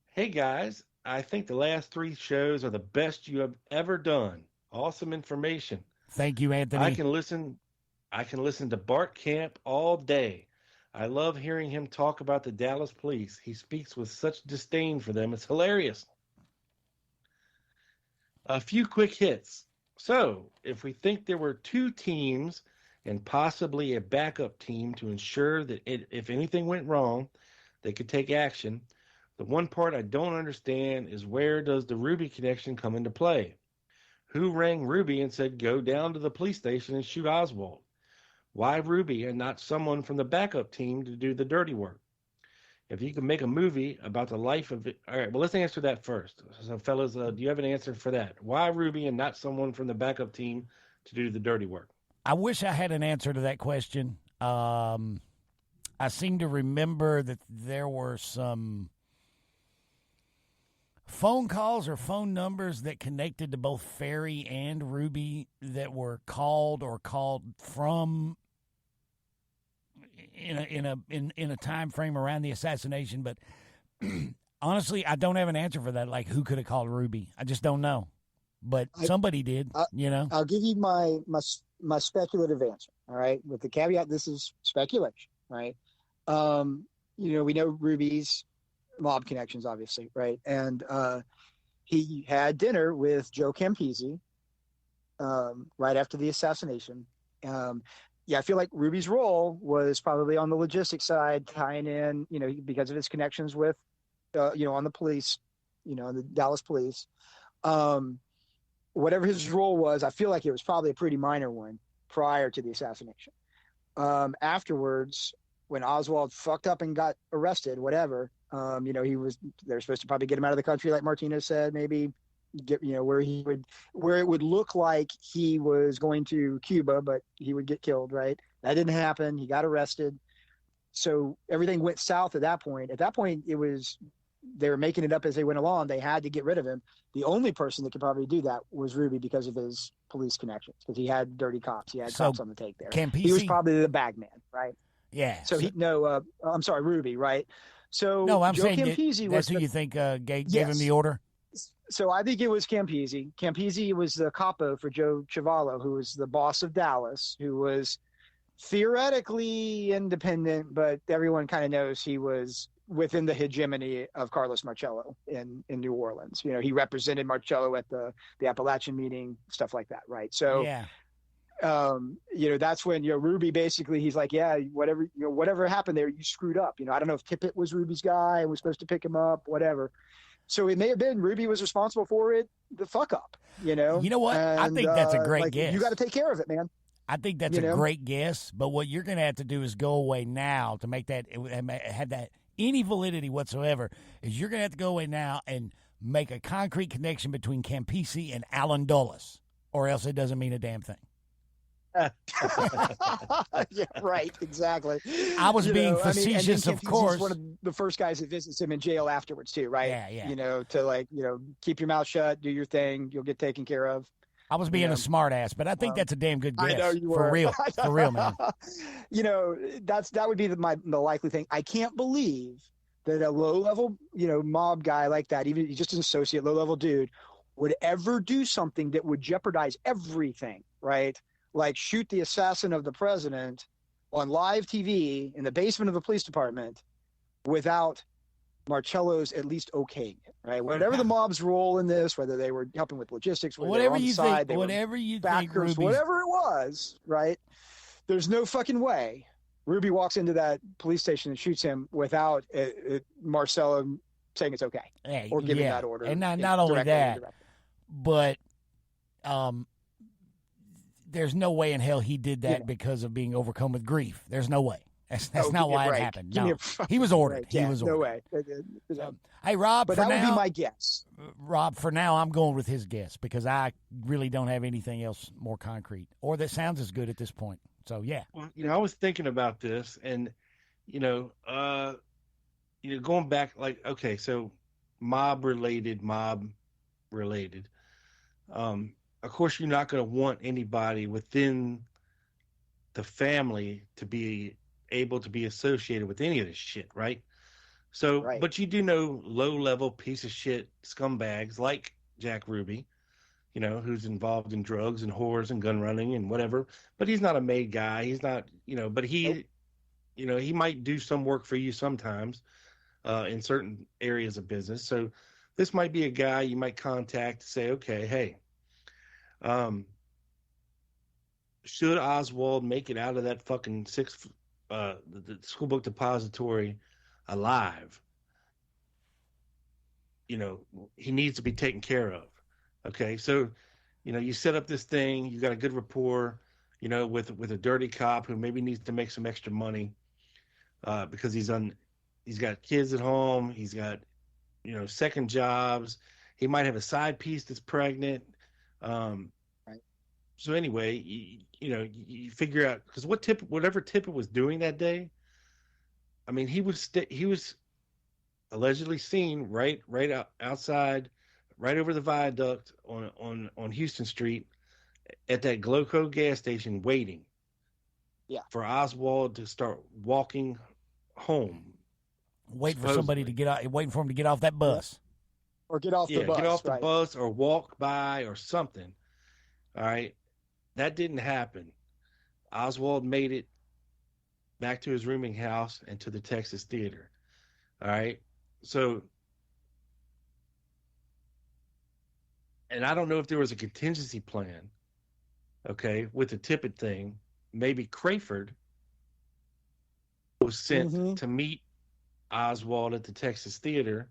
Hey, guys. I think the last 3 shows are the best you have ever done. Awesome information. Thank you, Anthony. I can listen to Bart Camp all day. I love hearing him talk about the Dallas police. He speaks with such disdain for them. It's hilarious. A few quick hits. So, if we think there were 2 teams and possibly a backup team to ensure that if anything went wrong, they could take action, the one part I don't understand is where does the Ruby connection come into play? Who rang Ruby and said, go down to the police station and shoot Oswald? Why Ruby and not someone from the backup team to do the dirty work? If you could make a movie about the life of it. All right, well, let's answer that first. So, fellas, do you have an answer for that? Why Ruby and not someone from the backup team to do the dirty work? I wish I had an answer to that question. I seem to remember that there were some phone calls or phone numbers that connected to both Ferry and Ruby that were called from in a time frame around the assassination. But honestly, I don't have an answer for that. Like, who could have called Ruby? I just don't know. But somebody did. I'll give you my speculative answer. All right, with the caveat, this is speculation. Right. We know Ruby's mob connections, obviously, right? And he had dinner with Joe Campisi right after the assassination. I feel like Ruby's role was probably on the logistics side, tying in, because of his connections with, on the police, the Dallas police. Whatever his role was, I feel like it was probably a pretty minor one prior to the assassination. Afterwards, when Oswald fucked up and got arrested, whatever, they're supposed to probably get him out of the country, like Martino said, maybe get, where it would look like he was going to Cuba, but he would get killed, right? That didn't happen. He got arrested. So everything went south at that point. At that point, they were making it up as they went along. They had to get rid of him. The only person that could probably do that was Ruby because of his police connections, because he had dirty cops. He had cops on the take there. He was probably the bag man, right? Yeah. I'm sorry, Ruby, right? So no, I'm Joe saying Campisi that's who you think gave him the order? So I think it was Campisi. Campisi was the capo for Joe Chiavallo, who was the boss of Dallas, who was theoretically independent, but everyone kind of knows he was within the hegemony of Carlos Marcello in New Orleans. You know, he represented Marcello at the Appalachian meeting, stuff like that, right? So, Yeah. You know, that's when, you know, Ruby basically, he's like, yeah, whatever happened there, you screwed up. You know, I don't know if Tippett was Ruby's guy and was supposed to pick him up, whatever. So it may have been Ruby was responsible for it, the fuck up, you know? You know what? I think that's a great guess. You got to take care of it, man. I think that's a great guess, but what you're going to have to do is go away now to make that have that any validity whatsoever. Is you're going to have to go away now and make a concrete connection between Campisi and Alan Dulles, or else it doesn't mean a damn thing. Yeah, right, exactly. I was being facetious, of course. He's one of the first guys that visits him in jail afterwards too, right? Yeah. You know, to like, you know, keep your mouth shut, do your thing, you'll get taken care of. I was being a smart ass, but I think that's a damn good guess. I know you for were. For real, man. You know, that would be the likely thing. I can't believe that a low level, you know, mob guy like that, even just an associate, low level dude, would ever do something that would jeopardize everything, right? Like shoot the assassin of the president on live TV in the basement of the police department without Marcello's at least okaying it, right? Whatever the mob's role in this, whether they were helping with logistics, whatever you think, whatever it was, right? There's no fucking way Ruby walks into that police station and shoots him without Marcello saying it's okay or giving that order. And not only that, but there's no way in hell he did that because of being overcome with grief. There's no way. That's not why it happened. No, he was ordered. He was ordered. No way. Hey, Rob, but that would be my guess. Rob, for now, I'm going with his guess because I really don't have anything else more concrete or that sounds as good at this point. So, yeah. Well, you know, I was thinking about this and, going back, like, okay, so mob related. Of course, you're not going to want anybody within the family to be able to be associated with any of this shit, right? So, but you do know low-level piece of shit scumbags like Jack Ruby, you know, who's involved in drugs and whores and gun running and whatever. But he's not a made guy. He's not, but he, he might do some work for you sometimes in certain areas of business. So this might be a guy you might contact to say, okay, hey, should Oswald make it out of that fucking the school book depository alive, he needs to be taken care of. Okay, so you set up this thing, you got a good rapport, with a dirty cop who maybe needs to make some extra money because he's got kids at home, he's got second jobs, he might have a side piece that's pregnant. So anyway, you figure out, because whatever Tippett was doing that day, I mean, he was allegedly seen right outside, right over the viaduct on Houston Street at that Gloco gas station waiting for Oswald to start walking home. Waiting for somebody to get out, waiting for him to get off that bus. Or get off the bus. Get off the bus or walk by or something. All right. That didn't happen. Oswald made it back to his rooming house and to the Texas Theater. All right. So, and I don't know if there was a contingency plan, okay, with the Tippett thing. Maybe Crayford was sent to meet Oswald at the Texas Theater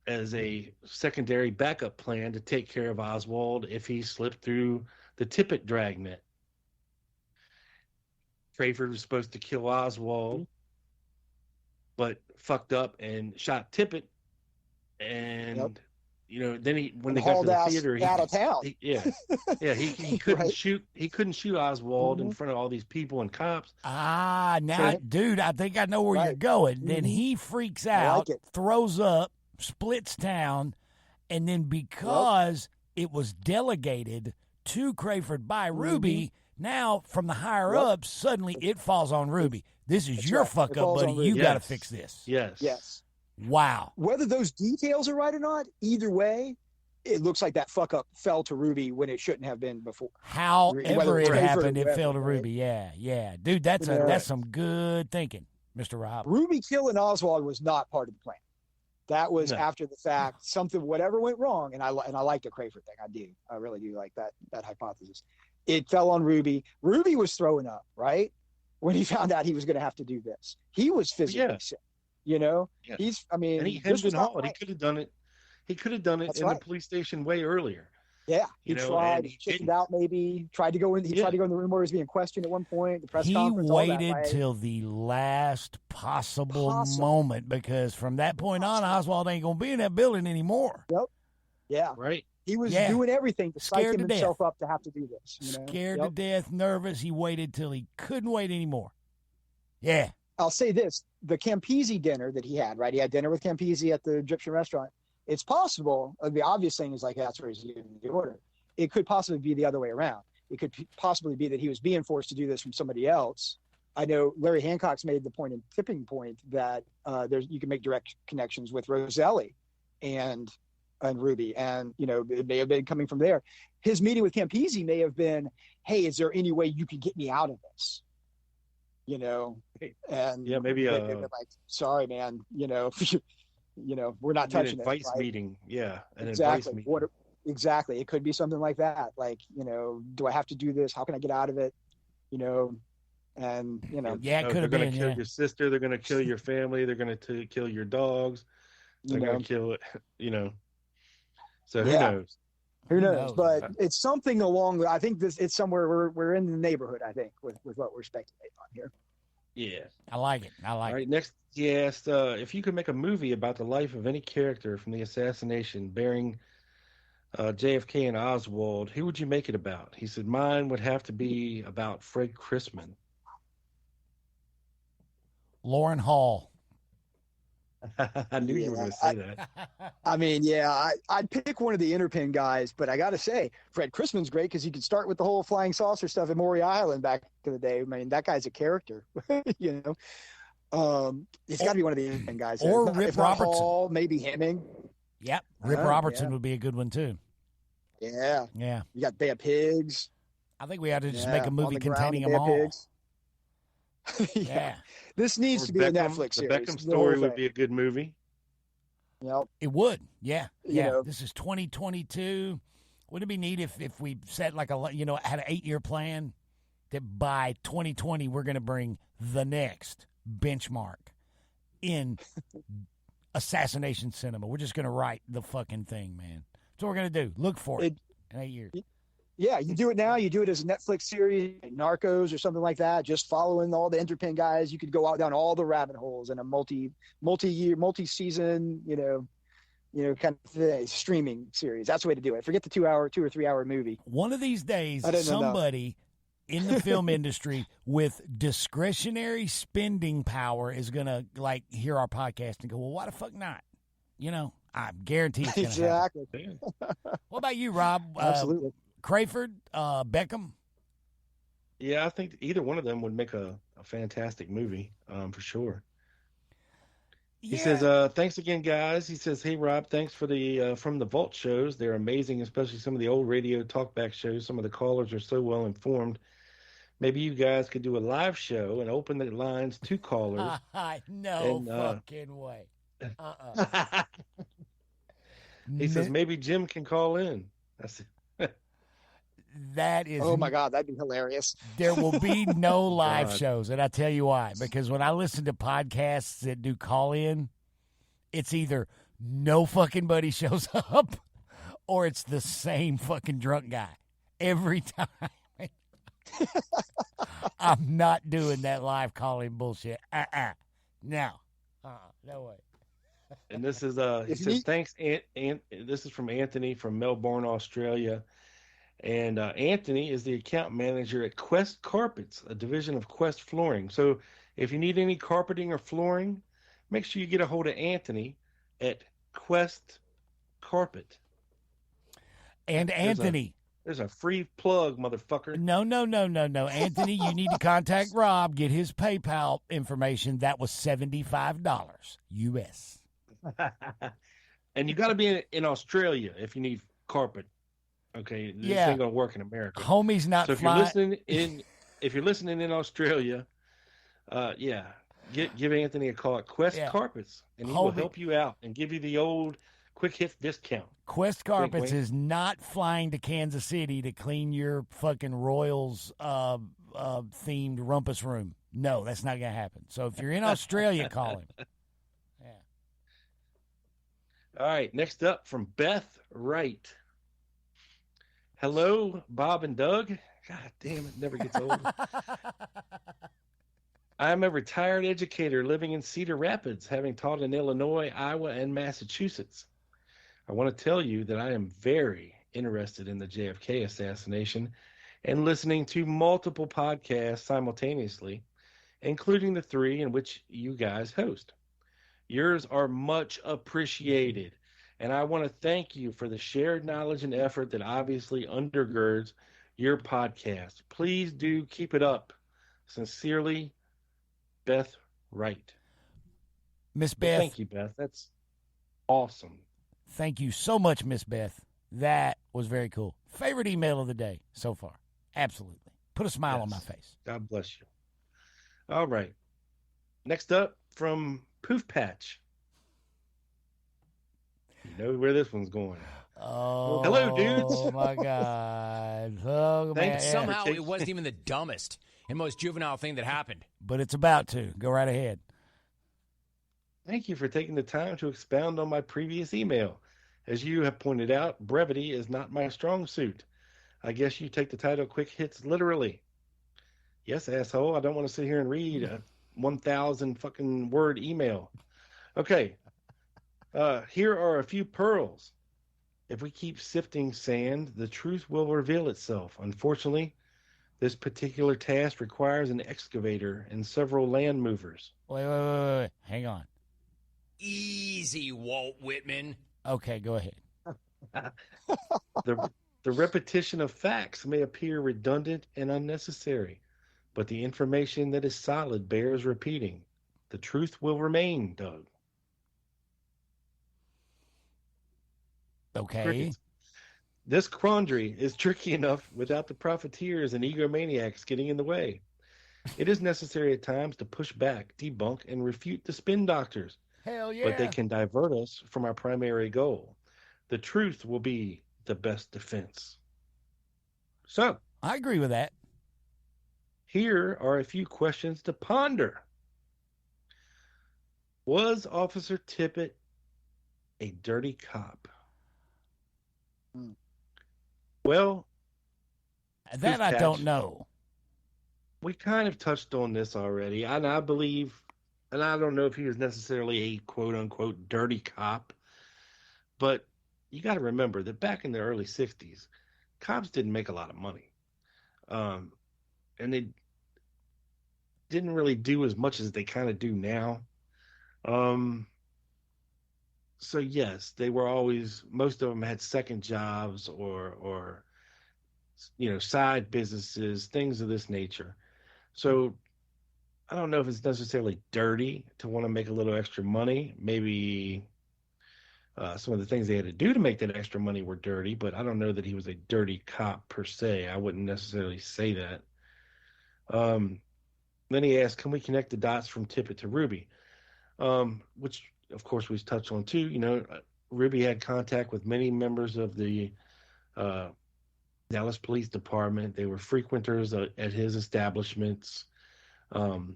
as a secondary backup plan to take care of Oswald if he slipped through the Tippett dragnet. Crayford was supposed to kill Oswald, but fucked up and shot Tippett. And then when they got to the theater, he out of town. He couldn't shoot. He couldn't shoot Oswald in front of all these people and cops. Dude, I think I know where you're going. Then he freaks out, throws up, splits town, and then because it was delegated to Crayford by Ruby, now from the higher ups, suddenly it falls on Ruby. This is your fuck up, buddy. You got to fix this. Yes. Wow. Whether those details are right or not, either way, it looks like that fuck up fell to Ruby when it shouldn't have been before. However it happened, it fell to right? Ruby. Yeah. Dude, that's some good thinking, Mr. Rob. Ruby killing Oswald was not part of the plan. That was after the fact. Something, whatever went wrong, and I like the Crayford thing. I do. I really do like that hypothesis. It fell on Ruby. Ruby was throwing up, right? When he found out he was going to have to do this. He was physically sick, you know? Yeah. And he hemmed and hawed. He could have done it. He could have done it in the police station way earlier. Yeah, he tried. He chickened out. Maybe tried to go in. He tried to go in the room where he was being questioned at one point. The press conference. He waited till the last possible moment, because from that point on, Oswald ain't gonna be in that building anymore. Yep. Yeah. Right. He was doing everything to psych himself up to have to do this. You know? Scared to death, nervous. He waited till he couldn't wait anymore. Yeah. I'll say this: the Campisi dinner that he had. Right. He had dinner with Campisi at the Egyptian restaurant. It's possible. The obvious thing is like that's where he's getting the order. It could possibly be the other way around. It could possibly be that he was being forced to do this from somebody else. I know Larry Hancock's made the point in Tipping Point that you can make direct connections with Roselli and Ruby, and it may have been coming from there. His meeting with Campisi may have been, "Hey, is there any way you can get me out of this?" And maybe they're like, "Sorry, man, we're not touching it." Advice meeting, an exactly. Advice meeting. Exactly. It could be something like that. Like, do I have to do this? How can I get out of it? And it could have been. They're going to kill your sister. They're going to kill your family. They're going to kill your dogs. They're going to kill it. So who knows? Who knows? But it's something along. I think it's somewhere we're in the neighborhood. I think with what we're speculating on here. Yeah, I like it. All right, next he asked if you could make a movie about the life of any character from the assassination bearing JFK and Oswald, who would you make it about? He said, mine would have to be about Fred Chrisman. Lauren Hall. I knew you were going to say that. I mean, I'd pick one of the Interpin guys, but I got to say, Fred Chrisman's great because you could start with the whole flying saucer stuff at Maury Island back in the day. I mean, that guy's a character, It's got to be one of the Interpin guys. Or Rip Robertson. Hall, maybe Hemming. Yep. Rip Robertson would be a good one, too. Yeah. Yeah. You got Bay of Pigs. I think we ought to just make a movie containing them all. Yeah. This needs to be a Netflix series. The Beckham story would be a good movie. Yep. It would. Yeah. Yeah. This is 2022. Wouldn't it be neat if we set had an 8-year plan that by 2020 we're going to bring the next benchmark in assassination cinema. We're just going to write the fucking thing, man. That's what we're going to do. Look for it in 8 years. Yeah, you do it now. You do it as a Netflix series, like Narcos or something like that. Just following all the Interpin guys, you could go out down all the rabbit holes in a multi-year, multi-season, kind of streaming series. That's the way to do it. Forget the 2 or 3 hour movie. One of these days, somebody in the film industry with discretionary spending power is gonna hear our podcast and go, "Well, why the fuck not?" I guarantee it's gonna happen. Exactly. What about you, Rob? Absolutely. Crayford, Beckham? Yeah, I think either one of them would make a fantastic movie, for sure. He says, thanks again, guys. He says, hey, Rob, thanks for the from the Vault shows. They're amazing, especially some of the old radio talkback shows. Some of the callers are so well informed. Maybe you guys could do a live show and open the lines to callers. No fucking way. He says, maybe Jim can call in. That's it. That is. Oh my God, that'd be hilarious. There will be no live shows, and I tell you why. Because when I listen to podcasts that do call in, it's either no fucking buddy shows up, or it's the same fucking drunk guy every time. I'm not doing that live call in bullshit. No, no way. And this is he says thanks, this is from Anthony from Melbourne, Australia. And Anthony is the account manager at Quest Carpets, a division of Quest Flooring. So if you need any carpeting or flooring, make sure you get a hold of Anthony at Quest Carpet. And Anthony. There's a free plug, motherfucker. No. Anthony, you need to contact Rob, get his PayPal information. That was $75 US. And you got to be in Australia if you need carpet. Okay, this Yeah. ain't gonna work in America. Homie's not So if flying. if you're listening in Australia, give Anthony a call at Quest Yeah. Carpets, and he will Homie. help you out and give you the old quick hit discount. Quest Carpets wink. is not flying to Kansas City to clean your fucking Royals themed rumpus room. No, that's not going to happen. So if you're in Australia, call him. Yeah. All right, next up from Beth Wright. Hello, Bob and Doug. God damn, it never gets old. I'm a retired educator living in Cedar Rapids, having taught in Illinois, Iowa, and Massachusetts. I want to tell you that I am very interested in the JFK assassination and listening to multiple podcasts simultaneously, including the 3 in which you guys host. Yours are much appreciated, and I want to thank you for the shared knowledge and effort that obviously undergirds your podcast. Please do keep it up. Sincerely, Beth Wright. Miss Beth. Thank you, Beth. That's awesome. Thank you so much, Miss Beth. That was very cool. Favorite email of the day so far. Absolutely. Put a smile on my face. God bless you. All right. Next up from Poof Patch. You know where this one's going. Oh, hello, dudes. Oh, my God. Oh, man. Somehow it wasn't even the dumbest and most juvenile thing that happened. But it's about to. Go right ahead. Thank you for taking the time to expound on my previous email. As you have pointed out, brevity is not my strong suit. I guess you take the title Quick Hits literally. Yes, asshole. I don't want to sit here and read a 1,000 fucking word email. Okay. Here are a few pearls. If we keep sifting sand, the truth will reveal itself. Unfortunately, this particular task requires an excavator and several land movers. Wait. Hang on. Easy, Walt Whitman. Okay, go ahead. The repetition of facts may appear redundant and unnecessary, but the information that is solid bears repeating. The truth will remain, Doug. Okay. Crickets. This quandary is tricky enough without the profiteers and egomaniacs getting in the way. It is necessary at times to push back, debunk, and refute the spin doctors. Hell yeah. But they can divert us from our primary goal. The truth will be the best defense. So, I agree with that. here are a few questions to ponder. Was Officer Tippit a dirty cop? Well, that I don't know. We kind of touched on this already, and I believe, and I don't know if he was necessarily a quote-unquote dirty cop, but you got to remember that back in the early 60s, cops didn't make a lot of money, and they didn't really do as much as they kind of do now. So yes, they were always, most of them had second jobs or side businesses, things of this nature. So I don't know if it's necessarily dirty to want to make a little extra money. Maybe some of the things they had to do to make that extra money were dirty, but I don't know that he was a dirty cop per se. I wouldn't necessarily say that. Then he asked, can we connect the dots from Tippit to Ruby? Which, of course, we've touched on too. Ruby had contact with many members of the Dallas Police Department. They were frequenters at his establishments, from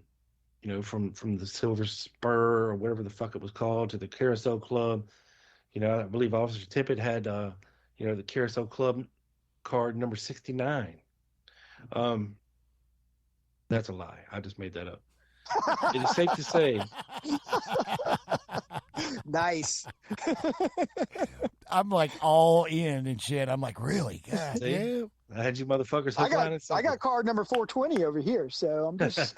the Silver Spur or whatever the fuck it was called to the Carousel Club. I believe Officer Tippit had, the Carousel Club card number 69. That's a lie. I just made that up. It is safe to say. Nice. I'm like all in and shit. I'm like, really? God damn. I had you motherfuckers hook, line, and I got card number 420 over here, so I'm just.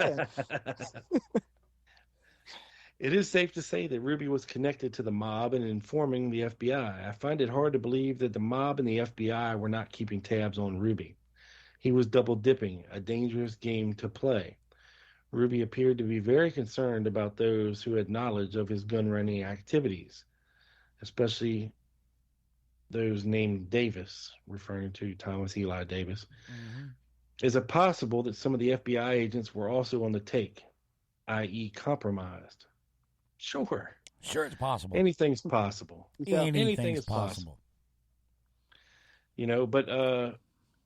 It is safe to say that Ruby was connected to the mob and informing the FBI. I find it hard to believe that the mob and the FBI were not keeping tabs on Ruby. He was double dipping, a dangerous game to play. Ruby appeared to be very concerned about those who had knowledge of his gun-running activities, especially those named Davis, referring to Thomas Eli Davis. Mm-hmm. Is it possible that some of the FBI agents were also on the take, i.e. compromised? Sure. Sure, it's possible. Anything's possible. Anything is possible. But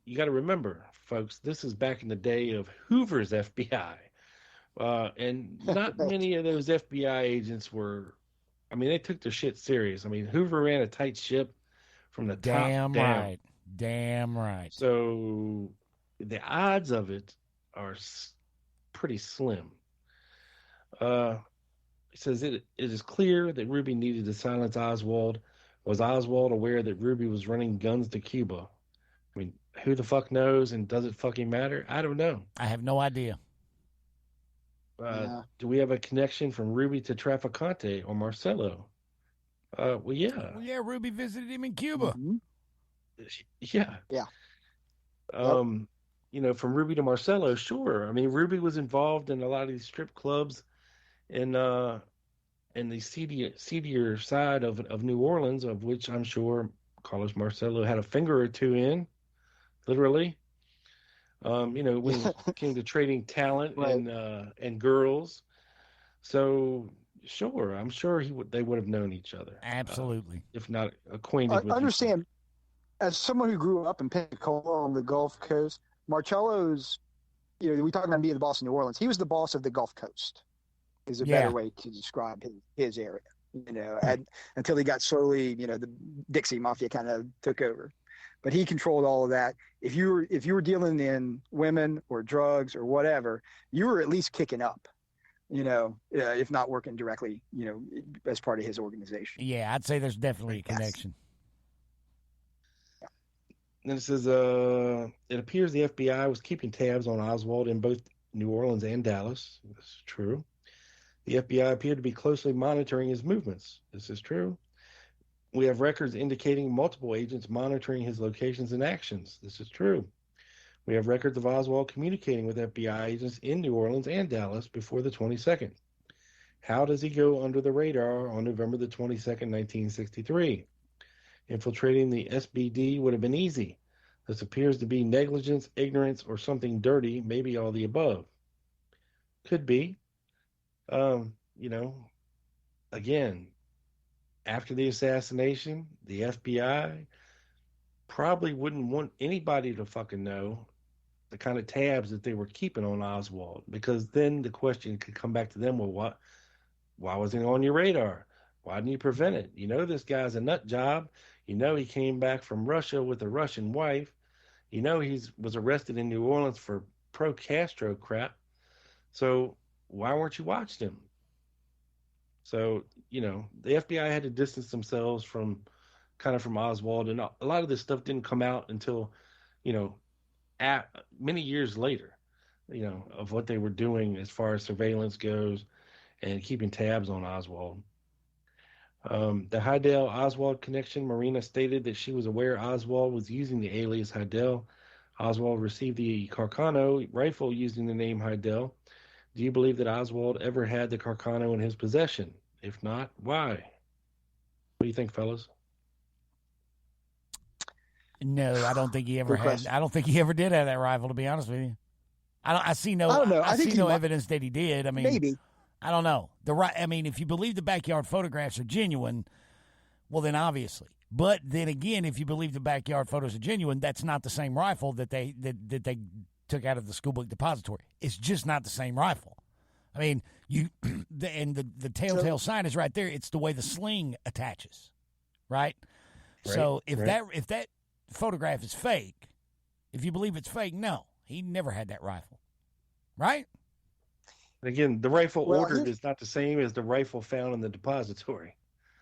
you got to remember, folks, this is back in the day of Hoover's FBI. And not many of those FBI agents were, they took their shit serious. Hoover ran a tight ship from the top down. Damn right. So the odds of it are pretty slim. It says it is clear that Ruby needed to silence Oswald. Was Oswald aware that Ruby was running guns to Cuba? Who the fuck knows, and does it fucking matter? I don't know. I have no idea. Do we have a connection from Ruby to Trafficante or Marcelo? Well, yeah. Well, yeah, Ruby visited him in Cuba. Mm-hmm. Yeah. Yeah. From Ruby to Marcelo, sure. Ruby was involved in a lot of these strip clubs in the seedier side of New Orleans, of which I'm sure Carlos Marcelo had a finger or two in, literally. When it came to trading talent and girls. So sure, I'm sure they would have known each other. Absolutely. If not acquainted with understand, as someone who grew up in Pensacola on the Gulf Coast, Marcello's, we talk about being the boss of New Orleans. He was the boss of the Gulf Coast, is a better way to describe his area, and until he got slowly, the Dixie Mafia kind of took over. But he controlled all of that. If you were dealing in women or drugs or whatever, you were at least kicking up, if not working directly, as part of his organization. Yeah, I'd say there's definitely a connection. Yeah. Then it says, it appears the FBI was keeping tabs on Oswald in both New Orleans and Dallas. This is true. The FBI appeared to be closely monitoring his movements. This is true. We have records indicating multiple agents monitoring his locations and actions. This is true. We have records of Oswald communicating with FBI agents in New Orleans and Dallas before the 22nd. How does he go under the radar on November the 22nd, 1963? Infiltrating the SBD would have been easy. This appears to be negligence, ignorance, or something dirty, maybe all the above. Could be. Again, after the assassination, the FBI probably wouldn't want anybody to fucking know the kind of tabs that they were keeping on Oswald, because then the question could come back to them, well, why wasn't he on your radar? Why didn't you prevent it? This guy's a nut job. He came back from Russia with a Russian wife. He was arrested in New Orleans for pro-Castro crap. So why weren't you watching him? So, the FBI had to distance themselves from Oswald, and a lot of this stuff didn't come out until, many years later, of what they were doing as far as surveillance goes and keeping tabs on Oswald. The Heidel-Oswald connection, Marina stated that she was aware Oswald was using the alias Heidel. Oswald received the Carcano rifle using the name Heidel. Do you believe that Oswald ever had the Carcano in his possession? If not, why? What do you think, fellas? No, I don't think he ever had. I don't think he ever did have that rifle, to be honest with you. I see no. I don't know. I see no evidence that he did. Maybe. I don't know. If you believe the backyard photographs are genuine, well, then obviously. But then again, if you believe the backyard photos are genuine, that's not the same rifle that they took out of the schoolbook depository. It's just not the same rifle. The telltale sign is right there. It's the way the sling attaches, right? So if that photograph is fake, if you believe it's fake, no, he never had that rifle, right? Again, the rifle ordered is not the same as the rifle found in the depository.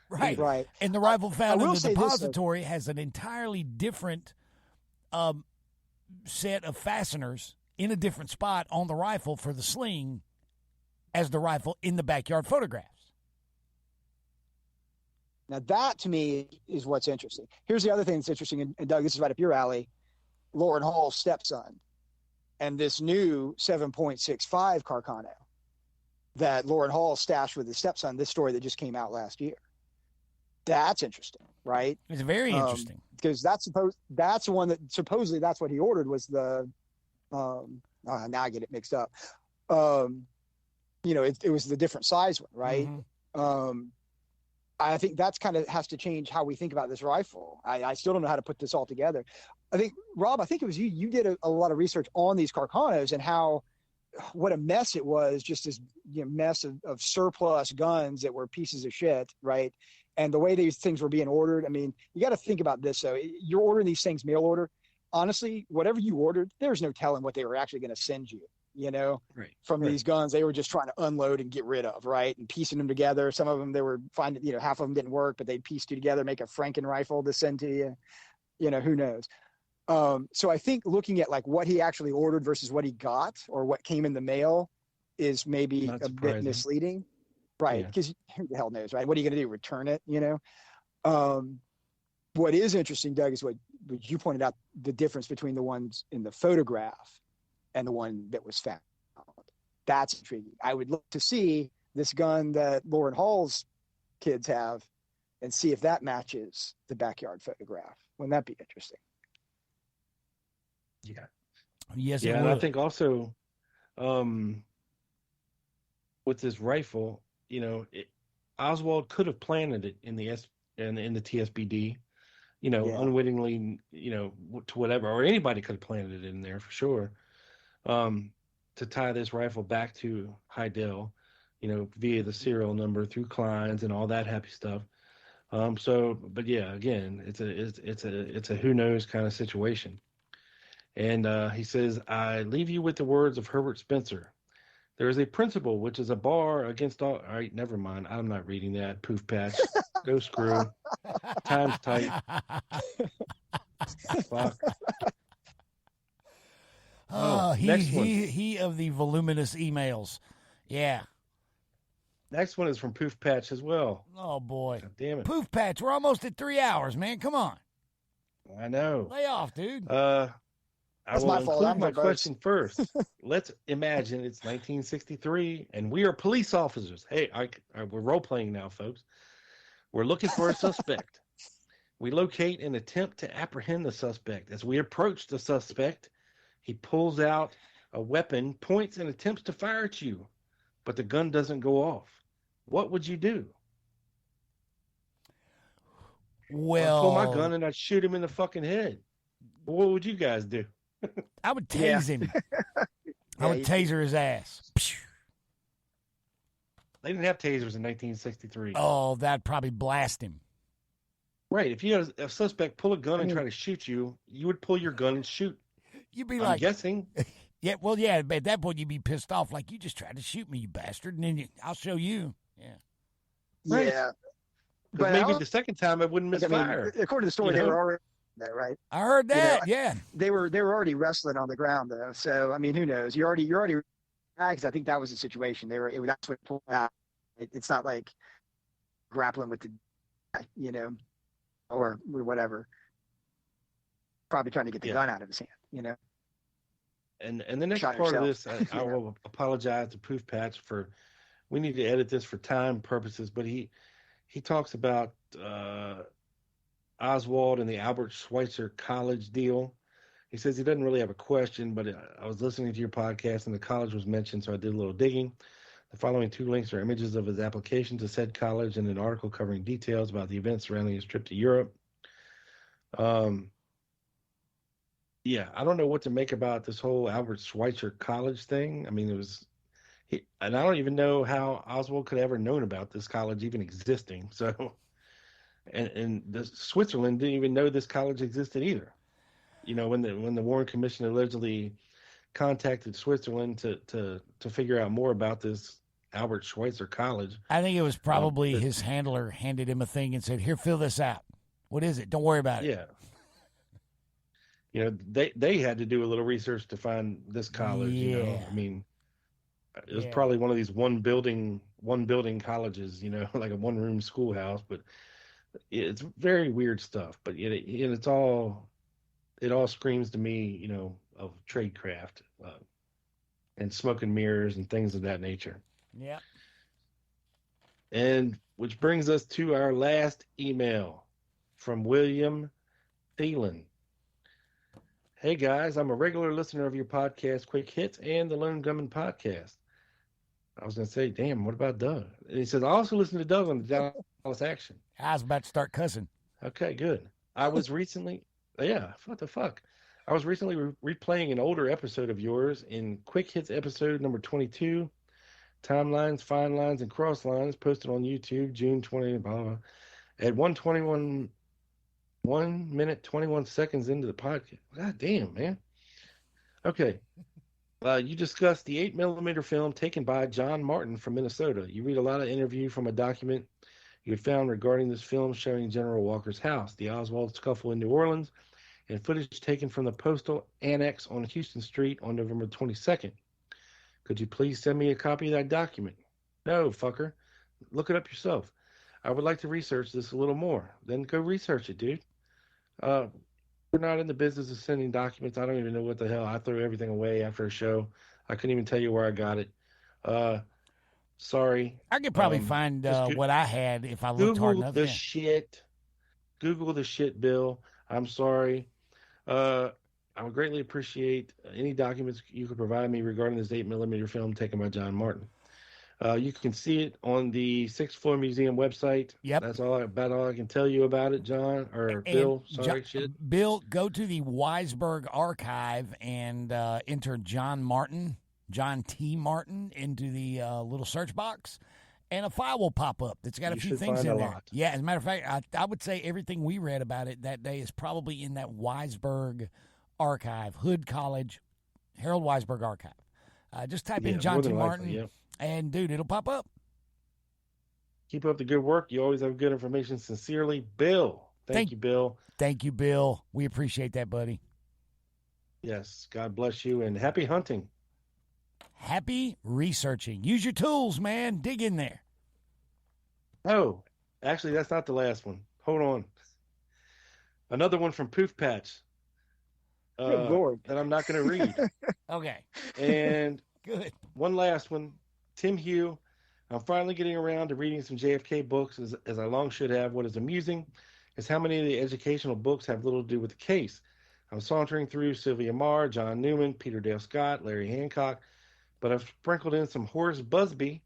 Right. Right. And the rifle found in the depository has an entirely different set of fasteners in a different spot on the rifle for the sling as the rifle in the backyard photographs. Now, that to me is what's interesting. Here's the other thing that's interesting, and Doug, this is right up your alley. Lauren Hall's stepson. and this new 7.65 Carcano that Lauren Hall stashed with his stepson, this story that just came out last year. That's interesting, right? It's very interesting. Because that's the one that supposedly that's what he ordered was the now I get it mixed up. It was the different size one, right? Mm-hmm. I think that's kind of has to change how we think about this rifle. I still don't know how to put this all together. I think, Rob, I think it was you did a lot of research on these Carcanos and what a mess it was, just this mess of surplus guns that were pieces of shit, right? And the way these things were being ordered, I mean, you got to think about this. So you're ordering these things mail order. Honestly, whatever you ordered, there's no telling what they were actually going to send you, from these guns. They were just trying to unload and get rid of, right? And piecing them together. Some of them, they were finding, half of them didn't work, but they pieced you together, make a Franken rifle to send to you. Who knows? So I think looking at like what he actually ordered versus what he got or what came in the mail is maybe a bit misleading. Right. Because who the hell knows, right? What are you going to do? Return it, What is interesting, Doug, is what you pointed out, the difference between the ones in the photograph and the one that was found. That's intriguing. I would look to see this gun that Lauren Hall's kids have and see if that matches the backyard photograph. Wouldn't that be interesting? Yeah. Yes. Yeah. And I think also with this rifle, Oswald could have planted it in the TSBD, unwittingly, to whatever, or anybody could have planted it in there for sure, to tie this rifle back to Heidel, via the serial number through Klein's and all that happy stuff. But yeah, again, it's a who knows kind of situation. And he says, I leave you with the words of Herbert Spencer. There is a principle which is a bar against all. All right, never mind. I'm not reading that. Poof patch. Go screw. Time's tight. Fuck. He of the voluminous emails. Yeah. Next one is from Poof Patch as well. Oh boy. God damn it. Poof Patch, we're almost at 3 hours, man. Come on. I know. Lay off, dude. I will include my question first. Let's imagine it's 1963 and we are police officers. Hey, we're role-playing now, folks. We're looking for a suspect. We locate and attempt to apprehend the suspect. As we approach the suspect, he pulls out a weapon, points, and attempts to fire at you, but the gun doesn't go off. What would you do? Well, I'd pull my gun and I'd shoot him in the fucking head. What would you guys do? I would tase him. I would taser his ass. They didn't have tasers in 1963. Oh, that'd probably blast him. Right. If you had a suspect pull a gun and try to shoot you, you would pull your gun and shoot. You'd be I'm like, guessing. Yeah, well, yeah, but at that point, you'd be pissed off. Like, you just tried to shoot me, you bastard. And then I'll show you. Yeah. Right. Yeah. But maybe the second time I wouldn't misfire. According to the story, they were already there, right? I heard that. Yeah. They were already wrestling on the ground though. So I mean, who knows? You're already because I think that was the situation. That's what pulled out. It's not like grappling with the, or whatever. Probably trying to get the gun out of his hand, And the next part of this, I will apologize to Poof Patch for. We need to edit this for time purposes, but he talks about Oswald and the Albert Schweitzer College deal. He says he doesn't really have a question, but I was listening to your podcast and the college was mentioned, so I did a little digging. The following two links are images of his application to said college and an article covering details about the events surrounding his trip to Europe. Yeah, I don't know what to make about this whole Albert Schweitzer College thing. I mean, and I don't even know how Oswald could have ever known about this college even existing. So, and Switzerland didn't even know this college existed either. When the Warren Commission allegedly contacted Switzerland to figure out more about this Albert Schweitzer College. I think it was probably his handler handed him a thing and said, "Here, fill this out. What is it? Don't worry about it." Yeah. They had to do a little research to find this college. Yeah. I mean, it was probably one of these one building colleges, like a one room schoolhouse, but it's very weird stuff. But it all screams to me, of tradecraft and smoke and mirrors and things of that nature. Yeah. And which brings us to our last email from William Thielen. Hey guys, I'm a regular listener of your podcast, Quick Hits, and the Lone Gunman podcast. I was going to say, damn, what about Doug? And he says, I also listen to Doug on the Dallas Action. I was about to start cussing. Okay, good. I was recently, what the fuck? I was recently replaying an older episode of yours in Quick Hits episode number 22, Timelines, Fine Lines, and Cross Lines, posted on YouTube, June 20, blah, blah, blah, at 1:21, 1 minute, 21 seconds into the podcast. God damn, man. Okay. You discussed the 8mm film taken by John Martin from Minnesota. You read a lot of interview from a document you had found regarding this film showing General Walker's house, the Oswald scuffle in New Orleans, and footage taken from the postal annex on Houston Street on November 22nd. Could you please send me a copy of that document? No, fucker. Look it up yourself. I would like to research this a little more. Then go research it, dude. We're not in the business of sending documents. I don't even know what the hell. I threw everything away after a show. I couldn't even tell you where I got it. Sorry. I could probably find what I had if I looked hard enough. Google the shit, Bill. I'm sorry. I would greatly appreciate any documents you could provide me regarding this 8mm film taken by John Martin. You can see it on the 6th Floor Museum website. Yep. That's about all I can tell you about it, John, or Bill. Sorry, shit. Bill, go to the Weisberg archive and enter John T. Martin into the little search box, and a file will pop up that's got a few things in there. Yeah, as a matter of fact, I would say everything we read about it that day is probably in that Weisberg archive, Hood College, Harold Weisberg archive. Just type in John T. Martin. Likely, and, dude, it'll pop up. Keep up the good work. You always have good information. Sincerely, Bill. Thank you, Bill. Thank you, Bill. We appreciate that, buddy. Yes. God bless you, and happy hunting. Happy researching. Use your tools, man. Dig in there. Oh, actually, that's not the last one. Hold on. Another one from Poof Patch Lord. that I'm not going to read. Okay. And good. One last one. Tim Hugh. I'm finally getting around to reading some JFK books, as I long should have. What is amusing is how many of the educational books have little to do with the case. I'm sauntering through Sylvia Marr, John Newman, Peter Dale Scott, Larry Hancock, but I've sprinkled in some Horace Busby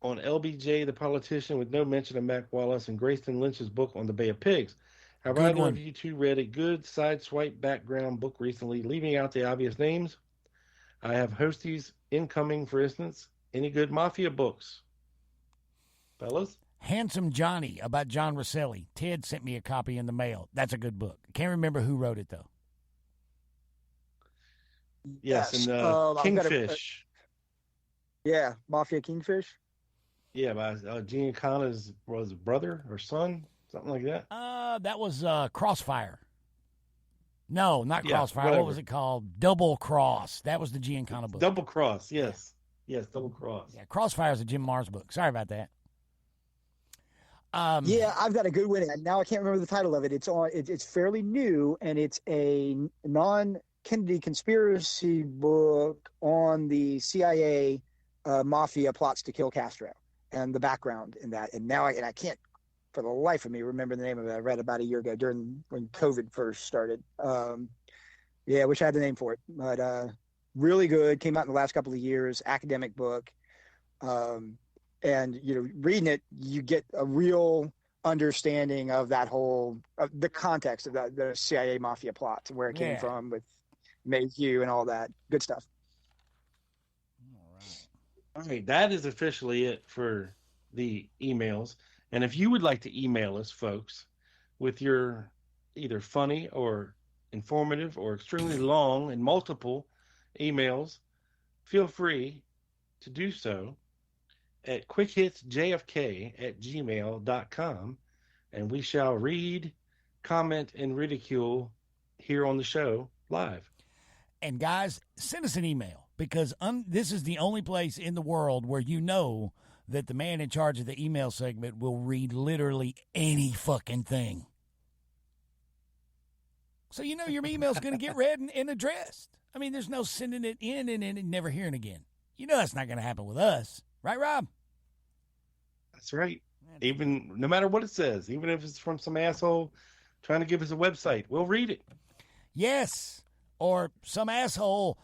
on LBJ the politician with no mention of Mac Wallace, and Grayston Lynch's book on the Bay of Pigs. Have either of you two read a good sideswipe background book recently, leaving out the obvious names? I have Hostie's Incoming, for instance. Any good Mafia books? Fellas? Handsome Johnny about John Rosselli. Ted sent me a copy in the mail. That's a good book. Can't remember who wrote it, though. Yes, and Kingfish. Mafia Kingfish. Yeah, by Giancana's brother or son, something like that. That was Crossfire. No, not Crossfire. Whatever. What was it called? Double Cross. That was the Giancana book. Double Cross, yes. Yes, Double Cross. Yeah, Crossfire is a Jim Mars book. Sorry about that. I've got a good one. Now I can't remember the title of it. It's fairly new, and it's a non-Kennedy conspiracy book on the CIA mafia plots to kill Castro and the background in that. And now I can't, for the life of me, remember the name of it. I read about a year ago when COVID first started. I wish I had the name for it, but really good. Came out in the last couple of years. Academic book. And reading it, you get a real understanding of that whole the context of the CIA mafia plot, where it came from with Mayhew and all that good stuff. All right, that is officially it for the emails. And if you would like to email us, folks, with your either funny or informative or extremely long and multiple emails, feel free to do so at quickhitsjfk@gmail.com, and we shall read, comment, and ridicule here on the show live. And guys, send us an email, because this is the only place in the world where that the man in charge of the email segment will read literally any fucking thing. So your email's going to get read and addressed. I mean, there's no sending it in and then never hearing again. You know that's not going to happen with us. Right, Rob? That's right. Even no matter what it says, even if it's from some asshole trying to give us a website, we'll read it. Yes. Or some asshole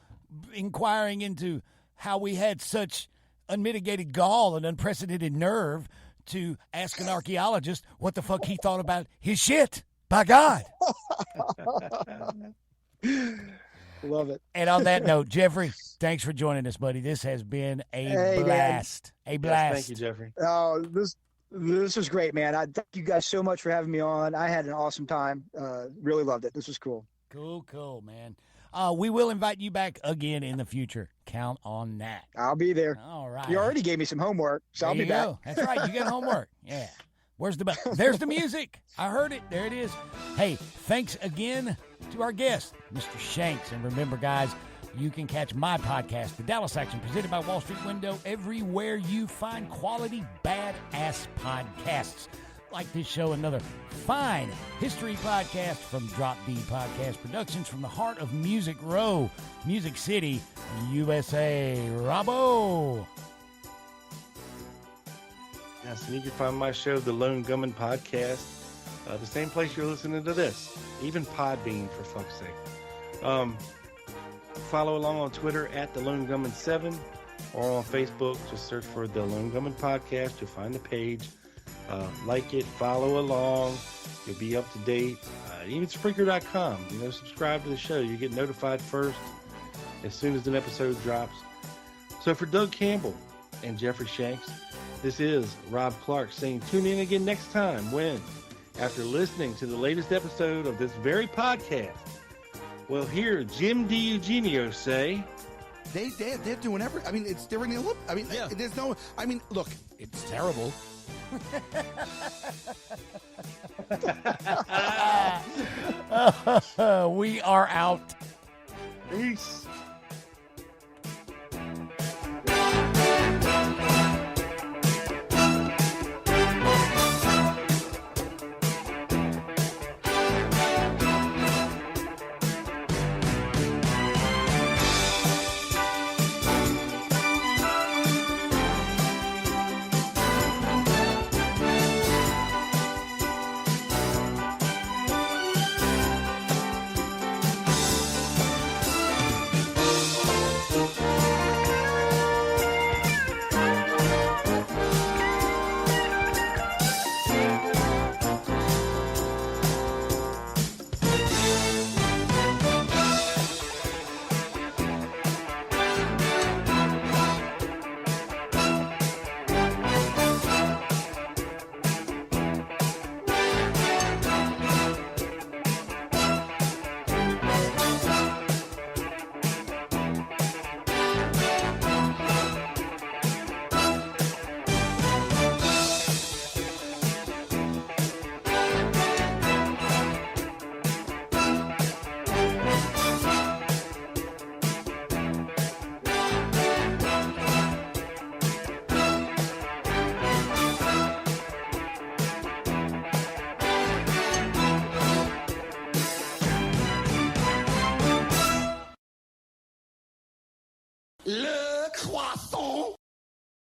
inquiring into how we had such unmitigated gall and unprecedented nerve to ask an archaeologist what the fuck he thought about his shit. By God. Love it. And on that note, Jeffrey, thanks for joining us, buddy. This has been a blast. Man. A blast. Yes, thank you, Jeffrey. Oh, this was great, man. I thank you guys so much for having me on. I had an awesome time. Really loved it. This was cool. Cool, man. We will invite you back again in the future. Count on that. I'll be there. All right. You already gave me some homework, so I'll be back. That's right. You got homework. Yeah. There's the music. I heard it. There it is. Hey, thanks again to our guest, Mr. Shanks. And remember, guys, you can catch my podcast, The Dallas Action, presented by Wall Street Window, everywhere you find quality badass podcasts. Like this show, another fine history podcast from Drop D Podcast Productions from the heart of Music Row, Music City, USA. Robbo. Yes, and you can find my show, The Lone Gunman Podcast, the same place you're listening to this, even Podbean, for fuck's sake. Follow along on Twitter at The Lone Gunman 7 or on Facebook. Just search for The Lone Gunman Podcast. You'll find the page. Like it, follow along. You'll be up to date. Even Spreaker.com. Subscribe to the show. You get notified first as soon as an episode drops. So for Doug Campbell and Jeffrey Shanks, this is Rob Clark saying tune in again next time when, after listening to the latest episode of this very podcast, we'll hear Jim DiEugenio say, They're doing everything. I mean, it's during the Olympics. I mean, there's no. I mean, look, it's terrible. We are out. Peace. Le Croissant.